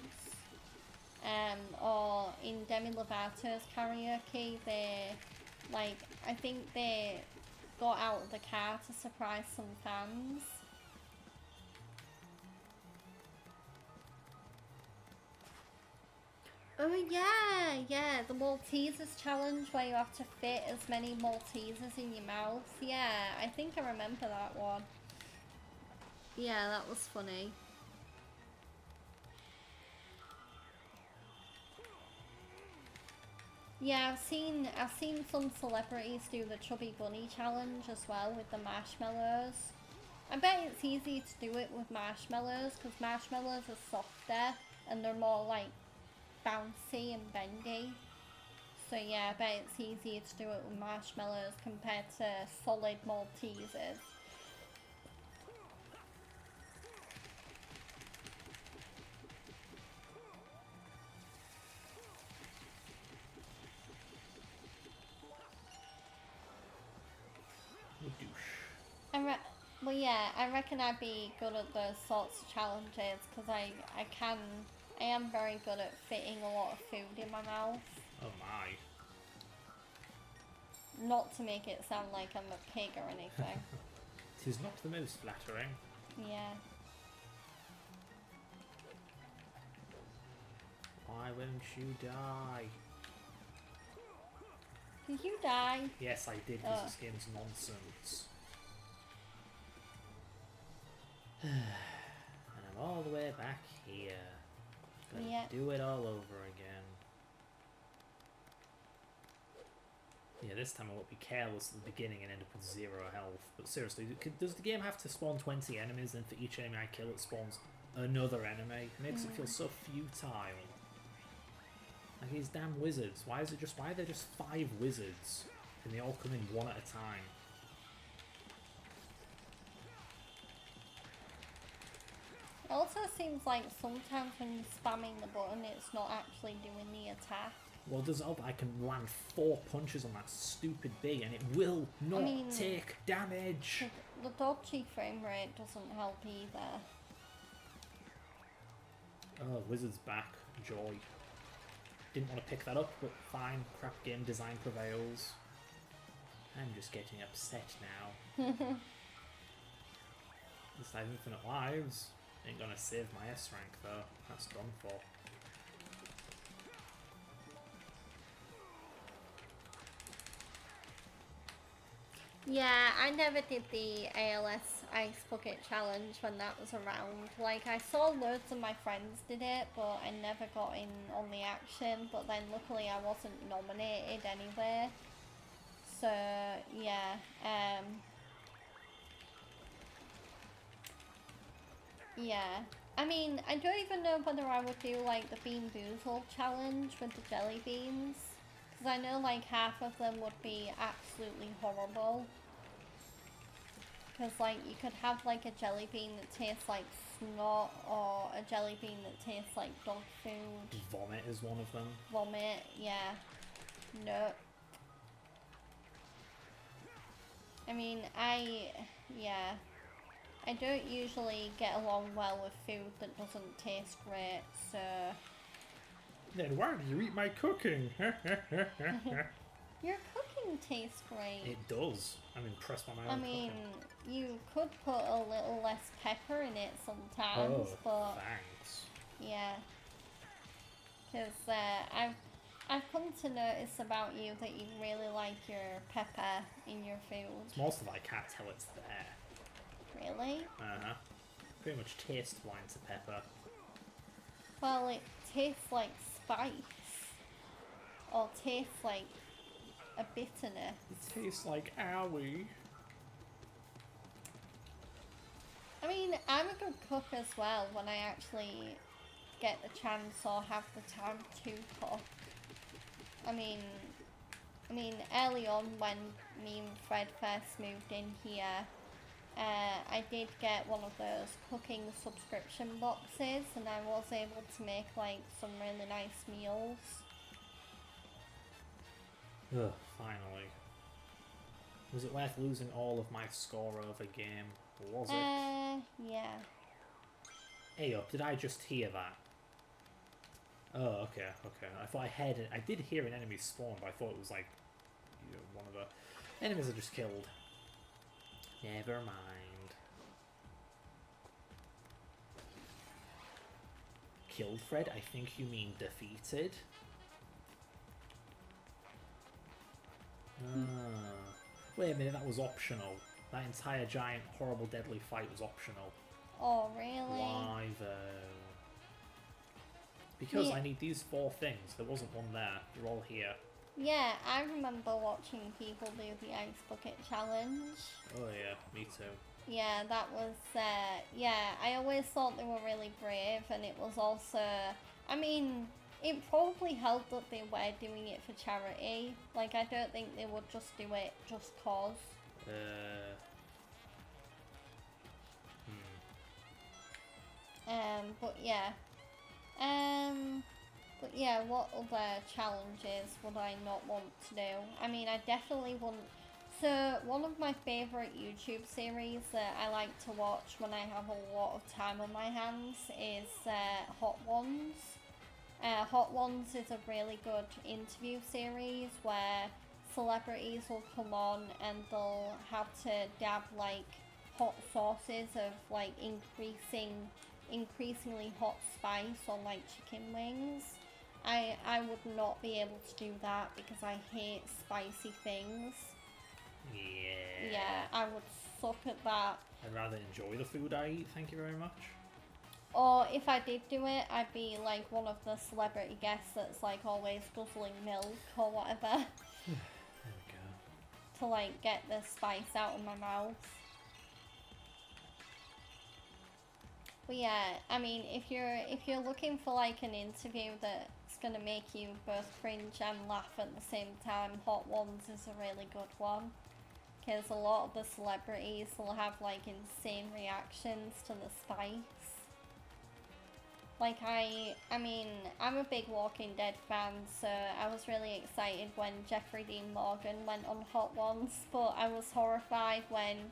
Or in Demi Lovato's karaoke, they, like, I think they got out of the car to surprise some fans. Oh yeah, the Maltesers challenge where you have to fit as many Maltesers in your mouth. Yeah, I think I remember that one. Yeah, that was funny. Yeah, I've seen some celebrities do the Chubby Bunny challenge as well with the marshmallows. I bet it's easy to do it with marshmallows because marshmallows are softer and they're more like bouncy and bendy. So yeah, I bet it's easier to do it with marshmallows compared to solid Maltesers. Well, yeah, I reckon I'd be good at those sorts of challenges because I am very good at fitting a lot of food in my mouth. Oh my. Not to make it sound like I'm a pig or anything. It is not the most flattering. Yeah. Why won't you die? Did you die? Yes, I did, because this game's nonsense. And I'm all the way back here. Gotta do it all over again. Yeah, this time I won't be careless at the beginning and end up with 0 health. But seriously, does the game have to spawn 20 enemies and for each enemy I kill it spawns another enemy? It makes it feel so futile. Like these damn wizards. Why are there just 5 wizards? And they all come in one at a time. It also seems like sometimes when you're spamming the button, it's not actually doing the attack. Well, does help. I can land 4 punches on that stupid bee and it will not take damage. The dodgy frame rate doesn't help either. Oh, wizard's back. Joy. Didn't want to pick that up, but fine. Crap game design prevails. I'm just getting upset now. This I have infinite lives. Ain't gonna save my S rank though. That's done for. Yeah, I never did the ALS Ice Bucket Challenge when that was around. Like, I saw loads of my friends did it, but I never got in on the action. But then luckily I wasn't nominated anywhere. So, yeah. Yeah. I mean, I don't even know whether I would do, like, the Bean Boozled challenge with the jelly beans. Because I know, like, half of them would be absolutely horrible. Because, like, you could have, like, a jelly bean that tastes like snot, or a jelly bean that tastes like dog food. Vomit is one of them. Vomit, yeah. No. I mean, yeah. I don't usually get along well with food that doesn't taste great, so... Then why do you eat my cooking? Your cooking tastes great. It does. I'm impressed by my own cooking. You could put a little less pepper in it sometimes, but... thanks. Yeah. Because I've come to notice about you that you really like your pepper in your food. It's mostly I can't tell it's there. Really? Uh-huh. Pretty much taste blind to pepper. Well, it tastes like spice. Or tastes like a bitterness. It tastes like owie. I mean, I'm a good cook as well when I actually get the chance or have the time to cook. I mean, early on when me and Fred first moved in here, I did get one of those cooking subscription boxes and I was able to make like some really nice meals. Ugh, finally. Was it worth losing all of my score over game? Or was it? Yeah. Hey up, did I just hear that? Oh, okay. I thought I did hear an enemy spawn, but I thought it was like, you know, one of the enemies I just killed. Never mind. Killed, Fred? I think you mean defeated. Wait a minute, that was optional. That entire giant, horrible, deadly fight was optional. Oh, really? Why though? Because I need these 4 things. There wasn't one there. They're all here. Yeah, I remember watching people do the ice bucket challenge. Oh yeah, me too. Yeah, that was, yeah, I always thought they were really brave, and it was also, I mean, it probably helped that they were doing it for charity. Like, I don't think they would just do it just cause. But yeah. But yeah, what other challenges would I not want to do? I mean, I definitely wouldn't. So, one of my favourite YouTube series that I like to watch when I have a lot of time on my hands is Hot Ones. Hot Ones is a really good interview series where celebrities will come on and they'll have to dab like hot sauces of like increasingly hot spice on like chicken wings. I would not be able to do that because I hate spicy things. Yeah. Yeah, I would suck at that. I'd rather enjoy the food I eat, thank you very much. Or if I did do it, I'd be like one of the celebrity guests that's like always guzzling milk or whatever. There we go. To like get the spice out of my mouth. But yeah, I mean, if you're looking for like an interview that's gonna make you both cringe and laugh at the same time, Hot Ones is a really good one. Because a lot of the celebrities will have like insane reactions to the spice. Like I mean, I'm a big Walking Dead fan, so I was really excited when Jeffrey Dean Morgan went on Hot Ones, but I was horrified when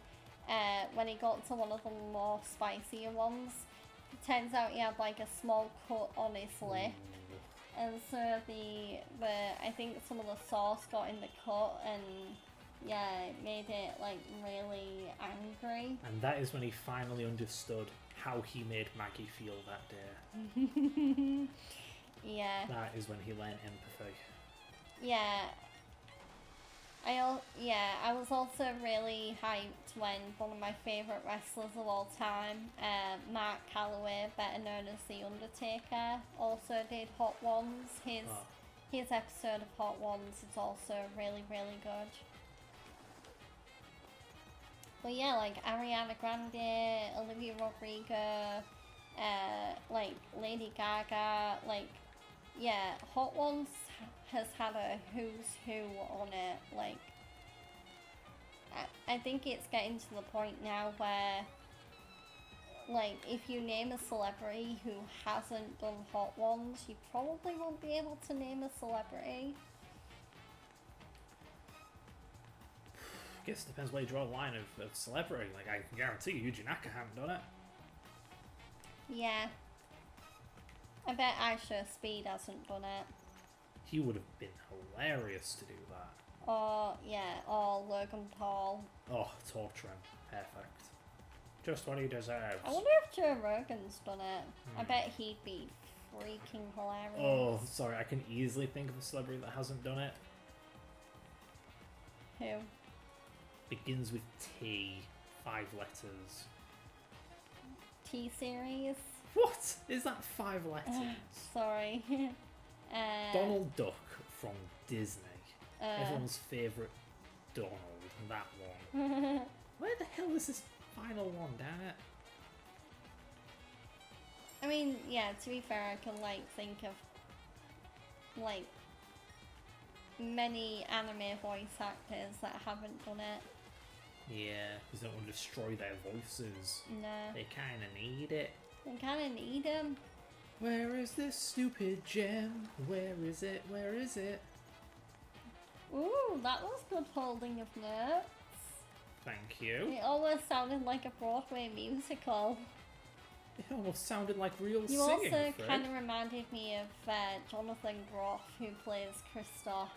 he got to one of the more spicier ones. It turns out he had like a small cut on his lip, and so I think some of the sauce got in the cut, and yeah, it made it like really angry. And that is when he finally understood how he made Maggie feel that day. Yeah. That is when he learned empathy. Yeah. I was also really hyped when one of my favourite wrestlers of all time, Mark Calloway, better known as The Undertaker, also did Hot Ones. His episode of Hot Ones is also really, really good. But yeah, like Ariana Grande, Olivia Rodrigo, like Lady Gaga, like, yeah, Hot Ones has had a who's who on it. Like, I think it's getting to the point now where, like, if you name a celebrity who hasn't done Hot Ones, you probably won't be able to name a celebrity. I guess it depends where you draw the line of celebrity. Like, I can guarantee you, Yuji Naka haven't done it. Yeah. I bet Aisha Speed hasn't done it. He would have been hilarious to do that. Or Logan Paul. Oh, torture him. Perfect. Just what he deserves. I wonder if Joe Rogan's done it. I bet he'd be freaking hilarious. Oh, sorry, I can easily think of a celebrity that hasn't done it. Who? Begins with T. 5 letters. T-Series? What? Is that 5 letters? Sorry. Donald Duck from Disney. Everyone's favourite Donald. That one. Where the hell is this final one, damn it? I mean, yeah, to be fair, I can, like, think of, like, many anime voice actors that haven't done it. Yeah, because they don't want to destroy their voices. No. They kind of need it. They kind of need them. Where is this stupid gem? Where is it? Where is it? Ooh, that was good holding of notes. Thank you. It almost sounded like a Broadway musical. It almost sounded like real You singing. also Fred. kind of reminded me of Jonathan Groff, who plays Kristoff.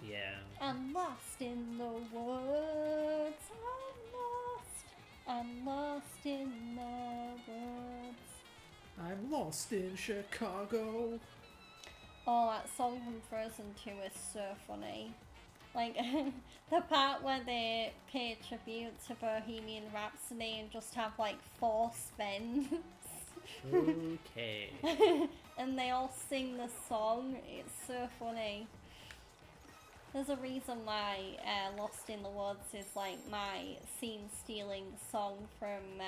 Yeah. I'm lost in the woods. I'm lost in the woods. I'm lost in Chicago. Oh, that song from Frozen 2 is so funny. Like, the part where they pay tribute to Bohemian Rhapsody and just have, like, 4 spins. Okay. And they all sing the song. It's so funny. There's a reason why Lost in the Woods is, like, my scene-stealing song from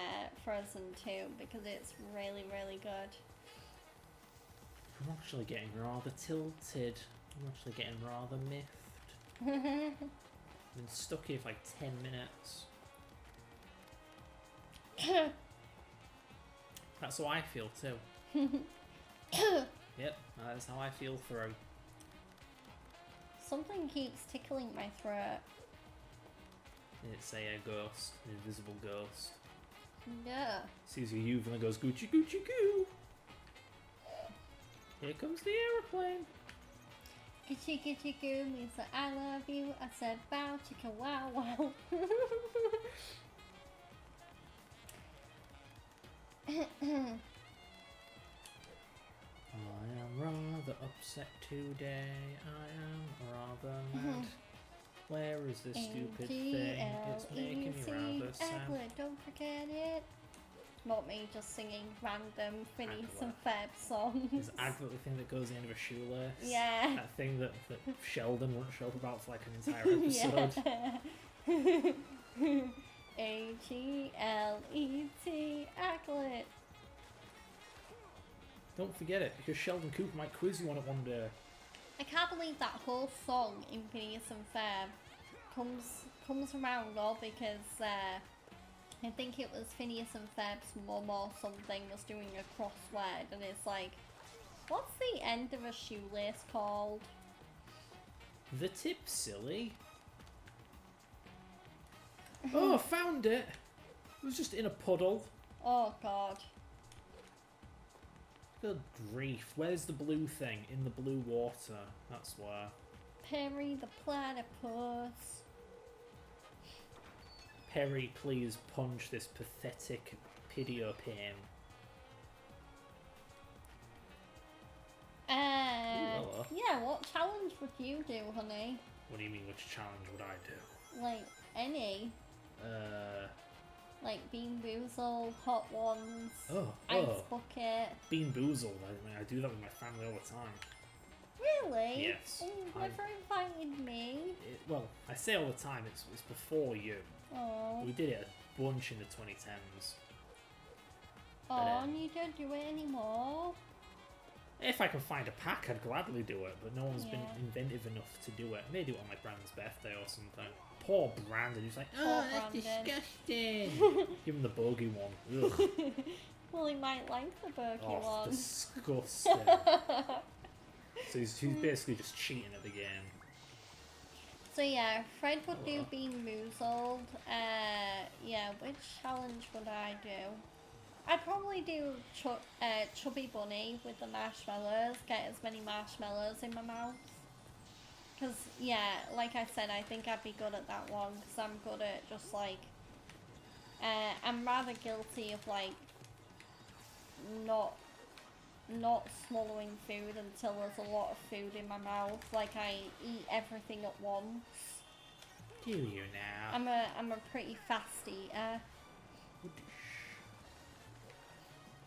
Frozen 2, because it's really, really good. I'm actually getting rather tilted. I'm actually getting rather miffed. I've been stuck here for like 10 minutes. That's how I feel too. Yep, that's how I feel through. Something keeps tickling my throat. It's a ghost, an invisible ghost. No. Sees you Youth and then goes Gucci Gucci Goo. Here comes the aeroplane. Gitchy gitchy goo means that I love you. I said bow chicka wow wow. I am rather upset today. I am rather mad. Where is this stupid thing? It's making me rather sad. Aglet, don't forget it. Not me just singing random Phineas Aglet. and Ferb songs. Is Aglet the thing that goes in the end of a shoelace? Yeah. That thing that Sheldon won't show up about for like an entire episode. Yeah. Aglet, Aglet. Don't forget it, because Sheldon Cooper might quiz you on it one day. I can't believe that whole song in Phineas and Ferb comes around all because I think it was Phineas and Ferb's mum or something was doing a crossword, and it's like, what's the end of a shoelace called? The tip, silly. Oh, I found it! It was just in a puddle. Oh god. Good grief, where's the blue thing? In the blue water, that's where. Perry the platypus. Perry, please punch this pathetic pidiopane. hello. Yeah, what challenge would you do, honey? What do you mean, which challenge would I do? Like, any. Like Bean Boozled, Hot Ones, Ice Bucket. Bean Boozled, I mean, I do that with my family all the time. Really? Yes. Oh, you've never invited me. Well, I say all the time, it's before you. Oh. We did it a bunch in the 2010s. Oh, and you don't do it anymore? If I can find a pack, I'd gladly do it, but no one's been Yeah. inventive enough to do it. Maybe do it on my Brandon's birthday or something. Poor Brandon, he's like, Poor oh, that's Brandon." disgusting. Give him the bogey one. Ugh. Well, he might like the Berkey Oh, one. disgusting. So he's basically just cheating at the game. So yeah, Fred would do Hello. Bean Boozled. Yeah, which challenge would I do? I'd probably do Chubby Bunny with the marshmallows. Get as many marshmallows in my mouth. Because, yeah, like I said, I think I'd be good at that one. Because I'm good at just, like... I'm rather guilty of, like... Not swallowing food until there's a lot of food in my mouth. Like, I eat everything at once. Do you now? I'm a pretty fast eater.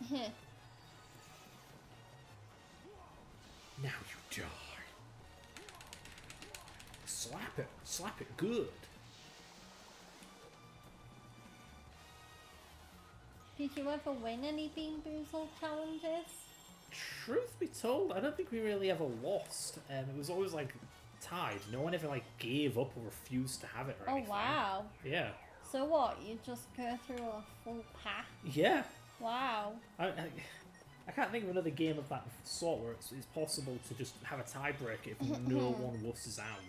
Now you die. Slap it good. Did you ever win any Bean Boozled challenges? Truth be told, I don't think we really ever lost. It was always like tied. No one ever like gave up or refused to have it or anything. Oh wow. Yeah. So what, you just go through a full pack? Yeah. Wow. I can't think of another game of that sort where it's possible to just have a tiebreaker if no one wusses out.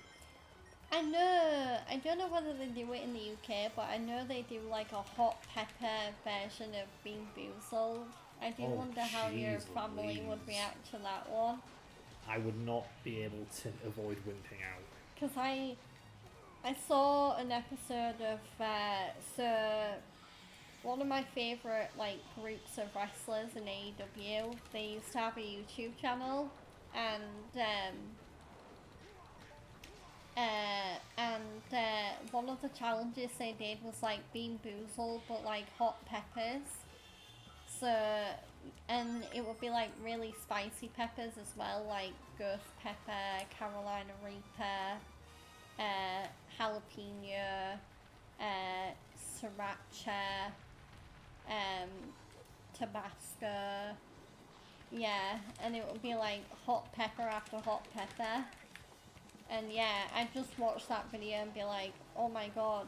I don't know whether they do it in the UK, but I know they do like a hot pepper version of Bean Boozled. I do wonder how your jeez family would Louise. react to that one. I would not be able to avoid wimping out. Because I saw an episode of, one of my favourite like groups of wrestlers in AEW, they used to have a YouTube channel, and one of the challenges they did was like Bean Boozled, but like hot peppers. So, and it would be like really spicy peppers as well, like ghost pepper, Carolina Reaper, jalapeno, sriracha, Tabasco. Yeah, and it would be like hot pepper after hot pepper. And yeah, I'd just watch that video and be like, oh my god,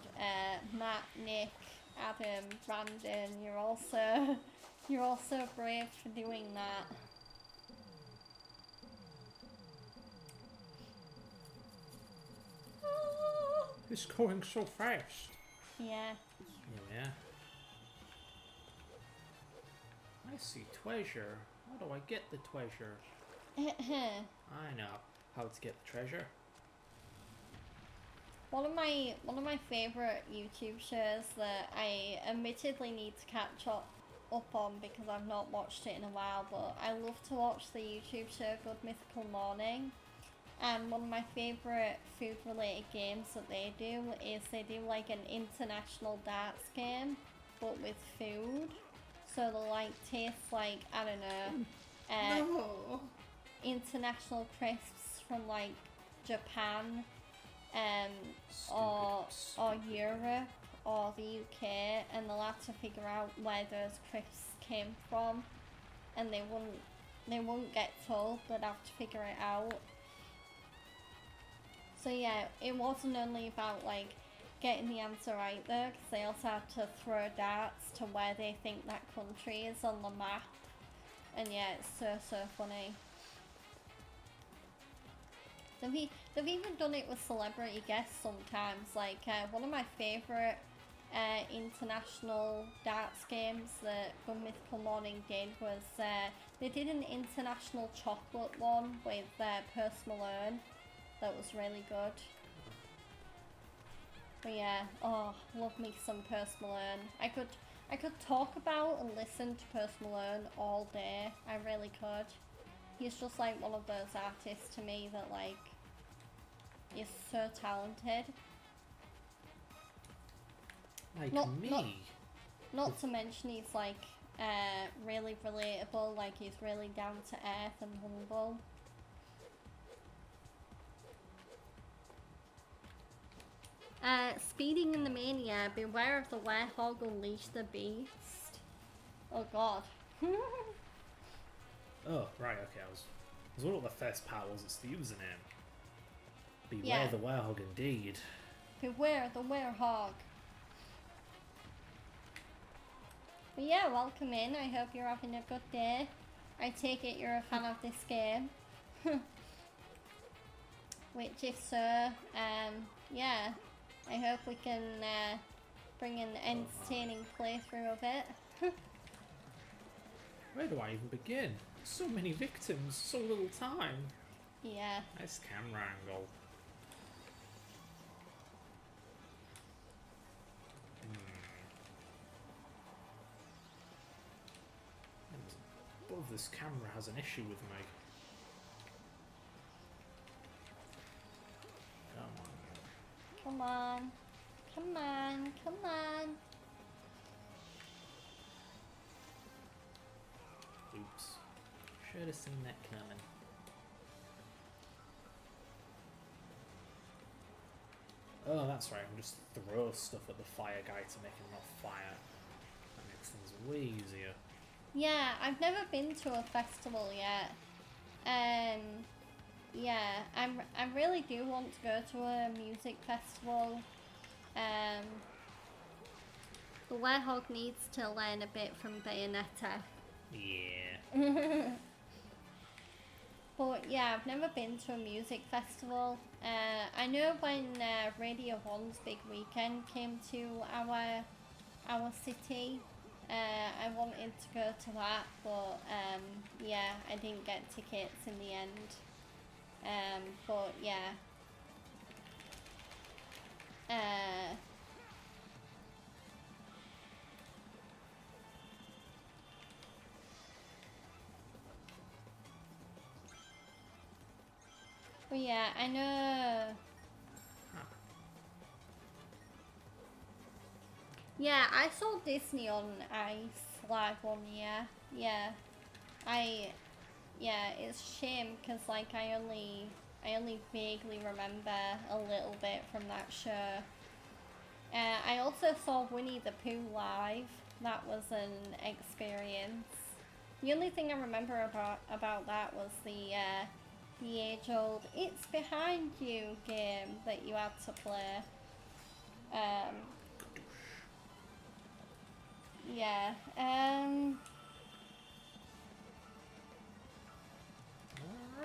Matt, Nick, Adam, Brandon, you're all so brave for doing that. It's going so fast. Yeah. Yeah. I see treasure. How do I get the treasure? I know how to get the treasure. One of my favourite YouTube shows that I admittedly need to catch up on because I've not watched it in a while, but I love to watch the YouTube show Good Mythical Morning. And one of my favourite food related games that they do is they do like an international darts game, but with food. So they'll like taste like, I don't know, No. international crisps from like Japan, or Europe or the UK, and they'll have to figure out where those crisps came from, and they won't get told. They'd have to figure it out. So yeah, it wasn't only about like getting the answer right there, because they also had to throw darts to where they think that country is on the map, and yeah, it's so funny. They've even done it with celebrity guests sometimes. Like one of my favourite international darts games that Good Mythical Morning did was they did an international chocolate one with Post Malone. That was really good. But yeah, oh, love me some Post Malone. I could talk about and listen to Post Malone all day. I really could. He's just like one of those artists to me that like is so talented. Like Not- me. Not to mention he's like really relatable, like he's really down to earth and humble. Speeding in the Mania, beware of the Werehog, unleash the beast. Oh god. Oh, right, okay, I was wondering what the first part was. It's the username. Beware Yeah. the Werehog indeed. Beware the Werehog. But yeah, welcome in. I hope you're having a good day. I take it you're a fan of this game. Which if so, yeah, I hope we can bring an entertaining playthrough of it. Where do I even begin? So many victims, so little time. Yeah. Nice camera angle. And above this camera has an issue with me. Come on. Come on. Come on. Come on. Oops. Should have seen that coming. Oh, that's right. I'll just throw stuff at the fire guy to make him not fire. That makes things way easier. Yeah, I've never been to a festival yet. Yeah, I really do want to go to a music festival. The Werehog needs to learn a bit from Bayonetta. Yeah. But yeah, I've never been to a music festival. I know when Radio 1's big weekend came to our city, I wanted to go to that, but yeah, I didn't get tickets in the end. But yeah. But yeah, I know. Yeah, I saw Disney on Ice live one year. Yeah, yeah, it's a shame because like I only vaguely remember a little bit from that show. I also saw Winnie the Pooh live. That was an experience. The only thing I remember about that was the age-old "It's behind you" game that you had to play. Yeah. Alright.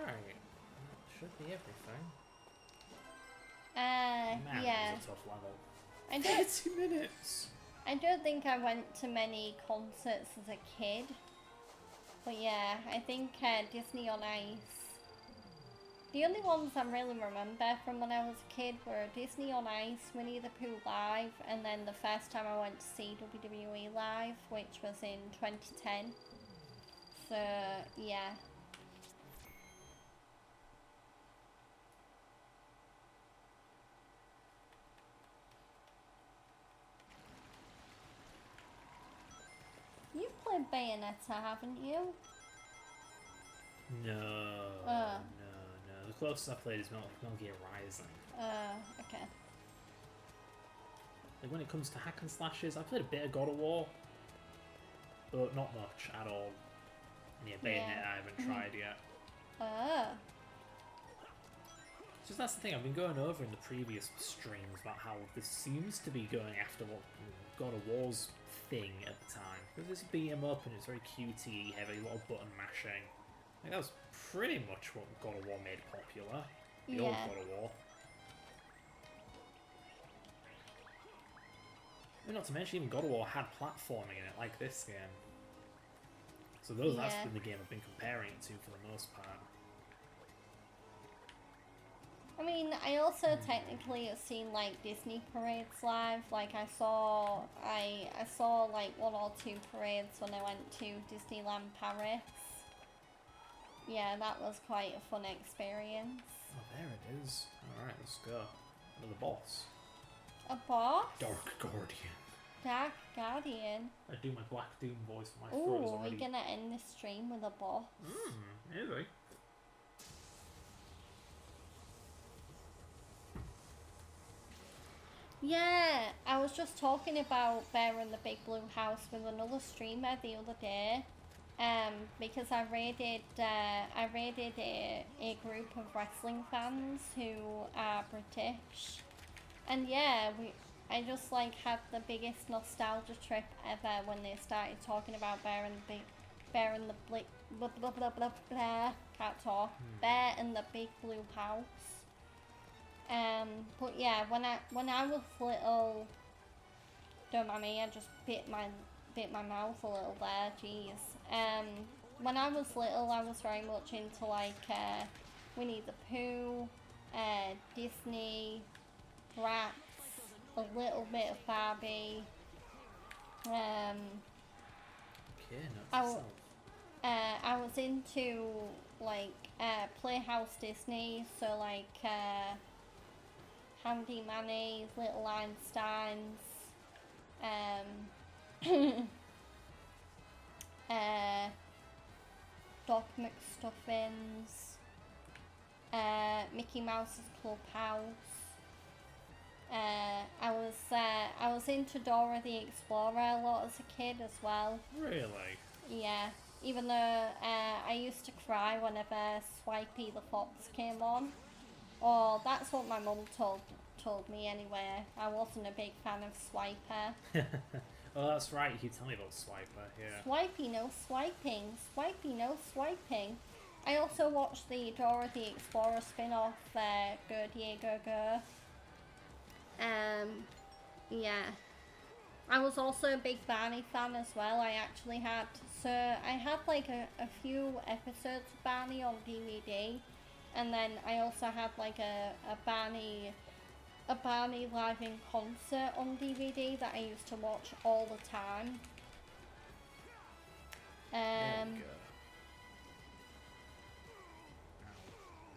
That should be everything. Yeah. That was a tough level. I don't, 30 minutes! I don't think I went to many concerts as a kid. But yeah, I think Disney on Ice. The only ones I really remember from when I was a kid were Disney on Ice, Winnie the Pooh live, and then the first time I went to see WWE live, which was in 2010. So, yeah. You've played Bayonetta, haven't you? No. No. The closest I played is Metal Gear Rising. Okay. Like when it comes to hack and slashes, I played a bit of God of War, but not much at all. And yeah, Bayonetta I haven't tried yet. Just that's the thing, I've been going over in the previous streams about how this seems to be going after what God of War's thing at the time. Because it's beat 'em up and it's very QTE heavy, a lot of button mashing. Like that was pretty much what God of War made popular. The old God of War. I mean, not to mention even God of War had platforming in it, like this game. So that's been the game I've been comparing it to for the most part. I mean, I also technically have seen like Disney parades live. Like I saw like 1 or 2 parades when I went to Disneyland Paris. Yeah, that was quite a fun experience. Oh, there it is. Alright, let's go. Another boss. A boss? Dark Guardian. Dark Guardian. I do my Black Doom voice for my Ooh, throat is are we already... gonna end the stream with a boss? Maybe. Yeah, I was just talking about Bear in the Big Blue House with another streamer the other day. Because I raided a group of wrestling fans who are British, and yeah, I just like had the biggest nostalgia trip ever when they started talking about Bear in the Bear in the Big Blue House. But yeah, when I was little, don't mind me, I just bit my mouth a little there, jeez. When I was little, I was very much into like Winnie the Pooh, Disney, Bratz, a little bit of Barbie. I was into like Playhouse Disney, so like Handy Manny's, Little Einsteins, Doc McStuffins, Mickey Mouse's Clubhouse. I was into Dora the Explorer a lot as a kid as well. Really? Yeah, even though I used to cry whenever Swipey the Fox came on. Or that's what my mum told me anyway. I wasn't a big fan of Swiper. Oh, that's right. You tell me about Swiper. Yeah. Swipey no swiping. Swipey no swiping. I also watched the Dora the Explorer spin-off, Go Diego Go. Yeah. I was also a big Barney fan as well. I had like a few episodes of Barney on DVD, and then I also had like a Barney live in concert on DVD that I used to watch all the time. There we go.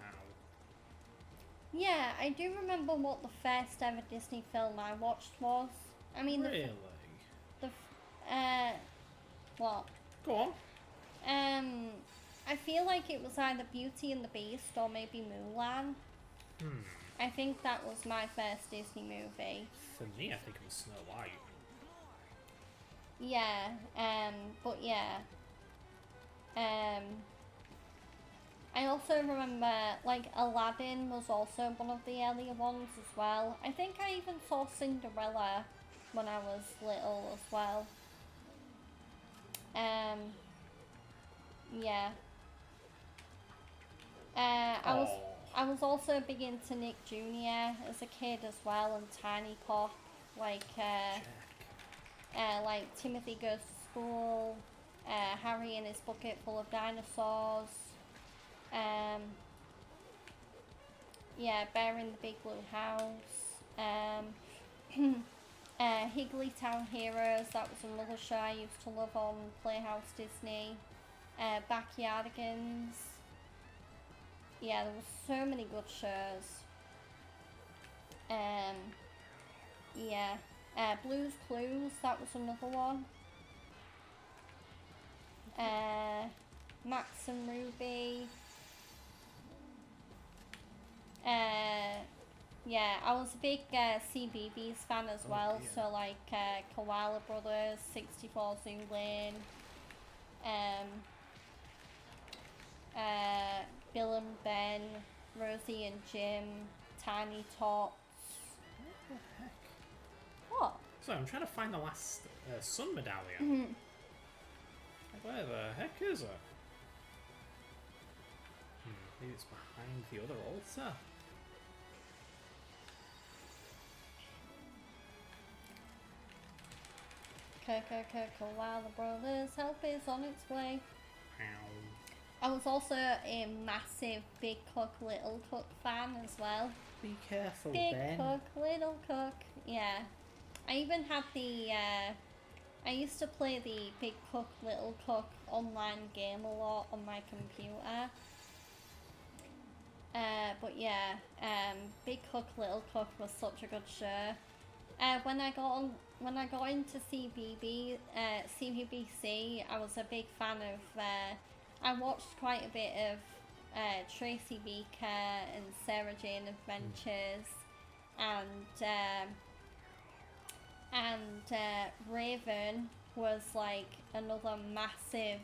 Ow. Yeah, I do remember what the first ever Disney film I watched was. I mean, Really? What? Go on. I feel like it was either Beauty and the Beast or maybe Mulan. I think that was my first Disney movie. For me, I think it was Snow White. Yeah, but yeah. I also remember, like, Aladdin was also one of the earlier ones as well. I think I even saw Cinderella when I was little as well. Yeah. I was also big into Nick Jr. as a kid as well, and Tiny Pop, like Timothy Goes to School, Harry and His Bucket Full of Dinosaurs, Bear in the Big Blue House, Higglytown Heroes, that was another show I used to love on Playhouse Disney, Backyardigans. Yeah, there were so many good shows. Blue's Clues, that was another one. Max and Ruby. I was a big CBeebies fan as well, dear. so like Koala Brothers, 64 Zoolin, Bill and Ben, Rosie and Jim, Tiny Tots. What the heck? What? So I'm trying to find the last sun medallion. Where the heck is it? Maybe it's behind the other altar. Koala Brothers, help is on its way. Ow. I was also a massive Big Cook, Little Cook fan as well. Be careful, Big Ben. Cook, Little Cook, yeah. I even had I used to play the Big Cook, Little Cook online game a lot on my computer. Big Cook, Little Cook was such a good show. When I got into CBBC, I was a big fan of. I watched quite a bit of Tracy Beaker and Sarah Jane Adventures, and Raven was like another massive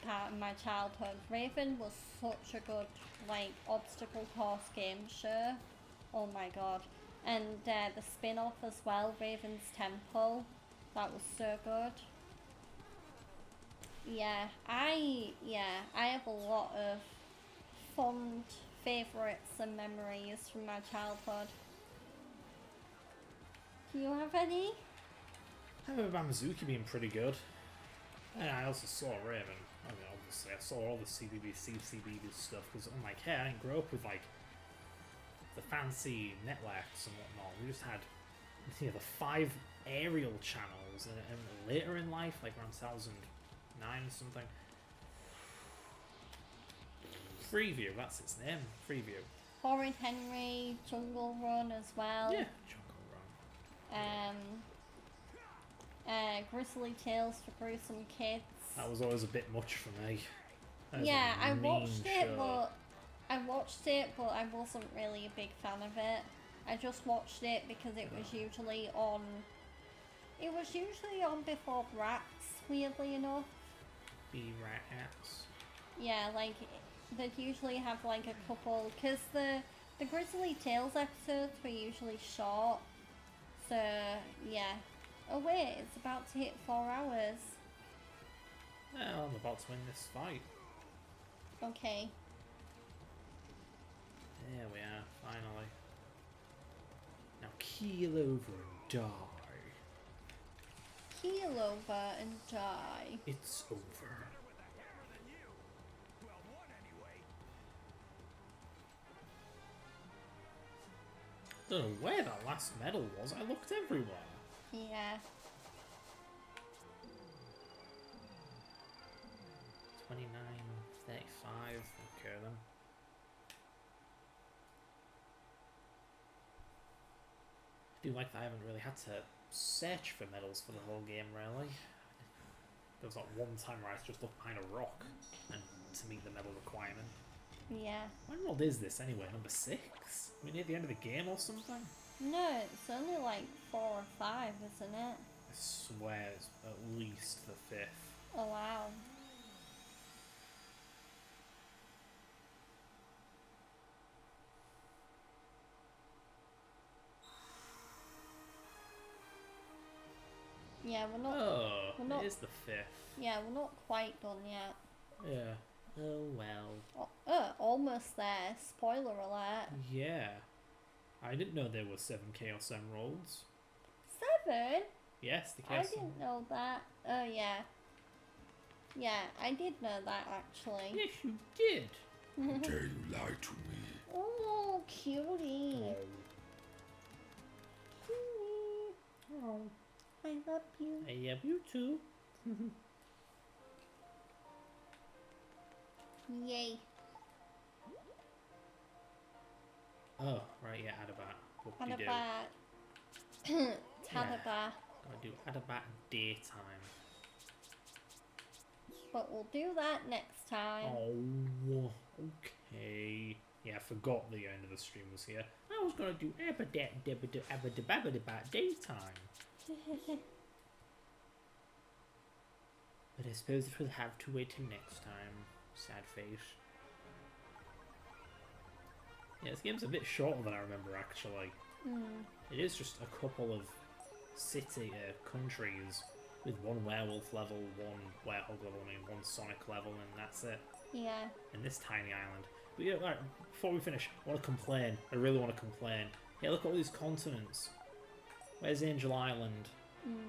part of my childhood. Raven was such a good like obstacle course game show. Oh my god. And the spin-off as well, Raven's Temple, that was so good. I have a lot of fond favourites and memories from my childhood. Do you have any? I remember Mamizuki being pretty good. And I also saw Raven. I mean, obviously, I saw all the CBBC stuff because, unlike I didn't grow up with like the fancy networks and whatnot. We just had the 5 aerial channels, and later in life, like around 2009 or something. Freeview, that's its name. Freeview. Horrid Henry, Jungle Run as well. Yeah, Jungle Run. Grizzly Tales for Gruesome Kids. That was always a bit much for me. Yeah, I watched it, but I wasn't really a big fan of it. I just watched it because it was usually on. It was usually on before Rats, weirdly enough. Rats. Yeah, like they'd usually have like a couple, because the Grizzly Tales episodes were usually short. So yeah. Oh wait, it's about to hit 4 hours. Well, I'm about to win this fight. Okay. There we are, finally. Now keel over and die. Keel over and die. It's over. With a hammer than you. Well, one anyway. Don't know where that last medal was. I looked everywhere. Yeah. 29, 35. Okay then. I do like that I haven't really had to search for medals for the whole game, really. There was that one time where I just looked behind a rock and to meet the medal requirement. Yeah. When world is this anyway? Number 6? We near the end of the game or something? No, it's only like 4 or 5, isn't it? I swear it's at least the 5th. Oh wow. Yeah, we're not. Oh, we're not- it is the 5th. Yeah, we're not quite done yet. Yeah. Oh well. Almost there. Spoiler alert. Yeah. I didn't know there were 7 Chaos Emeralds. 7? Yes, the I Chaos didn't know that. Oh yeah. Yeah, I did know that actually. Yes, you did. Dare you lie to me? Oh, cutie. Oh. I love you. I love you too. Yay. Oh, right, yeah, Adabat. What do you do? Tadabat. Tadabat. I do Adabat daytime. But we'll do that next time. Oh, okay. Yeah, I forgot the end of the stream was here. I was gonna do Abadabat daytime. But I suppose it will have to wait till next time. Sad face. Yeah, this game's a bit shorter than I remember, actually. It is just a couple of countries with one werewolf level, one werehog level, and one sonic level, and that's it. Yeah. In this tiny island. But yeah, right, before we finish, I want to complain. I really want to complain. Hey, look at all these continents. Where's Angel Island?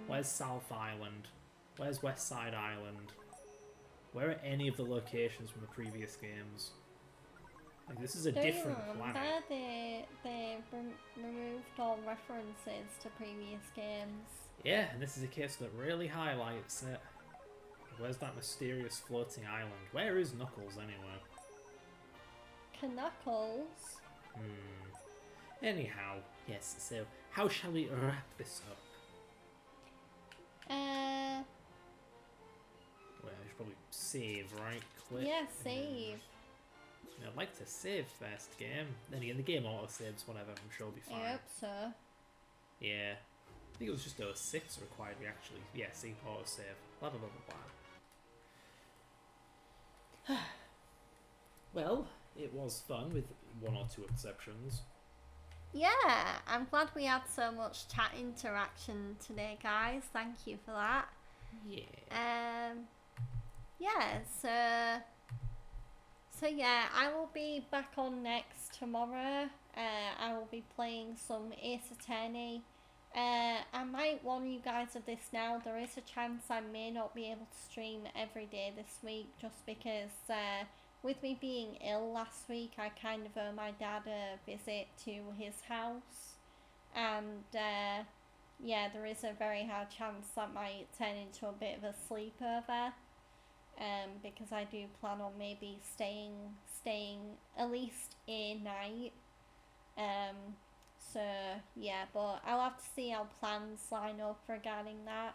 Where's South Island? Where's West Side Island? Where are any of the locations from the previous games? Like, this is a Don't you different remember planet. they removed all references to previous games? Yeah, and this is a case that really highlights it. Where's that mysterious floating island? Where is Knuckles, anyway? Knuckles? Anyhow, yes, so how shall we wrap this up? Well, I should probably save, right? Click. Yeah, save. I'd like to save first game. Then again, the game auto-saves whatever, I'm sure it'll be fine. I hope so. Yeah. I think it was just 06 required we actually... Yeah, see, auto-save. Blah, blah, blah, blah, blah. Well, it was fun with 1 or 2 exceptions. Yeah, I'm glad we had so much chat interaction today, guys. Thank you for that. Yeah. Yeah, so yeah, I will be back on next tomorrow. I will be playing some Ace Attorney. I might warn you guys of this now. There is a chance I may not be able to stream every day this week, just because with me being ill last week, I kind of owe my dad a visit to his house, and yeah, there is a very high chance that might turn into a bit of a sleepover, because I do plan on maybe staying at least a night. So yeah, but I'll have to see how plans line up regarding that.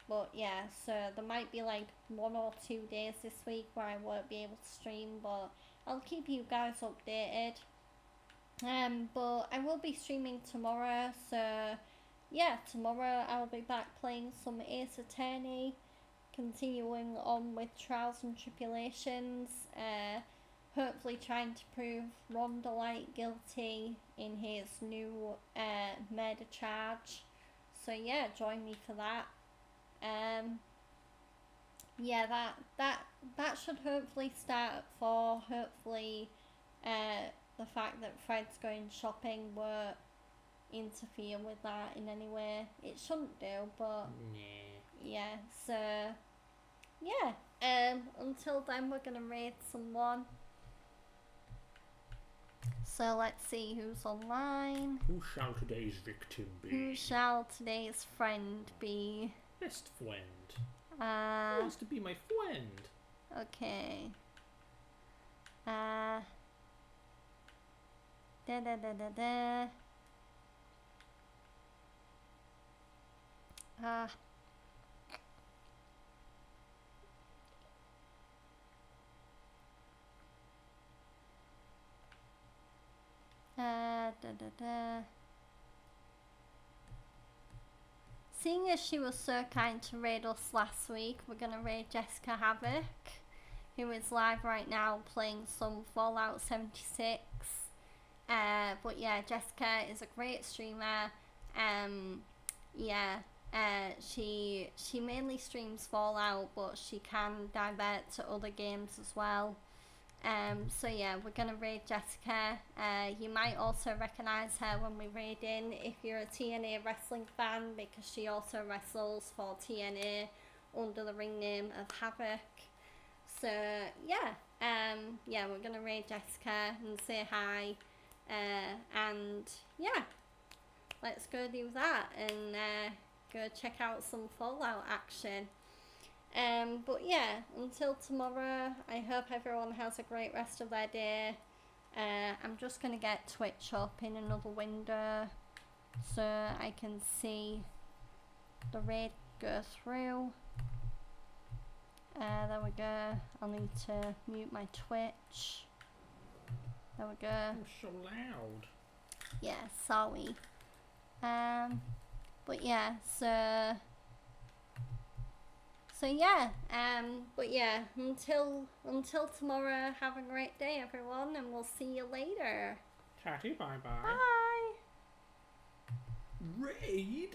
But yeah, so there might be like 1 or 2 days this week where I won't be able to stream, but I'll keep you guys updated. But I will be streaming tomorrow, so yeah, tomorrow I'll be back playing some Ace Attorney, continuing on with Trials and Tribulations, hopefully trying to prove Rondalite guilty in his new murder charge. So yeah, join me for that. yeah, that should hopefully start at 4. Hopefully, the fact that Fred's going shopping won't interfere with that in any way. It shouldn't do, but Nah. yeah. So yeah. Until then, we're gonna raid someone. So let's see who's online. Who shall today's victim be? Who shall today's friend be? Best friend. Who wants to be my friend? Okay. Da da da da da. Da da da. Seeing as she was so kind to raid us last week, we're gonna raid Jessica Havoc, who is live right now playing some Fallout 76. But yeah, Jessica is a great streamer. She mainly streams Fallout, but she can divert to other games as well. So yeah, we're gonna raid Jessica. You might also recognise her when we raid in if you're a TNA wrestling fan, because she also wrestles for TNA under the ring name of Havoc. So yeah, we're gonna raid Jessica and say hi, and yeah, let's go do that and go check out some Fallout action. But yeah, until tomorrow, I hope everyone has a great rest of their day. I'm just going to get Twitch up in another window so I can see the raid go through. There we go. I'll need to mute my Twitch. There we go. I'm so loud. Yeah, sorry. But yeah, so yeah, but yeah, until tomorrow, have a great day everyone, and we'll see you later. Tatty, bye bye. Bye. Raid?